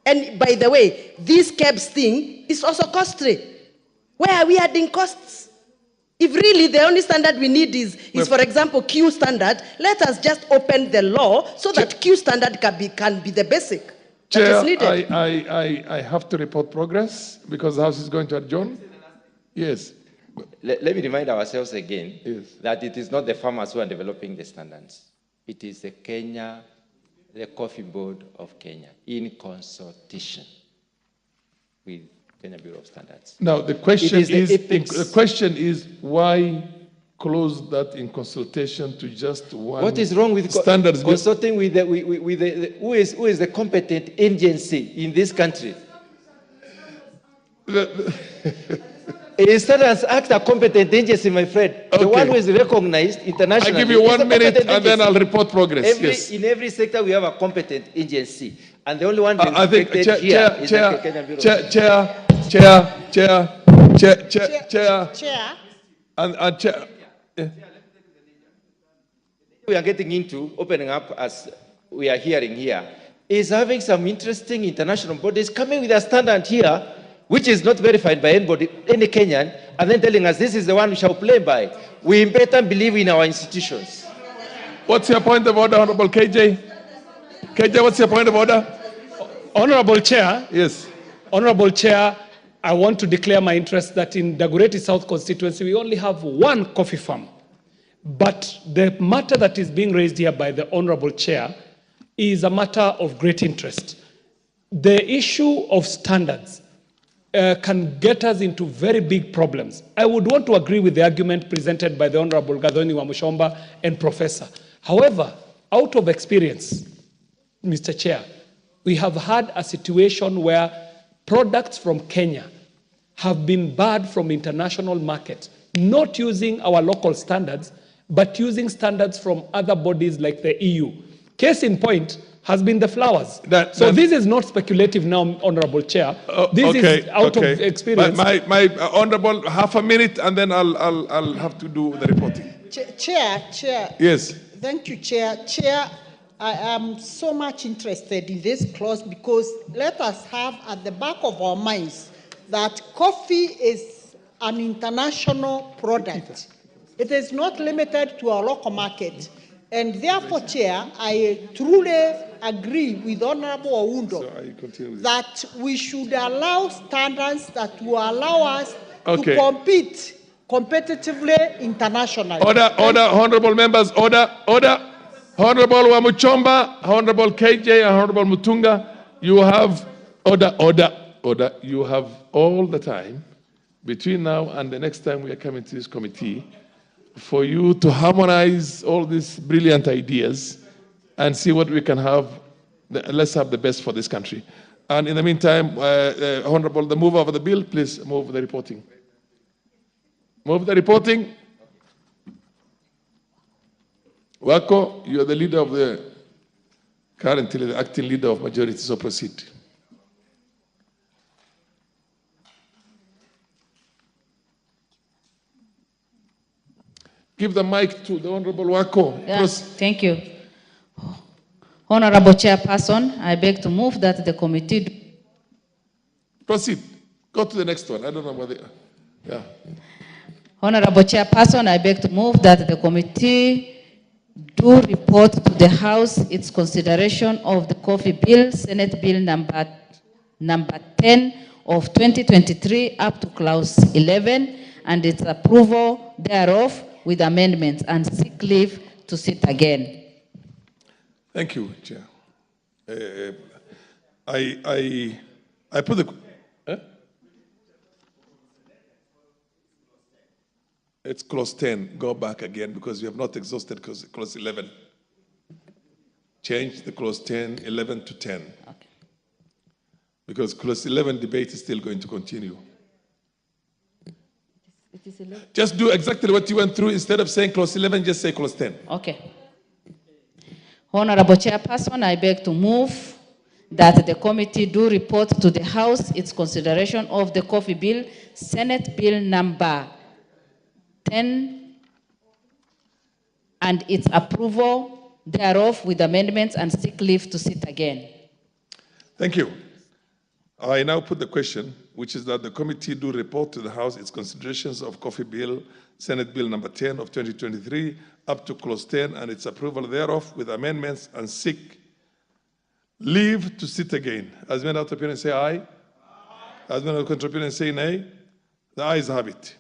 And by the way, this KEBS thing is also costly. Why are we adding costs? If really the only standard we need is for example, Q standard, let us just open the law so that Q standard can be the basic that is needed. I have to report progress, because the House is going to adjourn. Yes. Let me remind ourselves again that it is not the farmers who are developing the standards. It is the Coffee Board of Kenya, in consultation with Kenya Bureau of Standards. Now the question is why close that in consultation to just one? What is wrong with standards? Consulting with who is the competent agency in this country? A Standards Act, a competent agency, my friend. Okay. The one who is recognized internationally. I'll give you 1 minute and then I'll report progress. In every sector, we have a competent agency. And the only one respected here is the Kenya Bureau. Chair. And Chair. Yeah. We are getting into opening up, as we are hearing here, is having some interesting international bodies coming with a standard here, which is not verified by anybody, any Kenyan, and then telling us this is the one we shall play by. We better believe in our institutions. What's your point of order, Honorable KJ? KJ, what's your point of order? Honorable Chair. Yes. Honorable Chair, I want to declare my interest that in Dagoretti South constituency, we only have one coffee farm. But the matter that is being raised here by the Honorable Chair is a matter of great interest. The issue of standards can get us into very big problems. I would want to agree with the argument presented by the Honorable Gathoni Wamuchomba and Professor. However, out of experience, Mr. Chair, we have had a situation where products from Kenya have been barred from international market, not using our local standards, but using standards from other bodies like the EU. Case in point has been the flowers. This is not speculative now, Honorable Chair. This is out of experience. My Honorable, half a minute, and then I'll have to do the reporting. Chair. Yes. Thank you, Chair. Chair, I am so much interested in this clause, because let us have at the back of our minds that coffee is an international product. It is not limited to our local market. And therefore, Chair, I truly agree with Honorable Oundo that we should allow standards that will allow us Okay. to compete competitively internationally. Order, honorable members, order. Honorable Wamuchomba, Honorable KJ, and Honorable Mutunga, you have, order. You have all the time between now and the next time we are coming to this committee for you to harmonize all these brilliant ideas and see what we can have. Let's have the best for this country. And in the meantime, Honorable, the mover of the bill, please move the reporting. Move the reporting. Wako, you are the leader of currently the acting leader of majority, so proceed. Give the mic to the Honorable Wako. Yes, thank you. Honorable Chairperson, I beg to move that the committee... Proceed. Go to the next one. I don't know whether... Yeah. Honorable Chairperson, I beg to move that the committee do report to the House its consideration of the coffee bill, Senate Bill number 10 of 2023 up to clause 11, and its approval thereof with amendments, and seek leave to sit again. Thank you, Chair. I put the... It's clause 10. Go back again because you have not exhausted clause 11. Change the clause 10, 11 to 10. Okay. Because clause 11 debate is still going to continue. It is 11. Just do exactly what you went through. Instead of saying clause 11, just say clause 10. Okay. Honorable Chairperson, I beg to move that the committee do report to the House its consideration of the coffee bill, Senate Bill number 10, and its approval thereof with amendments, and seek leave to sit again. Thank you. I now put the question, which is that the committee do report to the House its considerations of coffee bill, Senate Bill number 10 of 2023, up to clause 10, and its approval thereof with amendments, and seek leave to sit again. As many out of opinion say aye. As many out of opinion say nay. The ayes have it.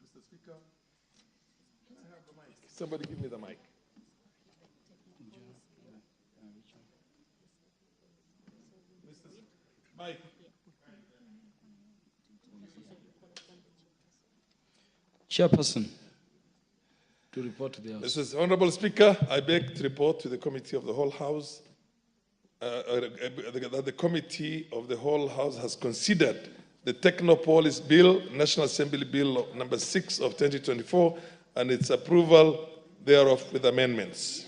Mr. Speaker, can I have the mic? Somebody give me the mic. Mike. Chairperson, to report to the House. Mr. Honorable Speaker, I beg to report to the Committee of the Whole House that the Committee of the Whole House has considered the Technopolis Bill, National Assembly Bill number 6 of 2024, and its approval thereof with amendments.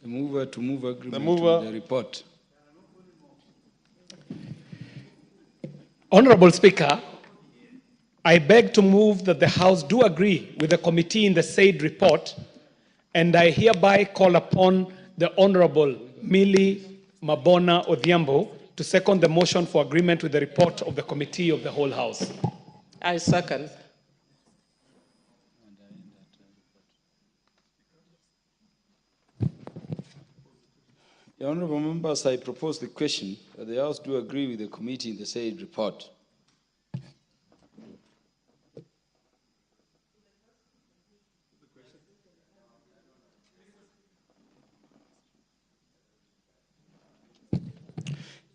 The mover to move agreement the mover, to the report. Honorable Speaker, I beg to move that the House do agree with the committee in the said report, and I hereby call upon the Honorable Millie Mabona Odhiambo to second the motion for agreement with the report of the Committee of the Whole House. I second. Your honorable members, I propose the question that the House do agree with the committee in the said report.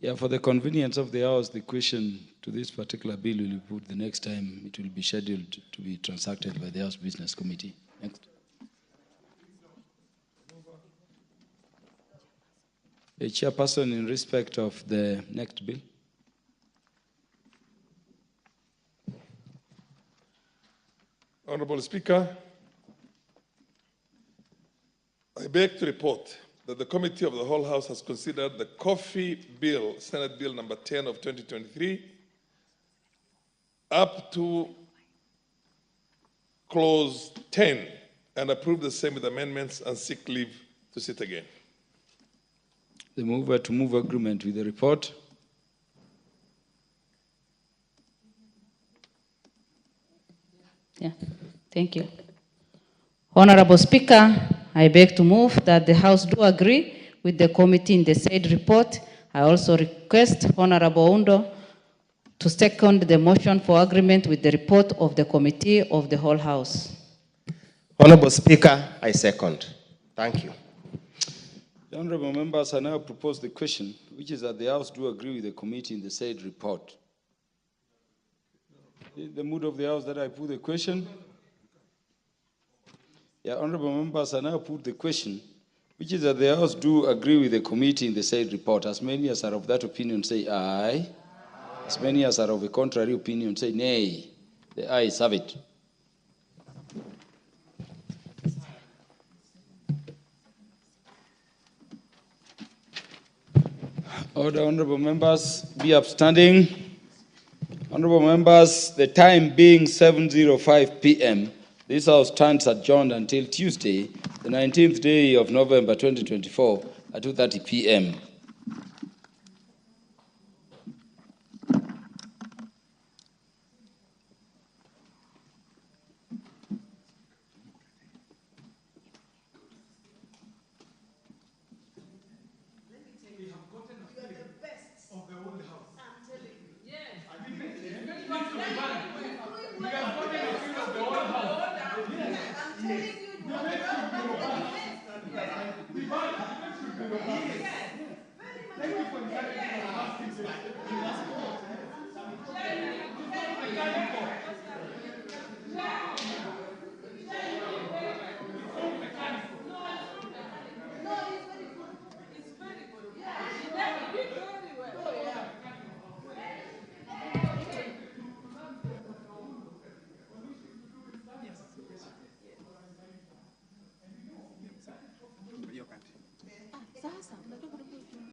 Yeah, for the convenience of the House, the question to this particular bill will be put the next time. It will be scheduled to be transacted by the House Business Committee. Next. A chairperson, in respect of the next bill. Honorable Speaker, I beg to report that the Committee of the Whole House has considered the Coffee Bill, Senate Bill number 10 of 2023, up to clause 10, and approved the same with amendments and seek leave to sit again. The mover to move agreement with the report. Yeah, thank you. Honorable Speaker, I beg to move that the House do agree with the committee in the said report. I also request Honorable Undo to second the motion for agreement with the report of the Committee of the Whole House. Honorable Speaker, I second. Thank you. The honorable members, I now propose the question, which is that the House do agree with the committee in the said report. In the mood of the House that I put the question. Yeah, honorable members, I now put the question, which is that the House do agree with the committee in the said report. As many as are of that opinion say aye. As many as are of a contrary opinion say nay. The ayes have it. Order, honorable members, be upstanding. Honorable members, the time being 7:05 p.m., this House stands adjourned until Tuesday, the 19th day of November 2024 at 2:30 p.m. Sasa